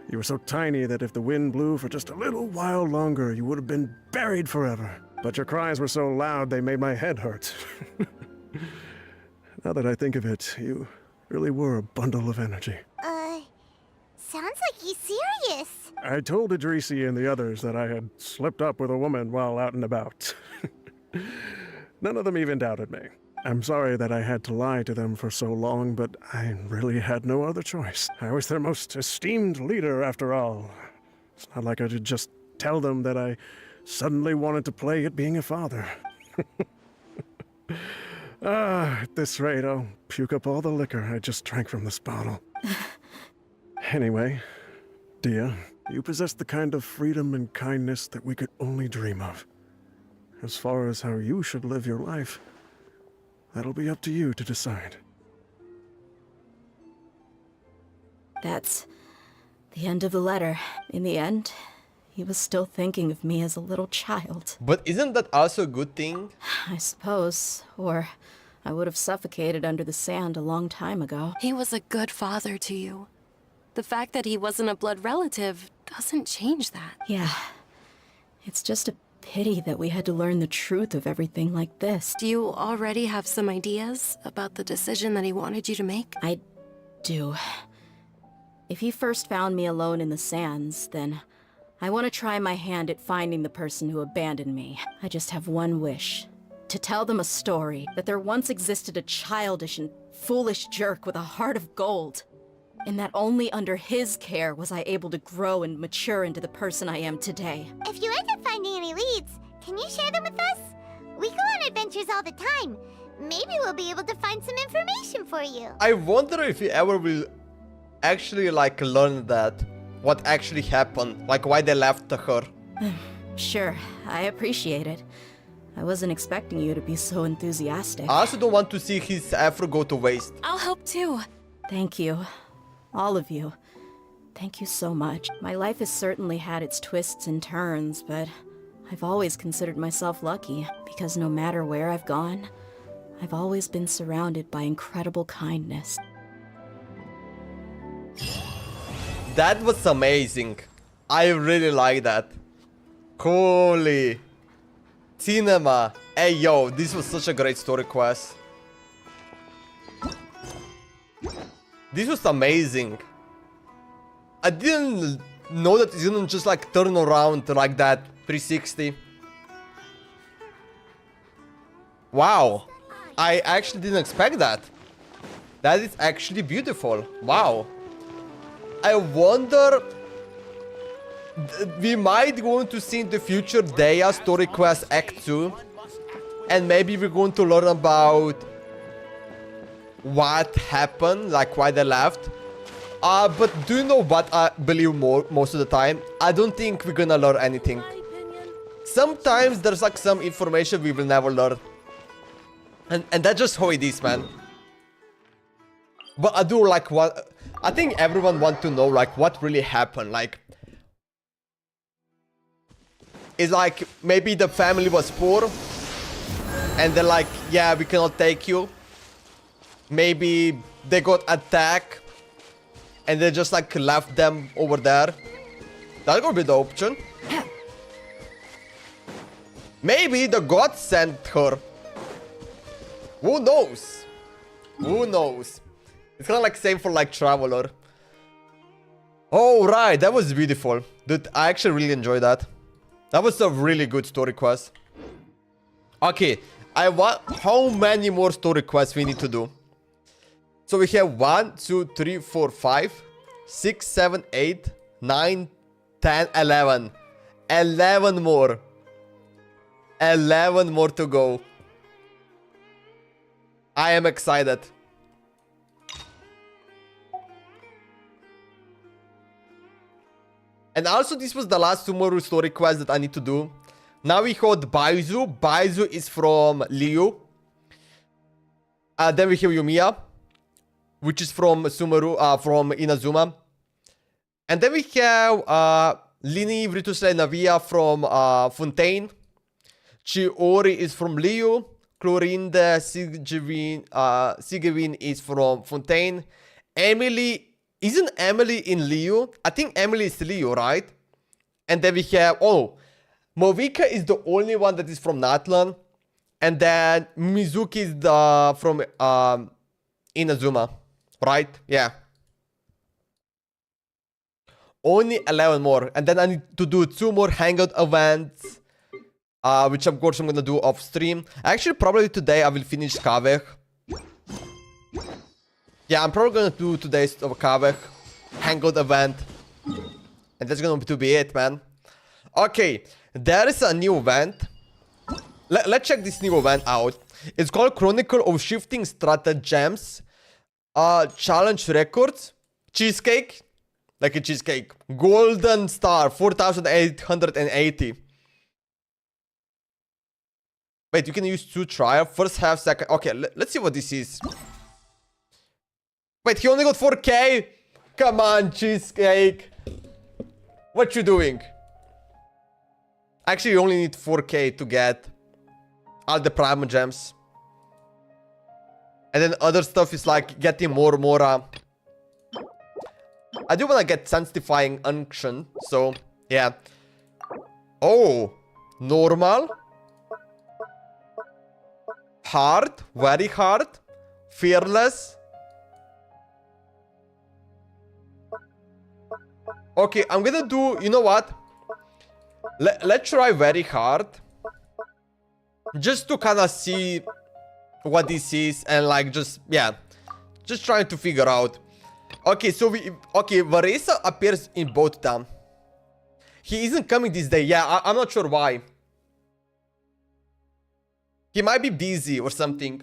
You were so tiny that if the wind blew for just a little while longer, you would have been buried forever. But your cries were so loud they made my head hurt. Now that I think of it, you really were a bundle of energy. Sounds like he's serious. I told Idrisi and the others that I had slipped up with a woman while out and about. None of them even doubted me. I'm sorry that I had to lie to them for so long, but I really had no other choice. I was their most esteemed leader, after all. It's not like I could just tell them that I suddenly wanted to play at being a father. At this rate, I'll puke up all the liquor I just drank from this bottle. Anyway, Dia, you possess the kind of freedom and kindness that we could only dream of. As far as how you should live your life, that'll be up to you to decide. That's the end of the letter. In the end, he was still thinking of me as a little child. But isn't that also a good thing? I suppose, or I would have suffocated under the sand a long time ago. He was a good father to you. The fact that he wasn't a blood relative doesn't change that. Yeah. It's just a pity that we had to learn the truth of everything like this. Do you already have some ideas about the decision that he wanted you to make? I do. If he first found me alone in the sands, then I want to try my hand at finding the person who abandoned me. I just have one wish. To tell them a story, that there once existed a childish and foolish jerk with a heart of gold. And that only under his care was I able to grow and mature into the person I am today. If you end up finding any leads, can you share them with us? We go on adventures all the time. Maybe we'll be able to find some information for you. I wonder if you ever will actually like learn that. What actually happened. Like why they left her. Sure, I appreciate it. I wasn't expecting you to be so enthusiastic. I also don't want to see his effort go to waste. I'll help too. Thank you. All of you. Thank you so much. My life has certainly had its twists and turns, but I've always considered myself lucky, because no matter where I've gone, I've always been surrounded by incredible kindness. That was amazing. I really like that. Holy. Cinema. Hey yo, this was such a great story quest. This was amazing. I didn't know that it didn't just like turn around like that 360. Wow. I actually didn't expect that. That is actually beautiful. Wow. I wonder... We might going to see in the future Dea Story Quest Act 2. And maybe we're going to learn about what happened, like why they left. But do you know what I believe most of the time? I don't think we're gonna learn anything. Sometimes there's like some information we will never learn. And that's just how it is, man. But I do like what... I think everyone wants to know like what really happened. Like... It's like maybe the family was poor. And they're like, yeah, we cannot take you. Maybe they got attacked. And they just like left them over there. That could be the option. Maybe the god sent her. Who knows? Who knows? It's kind of like same for like Traveler. Oh right, that was beautiful. Dude, I actually really enjoyed that. That was a really good story quest. Okay, I want... How many more story quests we need to do? So we have 1, 2, 3, 4, 5, 6, 7, 8, 9, 10, 11. 11 more. 11 more to go. I am excited. And also this was the last Sumeru story quest that I need to do. Now we hold Baizu. Baizu is from Liu. Then we have Yumiya, which is from Sumeru, from Inazuma. And then we have Lini Vritusle Navia from Fontaine. Chiori is from Liu. Chlorinde Sigewin is from Fontaine. Emily, isn't Emily in Liu? I think Emily is Liu, right? And then we have, oh, Movika is the only one that is from Natlan. And then Mizuki is from Inazuma, right? Yeah. Only 11 more. And then I need to do 2 more hangout events. Which of course I'm gonna do off stream. Actually, probably today I will finish Kaveh. Yeah, I'm probably gonna do today's Kaveh hangout event. And that's gonna be it, man. Okay, there is a new event. Let's check this new event out. It's called Chronicle of Shifting Stratagems. Challenge records. Cheesecake. Like a cheesecake. Golden star, 4,880. Wait, you can use 2 trial. First half, second. Okay, let's see what this is. Wait, he only got 4k? Come on, cheesecake. What you doing? Actually, you only need 4k to get all the prime gems. And then other stuff is like getting more. I do want to get Sensifying Unction. So, yeah. Oh, normal. Hard, very hard. Fearless. Okay, I'm gonna do, you know what? Let's try very hard. Just to kind of see what this is and like just, yeah. Just trying to figure out. Okay, so Varesa appears in both of them. He isn't coming this day. Yeah, I'm not sure why. He might be busy or something.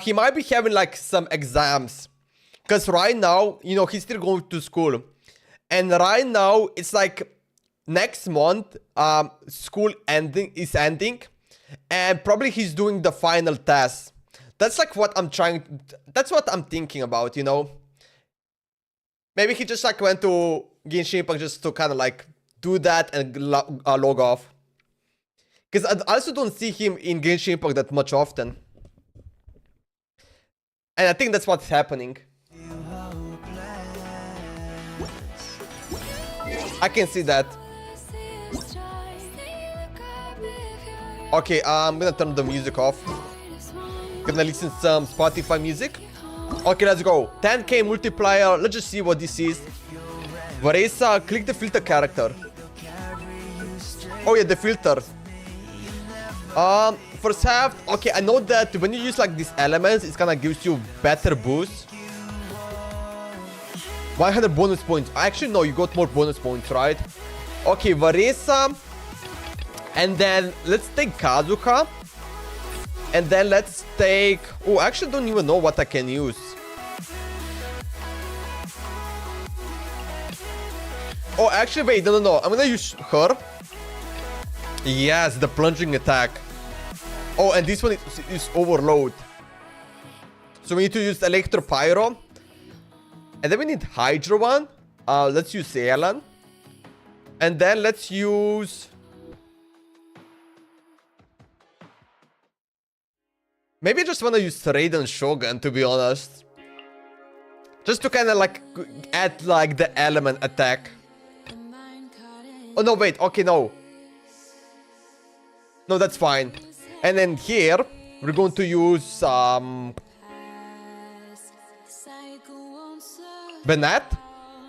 He might be having like some exams. Because right now, you know, he's still going to school. And right now, it's like next month, school is ending. And probably he's doing the final test. That's like what I'm that's what I'm thinking about, you know. Maybe he just like went to Genshin Impact just to kind of like do that and log off. Because I also don't see him in Genshin Impact that much often. And I think that's what's happening. I can see that. Okay, I'm gonna turn the music off. Gonna listen to some Spotify music. Okay, let's go. 10k multiplier. Let's just see what this is. Varesa, click the filter character. Oh yeah, the filter. First half. Okay, I know that when you use like these elements, it's gonna gives you better boost. 100 bonus points. Actually, no, you got more bonus points, right? Okay, Varesa. And then let's take Kazuha. And then let's take... Oh, I actually don't even know what I can use. Oh, actually, wait, no. I'm gonna use her. Yes, the plunging attack. Oh, and this one is overload. So we need to use Electro Pyro. And then we need Hydro one. Let's use Alan. And then let's use... Maybe I just want to use Raiden Shogun, to be honest. Just to kind of like add like the element attack. Oh no, wait, okay, no. No, that's fine. And then here, we're going to use Bennett.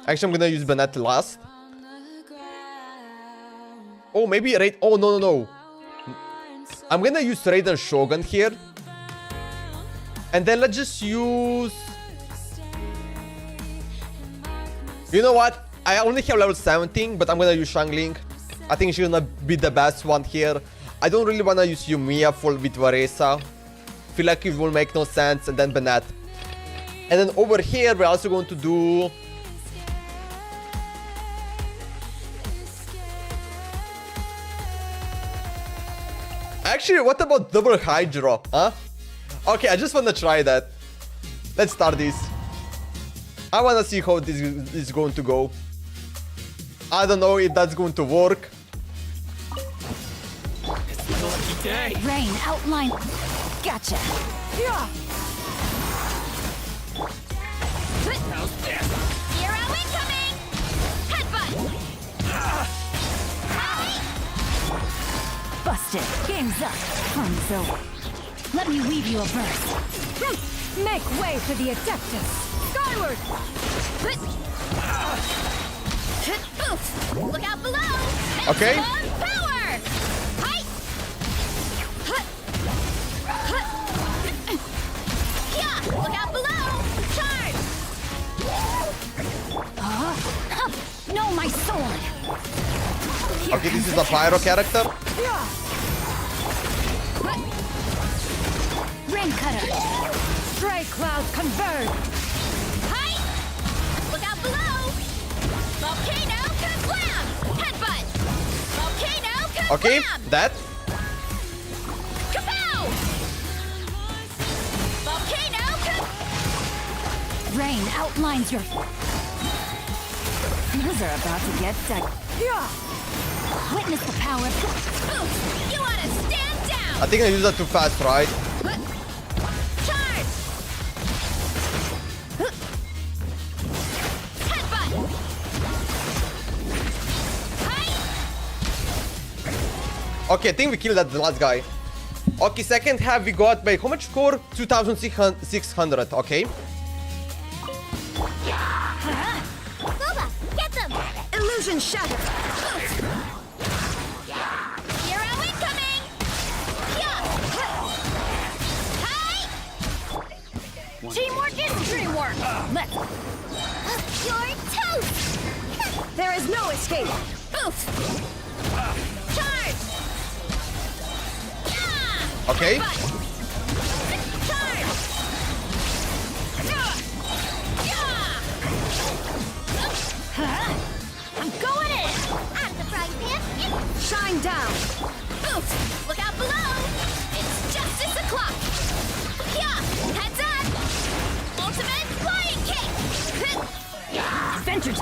Actually, I'm gonna use Bennett last. Oh, maybe Raid. Oh, no. I'm gonna use Raiden Shogun here. And then let's just use... You know what? I only have level 17, but I'm gonna use Shangling. I think she's gonna be the best one here. I don't really wanna use Yumiya for with Varesa. Feel like it will make no sense. And then Bennett. And then over here, we're also going to do... Actually, what about double Hydra, huh? Okay, I just want to try that. Let's start this. I want to see how this is going to go. I don't know if that's going to work. Rain, outline. Gotcha. Yeah. Hero incoming! Headbutt! Busted. Game's up. Fun's over. Let me weave you a burst. Make way for the Adeptus. Skyward! Look out below! Okay. Power! Height! Yeah! Look out below! Charge! No, my sword! Okay, this is a pyro character. Rain cutter! Stray clouds converge! Height! Look out below! Volcano kablam! Headbutt! Volcano kablam! Okay, that. Kapow! Volcano Rain outlines your... Those are about to get dug. Witness the power. You want to stand down! I think I used that too fast, right? Charge! Headbutt! Okay, I think we killed that last guy. Okay, second half we got by how much score? 2,600. Okay. Boba, get them! Illusion shatter. Hero incoming! Teamwork is dreamwork! Let's... You're toast! There is no escape. Boost! Charge! Okay. Charge! I'm going in! I'm the frying pan! Shine down. Boost! Look out below! It's justice o'clock! Yeah! Heads up! Ultimate flying kick! Adventures!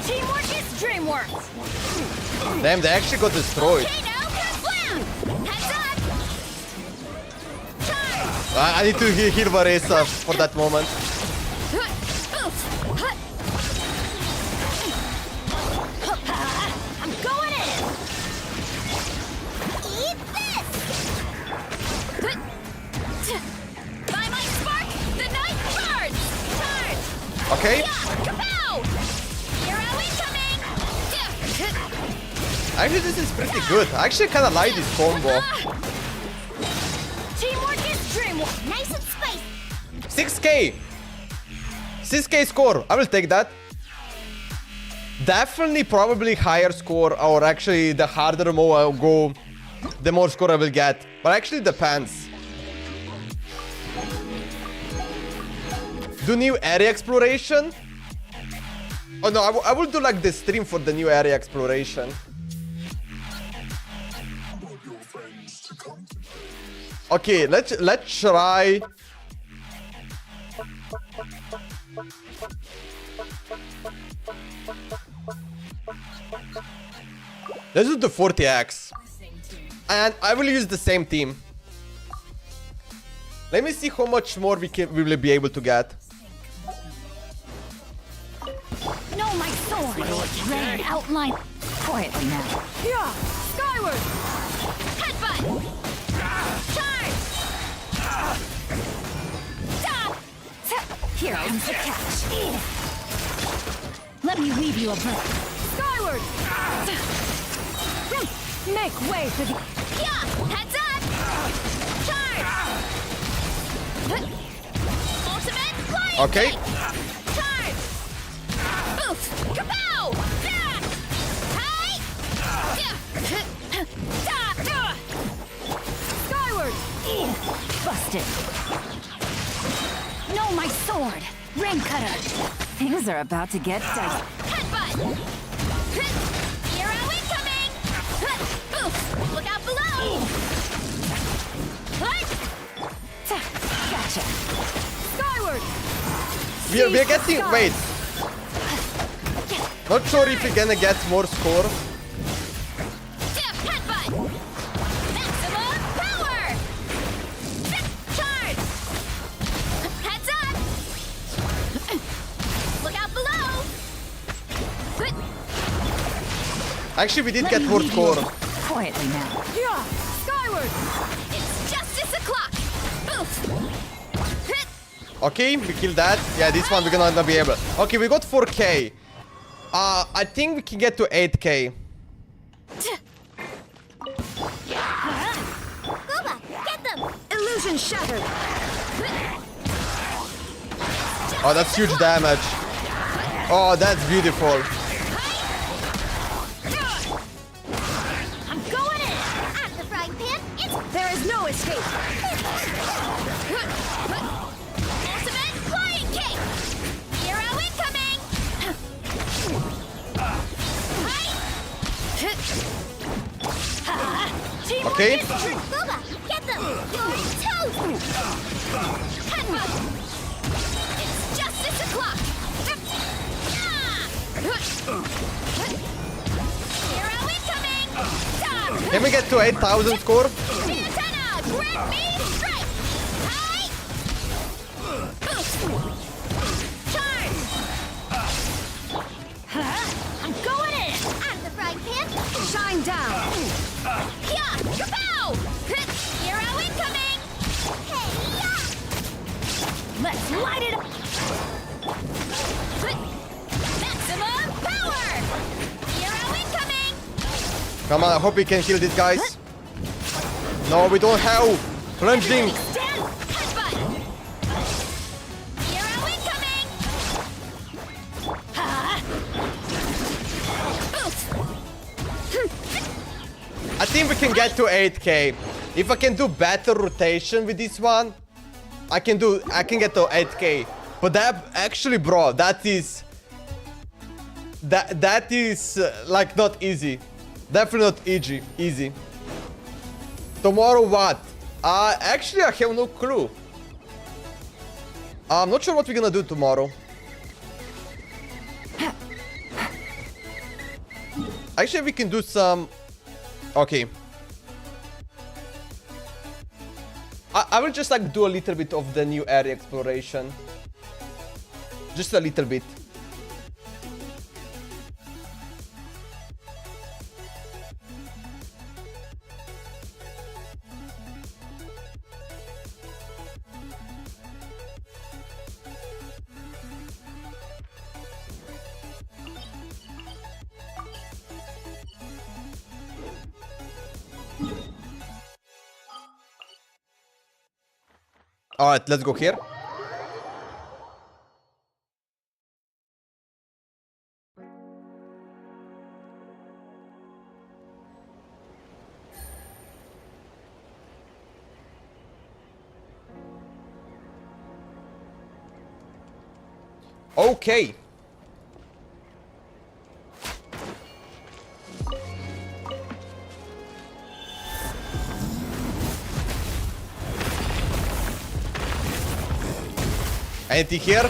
Teamwork is dreamwork! Damn, they actually got destroyed. I need to heal Varesa for that moment. I'm going in! Eat this! By my spark, the night burns! Charge! Okay. Kapow! Hero incoming! Actually, this is pretty good. I actually kind of like this combo. Teamwork is dreamwork! Nice and spicy! 6k! 6k score. I will take that. Definitely probably higher score, or actually the harder more I go, the more score I will get. But actually depends. Do new area exploration? Oh no, I will do like the stream for the new area exploration. Okay, let's try. Let's do the 40x. And I will use the same team. Let me see how much more we will be able to get. No, my sword! Rain outline. Quietly now. Yeah. Skyward. Headbutt! Charge! Here comes the catch. Let me weave you a bird. Skyward. Make way for the... Yeah! Heads up! Ultimate flying Okay. kick. Charge. Oof. Kapow. Yeah. Hi. Skyward! Busted. No, my sword! Rain cutter! Things are about to get dicey. Headbutt. Hero incoming. Oof. Look out below. Gotcha. Skyward! We're getting... Wait. Not sure if we're gonna get more score. Headbutt. Maximum power. Charge. Heads up. Look out below. Actually, we did get more score. Quietly now. Yeah! Skyward! It's justice o'clock. Oof. Okay, we killed that. Yeah, this one we're gonna not be able. Okay, we got 4K. I think we can get to 8K. Gooba, get them. Illusion shattered. Oh, that's huge damage. Oh, that's beautiful. I'm going in. At the frying pan, it's... There is no escape. Ultimate flying kick. Hero incoming. Okay. Gooba, get them. You're toast. Headbutt. It's justice o'clock. Hero incoming. Can we get to 8,000 score? Santana, grab me, strike. Hi. Charge. I'm going in. At the frying pan. Shine down. Yeah, kapow. Hero incoming. Hey, yeah. Let's light it up! Maximum power. Hero incoming. Come on, I hope we can kill these guys. No, we don't have plunging. Stand. Headbutt. Hero incoming. Oof. I think we can get to 8K. If I can do better rotation with this one, I can get to 8K. But that actually, bro, that is like not easy. Definitely not easy. Tomorrow what? Actually I have no clue. I'm not sure what we're gonna do tomorrow. Actually we can do some... Okay. I will just like do a little bit of the new area exploration. Just a little bit. Alright, let's go here. Okay. Anything here?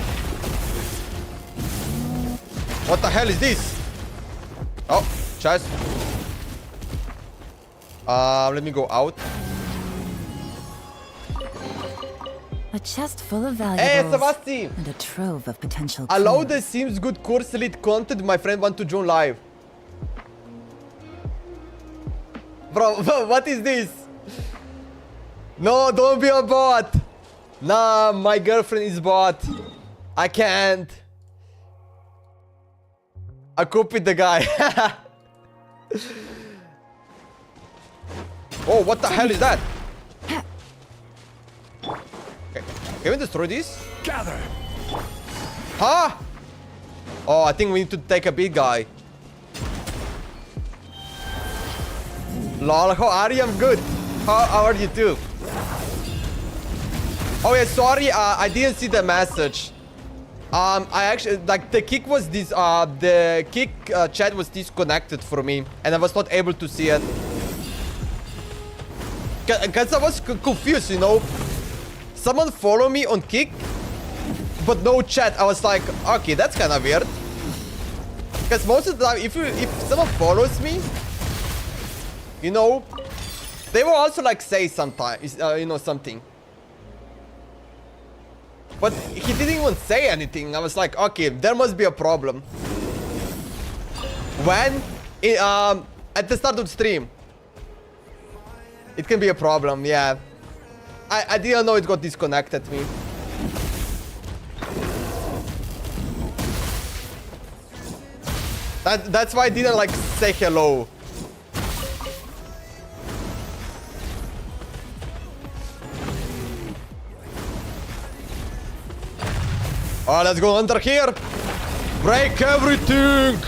What the hell is this? Oh, chest. Let me go out. A chest full of Hey, valuables Savasti! and a trove of potential Allow clues. the seems good course elite content. My friend want to join live. Bro, what is this? No, don't be a bot. Nah, my girlfriend is bot. I can't. I copied the guy. Oh, what the hell is that? Can we destroy this? Gather. Huh? Oh, I think we need to take a big guy. Lol, how are you? I'm good. How are you too? Oh yeah, sorry, I didn't see the message. I actually, like, the kick was this, the kick chat was disconnected for me, and I was not able to see it. Cause I was confused, you know. Someone follow me on kick, but no chat. I was like, okay, that's kind of weird. Cause most of the time, if someone follows me, you know, they will also like say sometimes, you know, something. But he didn't even say anything. I was like, okay, there must be a problem. When at the start of the stream, it can be a problem. Yeah, I didn't know it got disconnected me. That's why I didn't like say hello. Oh, let's go under here. Break everything.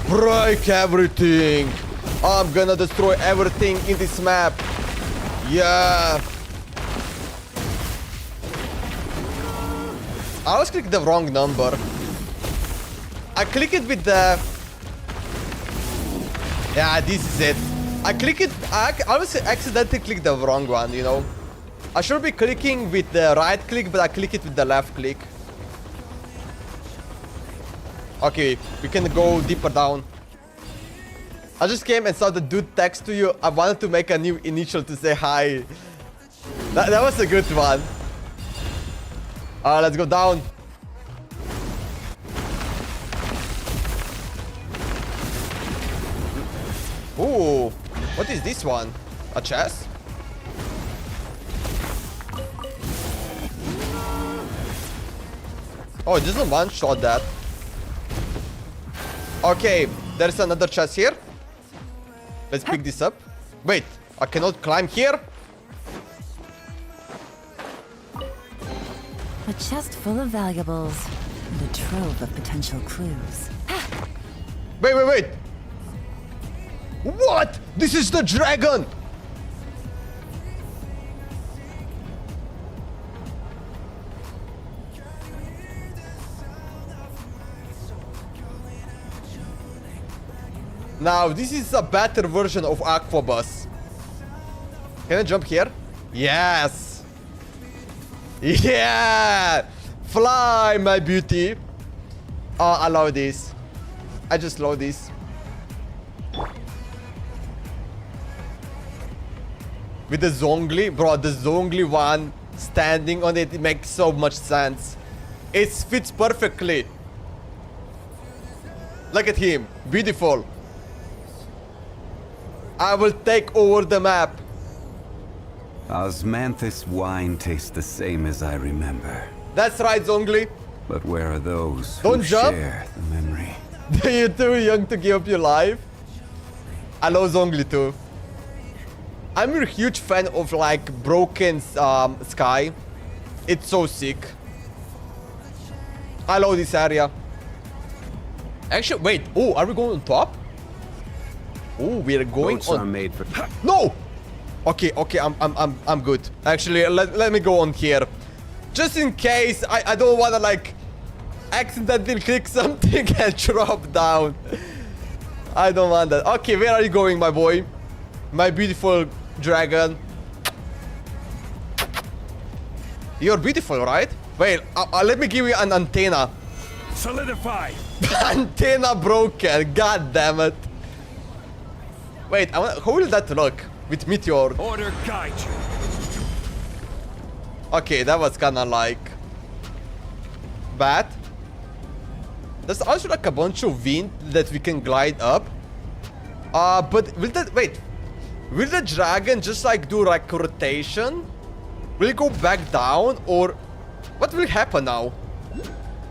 Break everything. I'm gonna destroy everything in this map. Yeah. I always clicked the wrong number. I click it with the... Yeah, this is it. I click it... I always accidentally click the wrong one, you know. I should be clicking with the right click, but I click it with the left click. Okay, we can go deeper down. I just came and saw the dude text to you. I wanted to make a new initial to say hi. That was a good one. Let's go down. Ooh, what is this one? A chest? Oh, it doesn't one-shot that. Okay, there's another chest here. Let's pick this up. Wait, I cannot climb here? A chest full of valuables and a trove of potential clues. Wait. What? This is the dragon! Now, this is a better version of Aquabus. Can I jump here? Yes! Yeah! Fly, my beauty! Oh, I love this. I just love this. With the Zhongli, bro, the Zhongli one standing on it, it makes so much sense. It fits perfectly. Look at him, beautiful. I will take over the map. Osmanthus wine tastes the same as I remember. That's right, Zhongli. But where are those Don't who jump. share the memory? You're too young to give up your life. I love Zhongli too. I'm a huge fan of like broken sky. It's so sick. I love this area. Actually, wait. Oh, are we going on top? Oh, we are going Boats on. are made for... No. Okay. I'm good. Actually, let me go on here, just in case I don't wanna like accidentally click something and drop down. I don't want that. Okay, where are you going, my boy? My beautiful dragon. You're beautiful, right? Wait, let me give you an antenna. Solidify. Antenna broken. God damn it. Wait, how will that look with meteor? Order guide you. Okay, that was kind of like bad. There's also like a bunch of wind that we can glide up. But will that... Wait. Will the dragon just like do like rotation? Will it go back down or... What will happen now?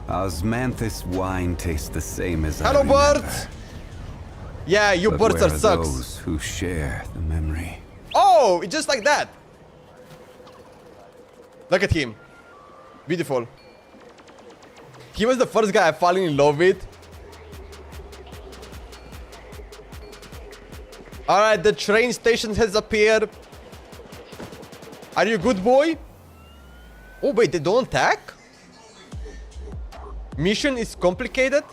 Osmanthus wine tastes the same as Hello, I remember. birds! Yeah, you But birds where are sucks. those who share the memory? Oh, it's just like that. Look at him. Beautiful. He was the first guy I fell in love with. Alright, the train station has appeared. Are you a good boy? Oh wait, they don't attack? Mission is complicated?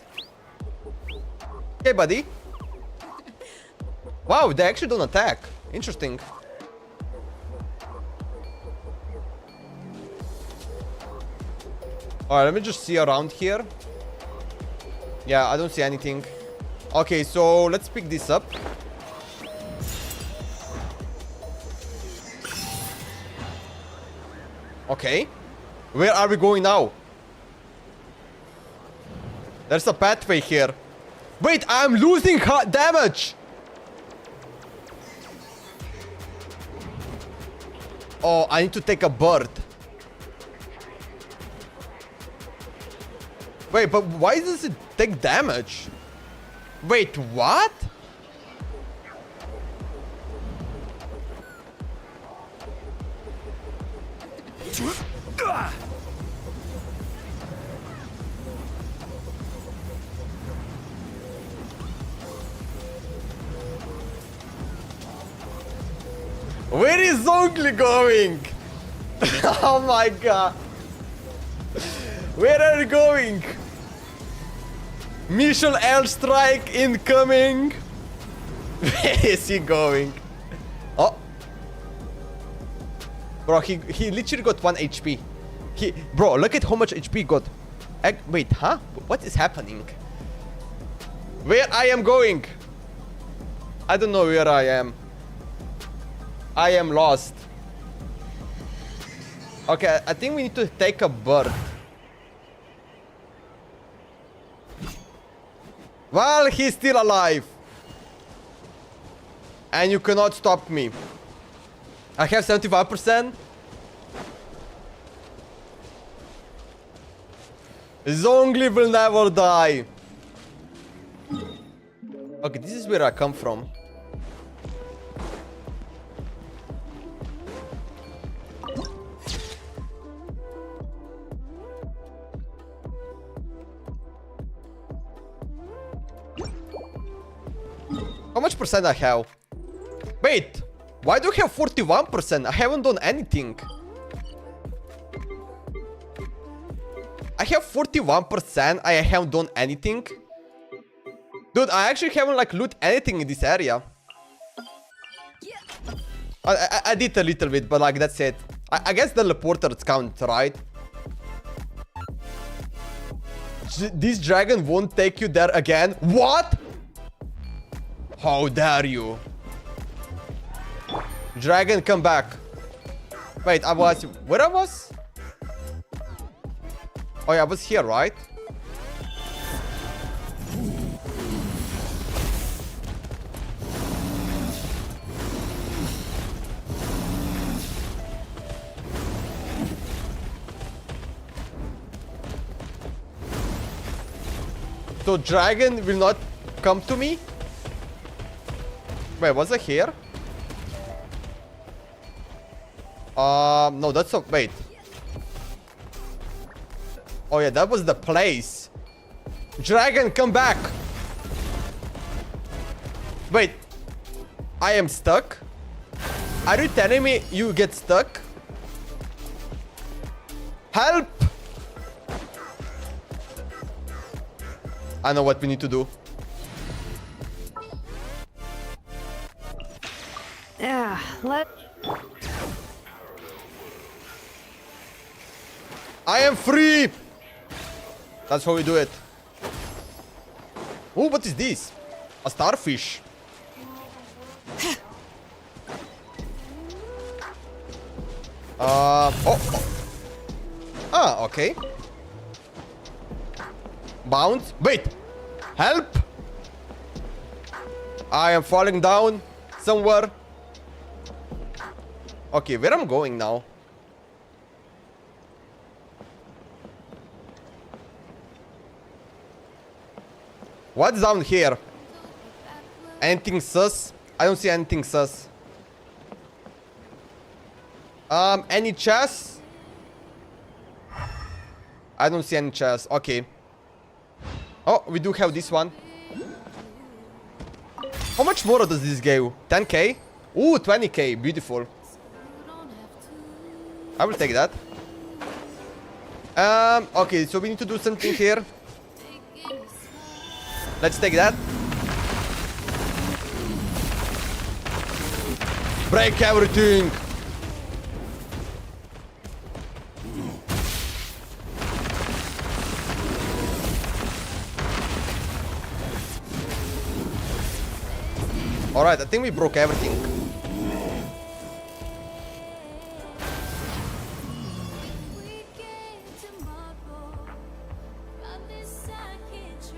Okay, buddy. Wow, they actually don't attack. Interesting. Alright, let me just see around here. Yeah, I don't see anything. Okay, so let's pick this up. Okay. Where are we going now? There's a pathway here. Wait, I'm losing damage! Oh, I need to take a bird. Wait, but why does it take damage? Wait, what? Where is Zongli going? Oh my god. Where are you going? Mission airstrike incoming. Where is he going? Oh. Bro, he literally got 1 HP. Bro, look at how much HP he got. Wait, huh? What is happening? Where I am going? I don't know where I am. I am lost. Okay, I think we need to take a bird. Well, he's still alive. And you cannot stop me. I have 75%. Zongli will never die. Okay, this is where I come from. How much percent I have? Wait, why do I have 41%? I haven't done anything. I have 41%. I haven't done anything. Dude, I actually haven't like loot anything in this area. I did a little bit, but like that's it. I guess the teleporters count, right? This dragon won't take you there again. What? How dare you? Dragon, come back. Wait, I was... Where I was? Oh yeah, I was here, right? So dragon will not come to me? Wait, was I here? No, that's a... Wait. Oh yeah, that was the place. Dragon, come back! Wait. I am stuck? Are you telling me you get stuck? Help! I know what we need to do. Yeah, I am free! That's how we do it. Oh, what is this? A starfish. Ah, okay. Bounce. Wait! Help! I am falling down somewhere. Okay, where am I going now? What's down here? Anything sus? I don't see anything sus. Any chests? I don't see any chests. Okay. Oh, we do have this one. How much more does this give? 10k? Ooh, 20k. Beautiful. I will take that. Okay, so we need to do something here. Let's take that. Break everything. Alright, I think we broke everything.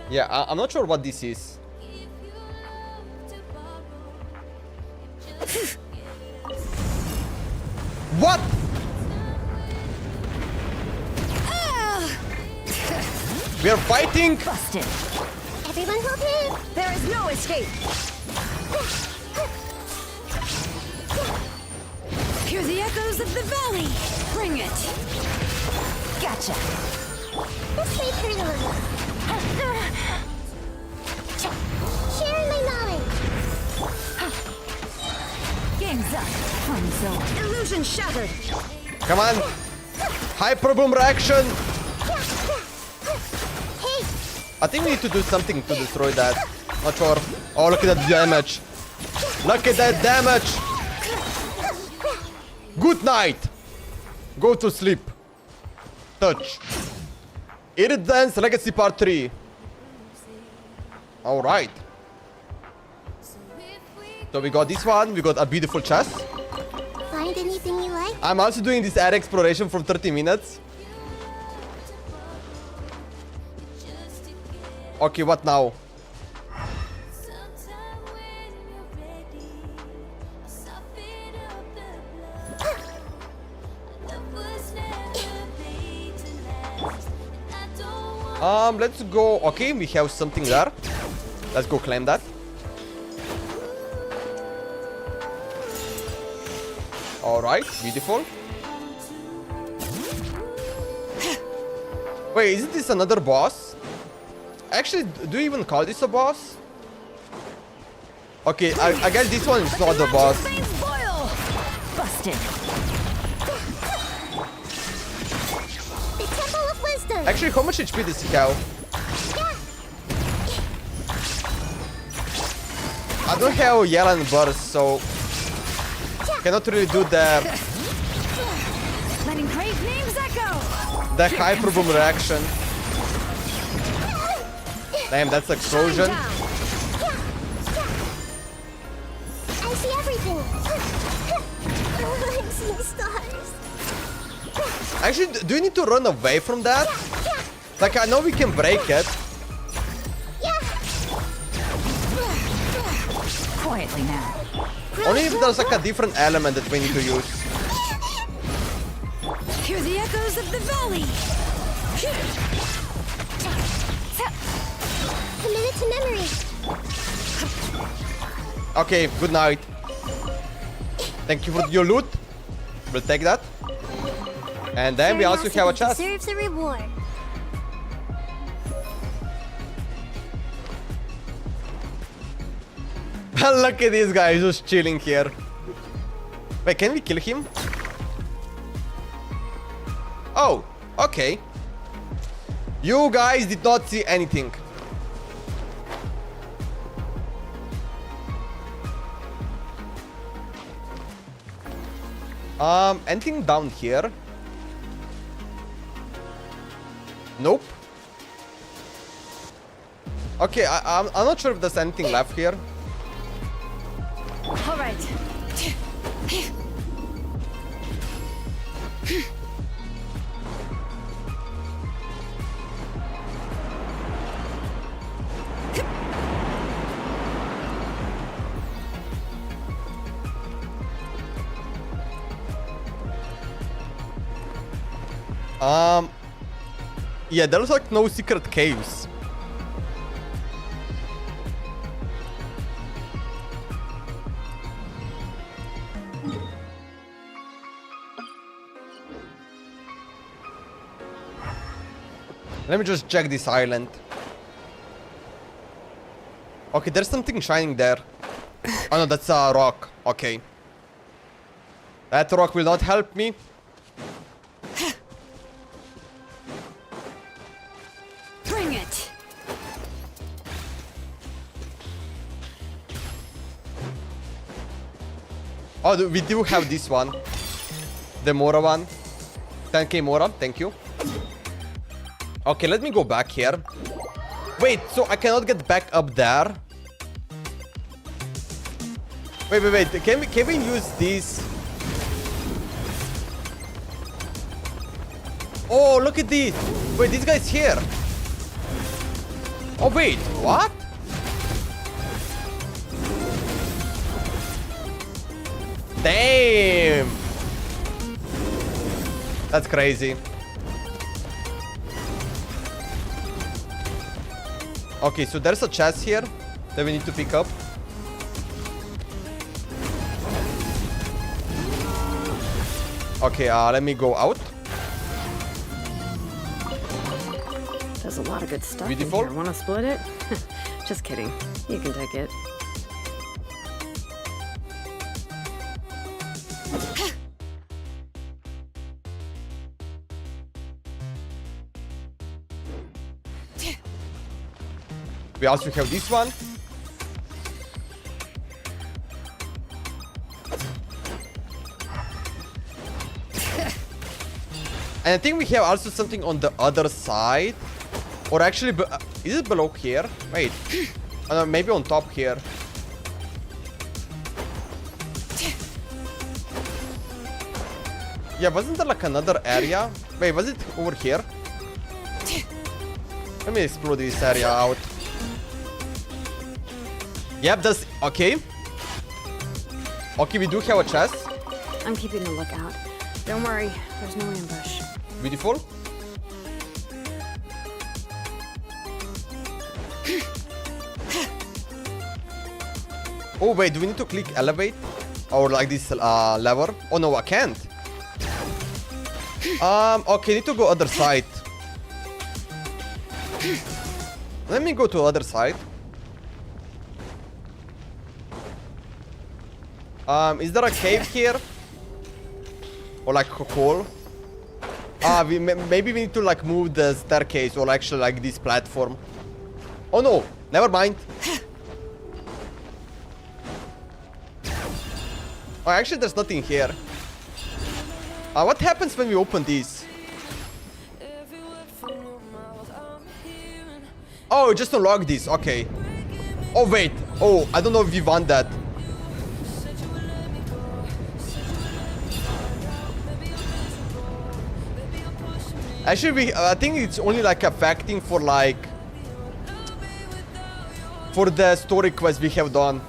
Yeah, I'm not sure what this is. What? We are fighting. Busted. Everyone hold hands. There is no escape. Hear the echoes of the valley. Bring it. Gotcha. This way, Colonel. Sharing my knowledge. Game's up. Fun zone. Illusion shattered. Come on. Hyper boom reaction. I think we need to do something to destroy that. Not sure. Oh, look at that damage. Look at that damage. Good night. Go to sleep. Touch. Iridance Legacy Part 3. Alright. So we got this one. We got a beautiful chest. Find anything you like? I'm also doing this area exploration for 30 minutes. Okay, what now? Let's go. Okay, we have something there. Let's go claim that. Alright, beautiful. Wait, isn't this another boss? Actually, do you even call this a boss? Okay, I guess this one is not the boss. Busted. The Temple of Wisdom. Actually, how much HP does he have? I don't have Yell and Burst, so cannot really do the Letting great names echo. the hyper boom reaction. Damn, that's explosion. I see everything. I'm seeing stars. Actually, do you need to run away from that? Like, I know we can break it. Quietly now. Only if there's like a different element that we need to use. Hear the echoes of the valley. Commit it to memory. Okay, good night. Thank you for your loot. We'll take that. And then we also have a chest. Deserves a reward. Look at this guy just chilling here. Wait, can we kill him? Oh, okay. You guys did not see anything. Anything down here? Nope. Okay, I'm not sure if there's anything left here. All right. Yeah, there's like no secret caves. Let me just check this island. Okay, there's something shining there. Oh no, that's a rock. Okay. That rock will not help me. Bring it. Oh, we do have this one. The Mora one. 10k Mora, thank you. Okay, let me go back here. Wait, so I cannot get back up there? Wait. Can we use this? Oh, look at this. Wait, this guy's here. Oh, wait, what? Damn. That's crazy. Okay, so there's a chest here that we need to pick up. Okay, let me go out. There's a lot of good stuff Beautiful. in here. Want to split it? Just kidding. You can take it. We also have this one. And I think we have also something on the other side. Or actually, is it below here? Wait. Maybe on top here. Yeah, wasn't there like another area? Wait, was it over here? Let me explore this area out. Yep, that's okay. Okay, we do have a chest. I'm keeping a lookout. Don't worry, there's no ambush. Beautiful. Oh wait, do we need to click elevate? Or like this lever? Oh no, I can't. Okay, need to go other side. Let me go to other side. Is there a cave here? Or like a hole? Maybe we need to like move the staircase or actually like this platform. Oh no, never mind. Oh, actually there's nothing here. What happens when we open these? Oh, just unlock this, okay. Oh wait, oh, I don't know if we want that. Actually, I think it's only like affecting for like... for the story quest we have done.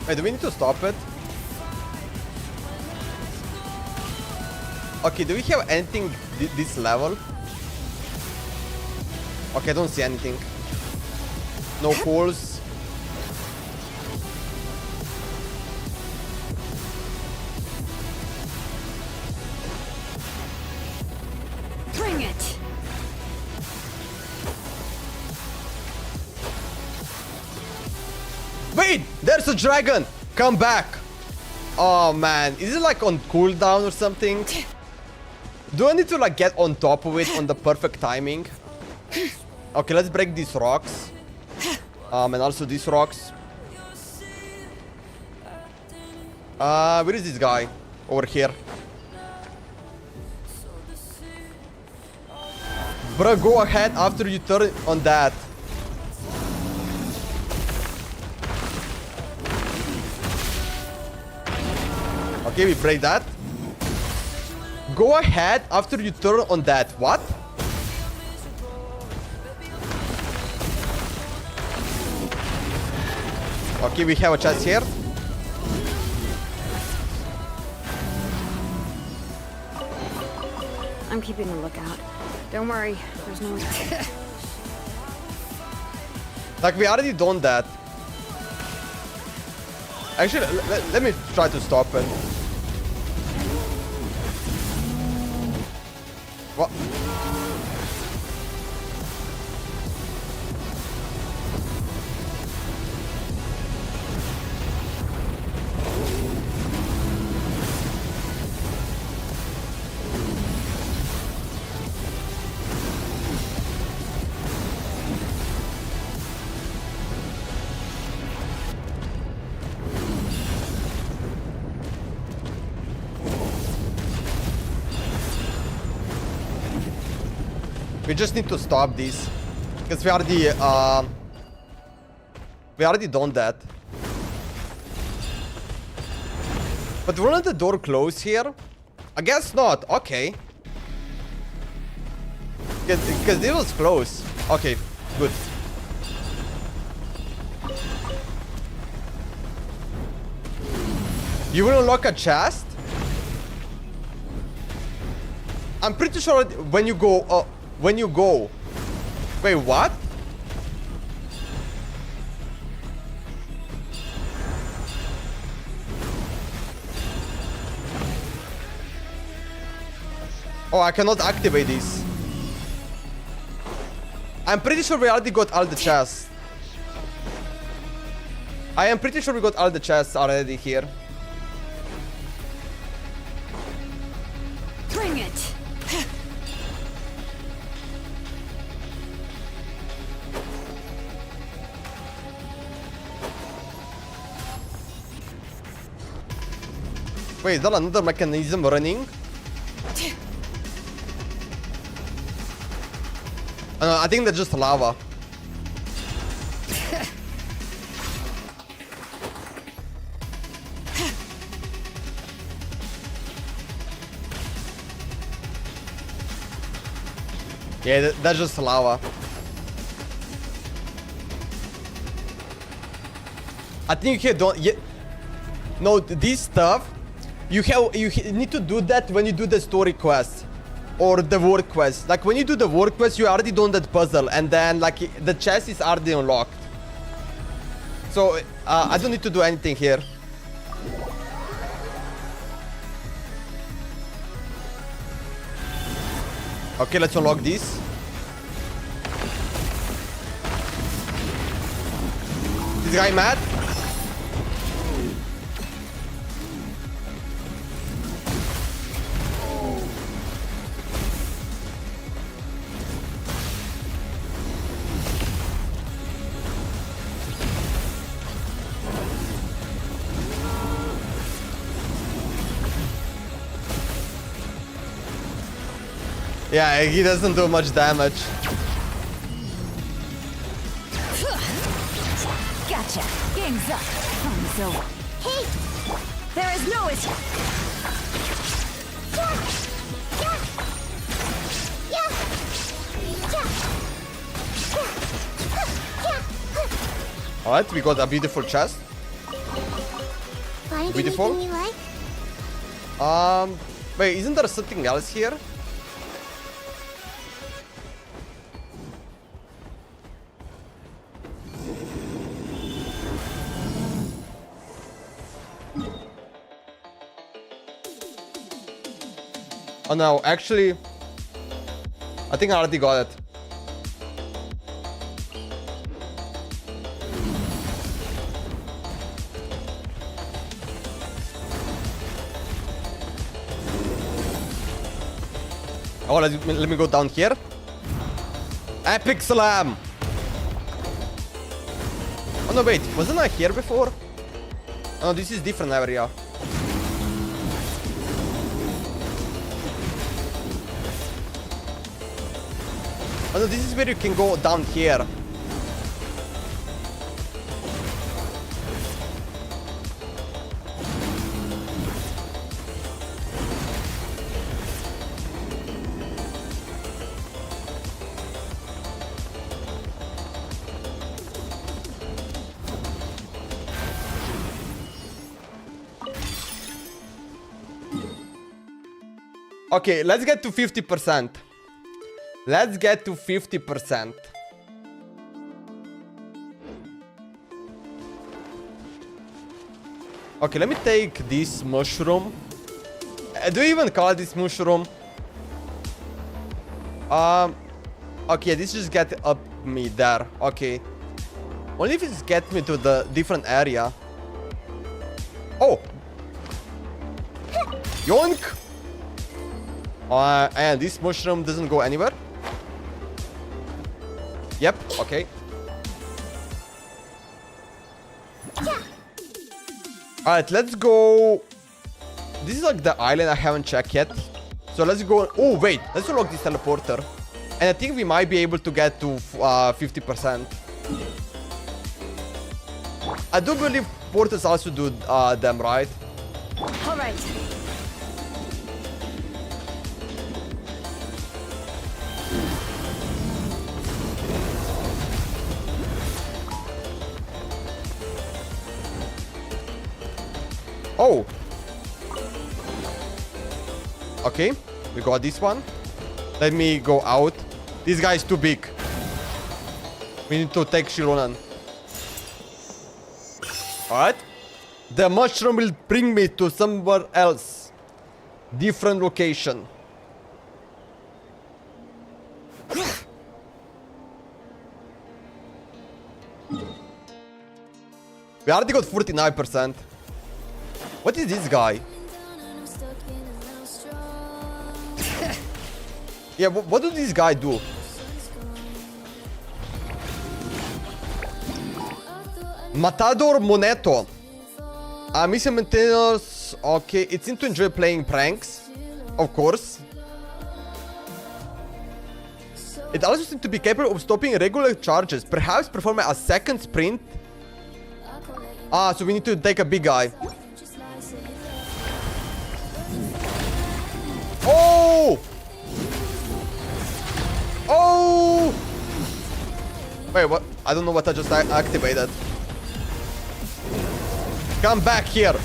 Wait, do we need to stop it? Okay, do we have anything this level? Okay, I don't see anything. No holes. Bring it. Wait, there's a dragon. Come back. Oh man, is it like on cooldown or something? Do I need to like get on top of it on the perfect timing? Okay, let's break these rocks. And also these rocks. Where is this guy? Over here. Bruh, go ahead after you turn on that. Okay, we break that. Go ahead after you turn on that. What? Okay, we have a chest here. I'm keeping a lookout. Don't worry, there's no... Like, we already done that. Actually, let me try to stop it. What? We just need to stop these. Because we already done that. But won't the door close here? I guess not. Okay. Because it was close. Okay, good. You will unlock a chest? I'm pretty sure when you go... Wait, what? Oh, I cannot activate these. I'm pretty sure we already got all the chests. I am pretty sure we got all the chests already here. Bring it! Wait, is there another mechanism running? I think that's just lava. Yeah, that's just lava. I think you don't. Yeah, no, this stuff. You need to do that when you do the story quest or the work quest. Like when you do the work quest, you already done that puzzle, and then like the chest is already unlocked. So I don't need to do anything here. Okay, let's unlock this. This guy mad? Yeah, he doesn't do much damage. Gotcha. Game's up. Time's over. Hey! There is no issue. Alright, we got a beautiful chest. Find Beautiful. anything you like? Wait, isn't there something else here? Oh no, actually, I think I already got it. Oh, let me go down here. Epic slam! Oh no, wait, wasn't I here before? Oh, this is different area. Oh no, this is where you can go down here. Okay, let's get to 50%. Let's get to 50%. Okay, let me take this mushroom. Do you even call this mushroom? Okay, this just get up me there. Okay. Only if it gets me to the different area. Oh. Yonk. And this mushroom doesn't go anywhere. Yep. Okay. Alright, let's go. This is like the island I haven't checked yet. So let's go. Oh, wait. Let's unlock this teleporter. And I think we might be able to get to 50%. I do believe portals also do them, right? All right. Oh. Okay, we got this one. Let me go out. This guy is too big. We need to take Shironan. Alright. The mushroom will bring me to somewhere else. Different location. We already got 49%. What is this guy? Yeah, what do this guy do? Matador Moneto. Missing maintenance. Okay, it seems to enjoy playing pranks. Of course. It also seems to be capable of stopping regular charges. Perhaps performing a second sprint. So we need to take a big guy. Oh! Oh! Wait, what? I don't know what I just activated. Come back here.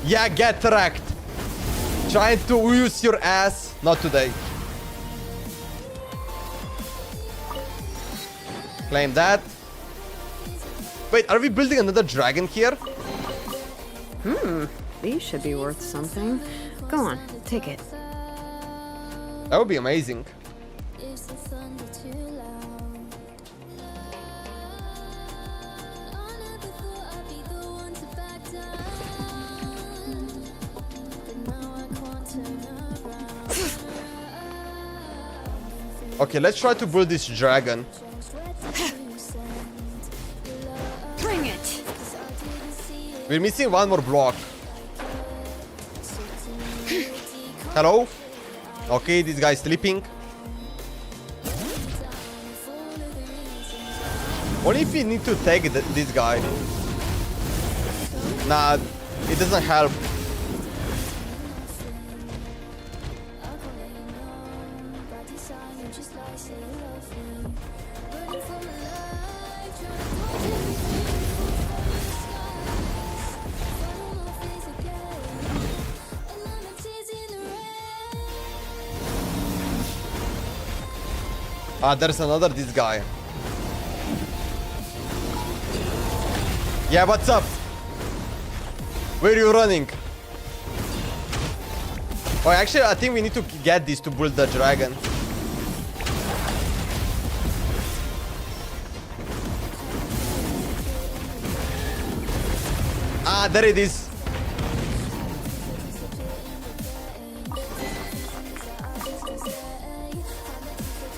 Yeah, get wrecked. Trying to use your ass. Not today. Claim that. Wait, are we building another dragon here? These should be worth something. Go on, take it. That would be amazing. Okay, let's try to build this dragon. Bring it. We're missing one more block. Hello? Okay, this guy is sleeping. Only if we need to take this guy. Nah, it doesn't help. There's another this guy. Yeah, what's up? Where are you running? Oh, actually, I think we need to get this to build the dragon. There it is.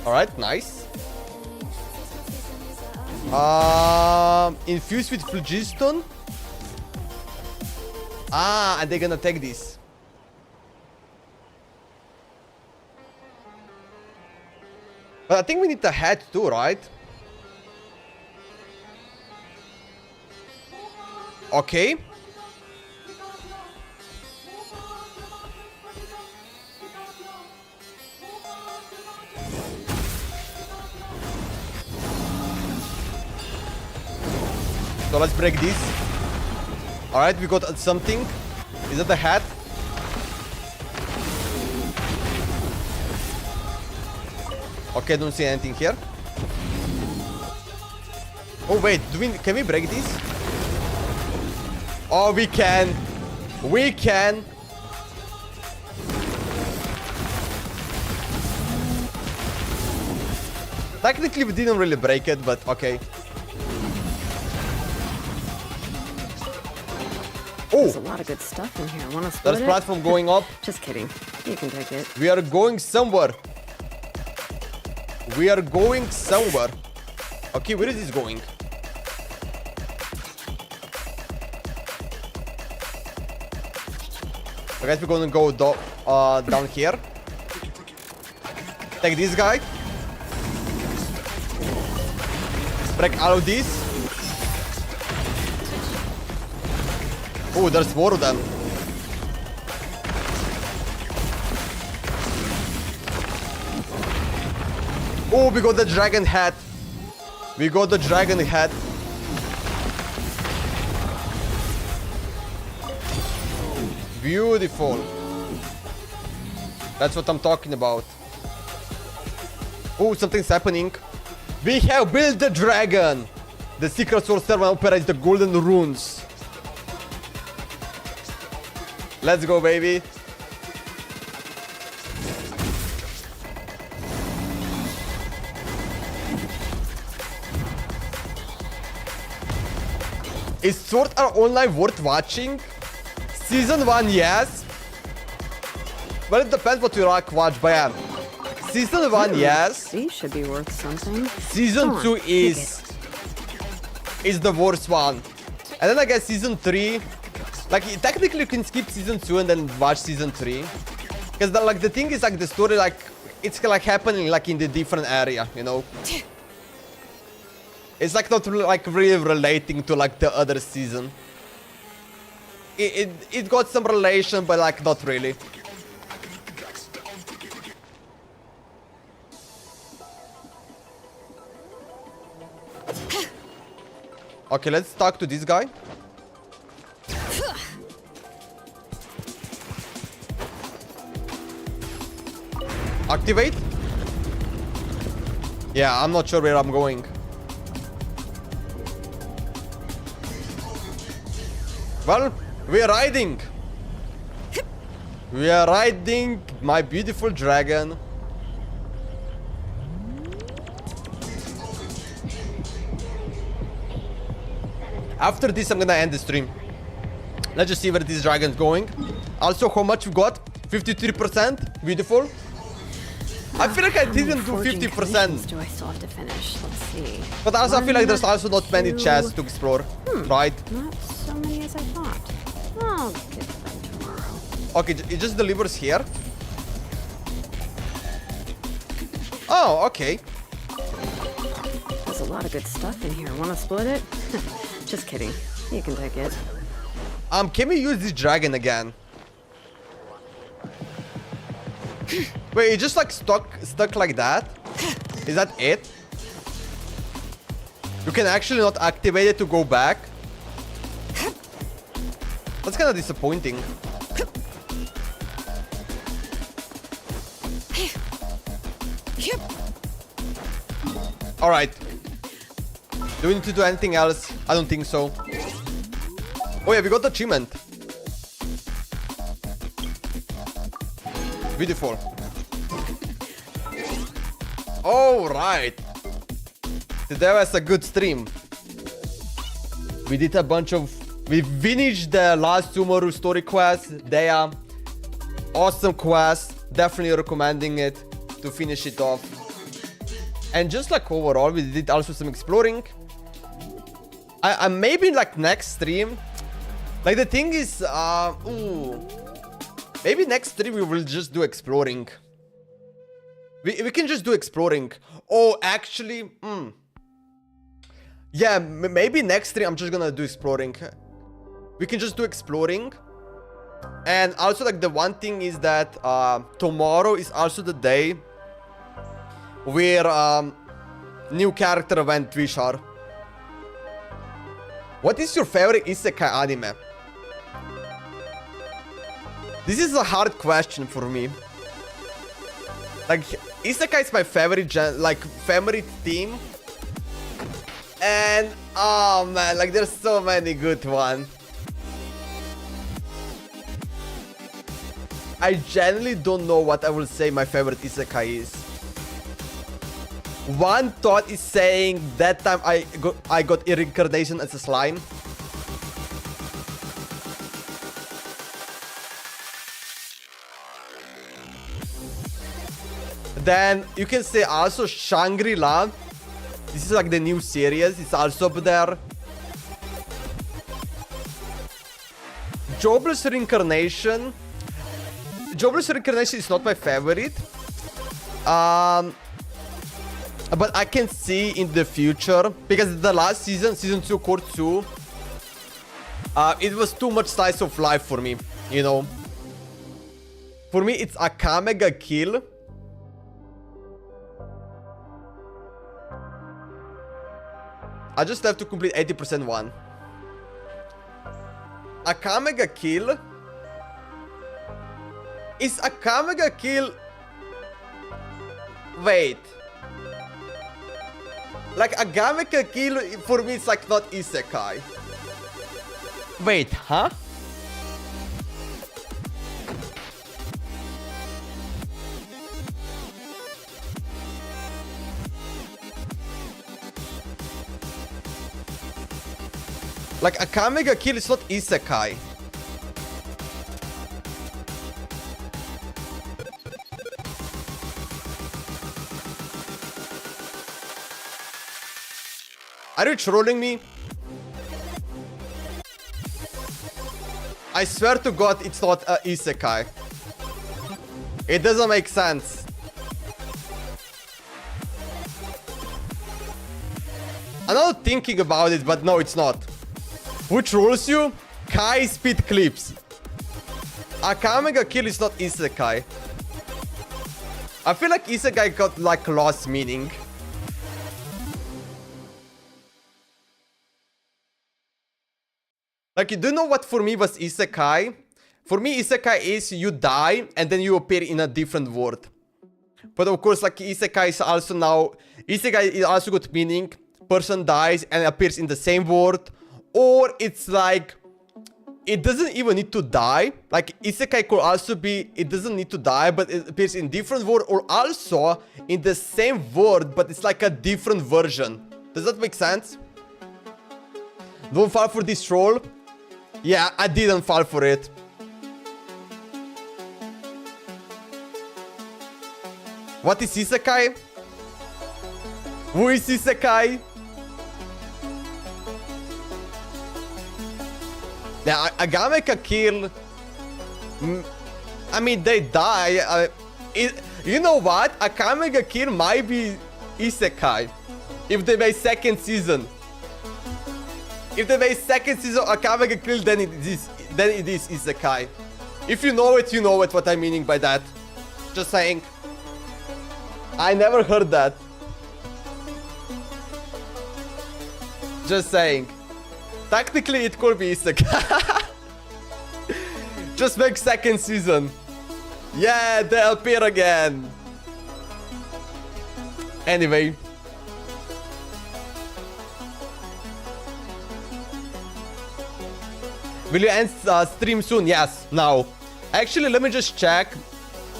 Alright, nice. Infused with phlogiston. And they're gonna take this. But I think we need the head too, right? Okay. So let's break this. Alright, we got something. Is that the hat? Okay, don't see anything here. Oh wait, can we break this? Oh, we can. We can. Technically, we didn't really break it, but okay. Oh! There's a lot of good stuff in here. Wanna split There's it? platform going up. Just kidding. You can take it. We are going somewhere. We are going somewhere. Okay, where is this going? I guess we're gonna go down here. Take this guy. Break all of these. Oh, there's more of them. Oh, we got the dragon hat. We got the dragon hat. Beautiful. That's what I'm talking about. Oh, something's happening. We have built the dragon. The secret source servant operates the golden runes. Let's go, baby. Is Sword Art Online worth watching? Season 1, yes. Well, it depends what you like watch, but yeah. Season 1, yes. These should be worth something. Season 2 is the worst one. And then I guess Season 3... Like, technically you can skip Season 2 and then watch Season 3. Because the thing is, like, the story, like, it's like happening like in the different area, you know? It's like not like really relating to like the other season. It got some relation, but like not really. Okay, let's talk to this guy. Activate? Yeah, I'm not sure where I'm going. Well, we are riding. We are riding my beautiful dragon. After this, I'm gonna end the stream. Let's just see where this dragon's going. Also, how much we got? 53%. Beautiful. I feel like I didn't do 50%. Do I still have to finish? Let's see. But also, I feel like there's also not many chests to explore. Right? Not so many as I thought. I'll get them tomorrow. Okay, it just delivers here. Oh, okay. There's a lot of good stuff in here. Wanna split it? Just kidding. You can take it. Can we use this dragon again? Wait, it just like stuck like that? Is that it? You can actually not activate it to go back? That's kind of disappointing. Alright. Do we need to do anything else? I don't think so. Oh yeah, we got the achievement. Beautiful. Alright. Today was a good stream. We did a bunch of... We finished the last Sumeru story quest. They are awesome quest. Definitely recommending it to finish it off. And just like overall, we did also some exploring. I maybe like next stream. Like the thing is, maybe next stream we will just do exploring. We can just do exploring. Oh, actually, yeah, maybe next stream I'm just gonna do exploring. We can just do exploring. And also like the one thing is that tomorrow is also the day where new character event Wish are. What is your favorite isekai anime? This is a hard question for me. Like, isekai is my favorite favorite theme. And, oh man, like there's so many good ones. I genuinely don't know what I will say my favorite isekai is. One thought is saying that time I got reincarnation as a slime. Then you can say also Shangri-La. This is like the new series. It's also up there. Jobless Reincarnation. Jobless Reincarnation is not my favorite. But I can see in the future, because the last season, season 2, Core 2, it was too much slice of life for me, you know. For me, it's a Kamega kill. I just have to complete 80% one. A Kamega kill is a Kamega kill. Wait. Like a Kamega kill for me, it's like not isekai. Wait, huh? Like a Kamega kill is not isekai. Are you trolling me? I swear to God, it's not a isekai. It doesn't make sense. I'm not thinking about it, but no, it's not. Who trolls you? Kai Speed Clips. A Kamega kill is not isekai. I feel like isekai got like lost meaning. Like, do you know what for me was isekai? For me, isekai is you die and then you appear in a different world. But of course, like isekai is also now... Isekai is also got meaning. Person dies and appears in the same world. Or it's like... It doesn't even need to die. Like, isekai could also be... It doesn't need to die, but it appears in different world. Or also in the same world, but it's like a different version. Does that make sense? Don't fall for this troll. Yeah, I didn't fall for it. What is isekai? Who is isekai? Yeah, a Kamega kill. I mean, they die. You know what? A Kamega kill might be isekai if they make second season. If they make second season a Kamega kill, then it is isekai. If you know it, you know it. What I'm meaning by that. Just saying. I never heard that. Just saying. Technically, it could be isekai. Just make second season. Yeah, they appear again. Anyway. Will you end stream soon? Yes, now. Actually, let me just check.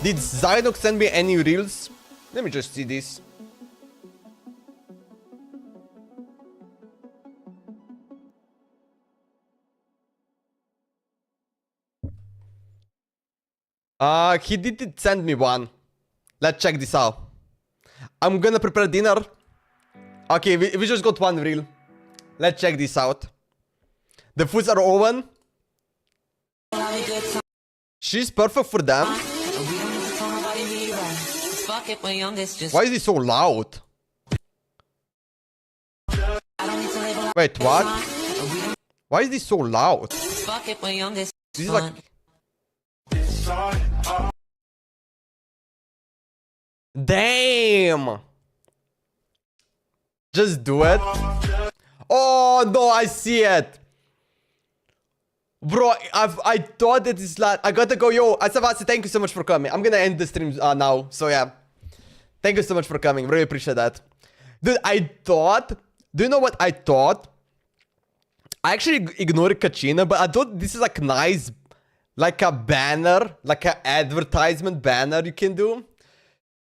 Did Zynox send me any reels? Let me just see this. He did send me one. Let's check this out. I'm gonna prepare dinner. Okay, we just got one reel. Let's check this out. The foods are open. She's perfect for them. Why is it so loud? Wait, what? Why is this so loud? This is like... Damn! Just do it. Oh no, I see it. Bro, I thought that it's like... I gotta go. Yo, Asavasi, thank you so much for coming. I'm gonna end the stream now. So yeah. Thank you so much for coming. Really appreciate that. Dude, I thought... Do you know what I thought? I actually ignored Kachina, but I thought this is like nice... Like a banner. Like an advertisement banner you can do.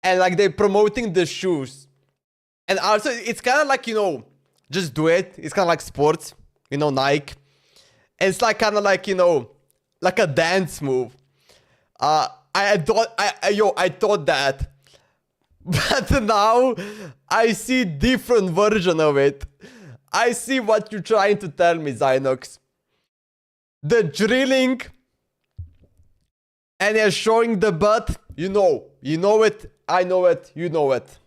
And like they're promoting the shoes. And also, it's kind of like, you know, just do it. It's kind of like sports, you know, Nike. And it's like kind of like, you know, like a dance move. I thought that. But now I see different version of it. I see what you're trying to tell me, Zynox. The drilling and you're showing the butt, you know it, I know it, you know it.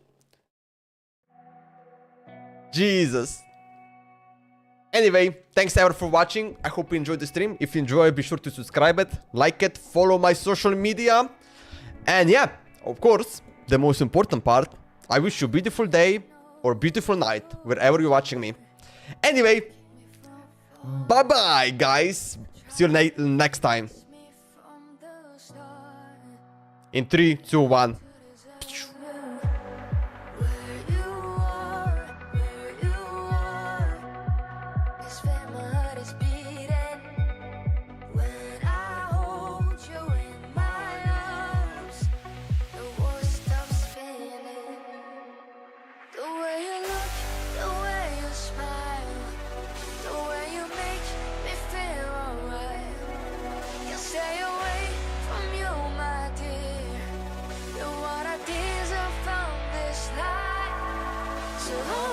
Jesus. Anyway, thanks ever for watching. I hope you enjoyed the stream. If you enjoyed, be sure to subscribe it, like it, follow my social media. And yeah, of course, the most important part, I wish you a beautiful day or beautiful night, wherever you're watching me. Anyway, bye-bye, guys. See you next time. In 3, 2, 1. So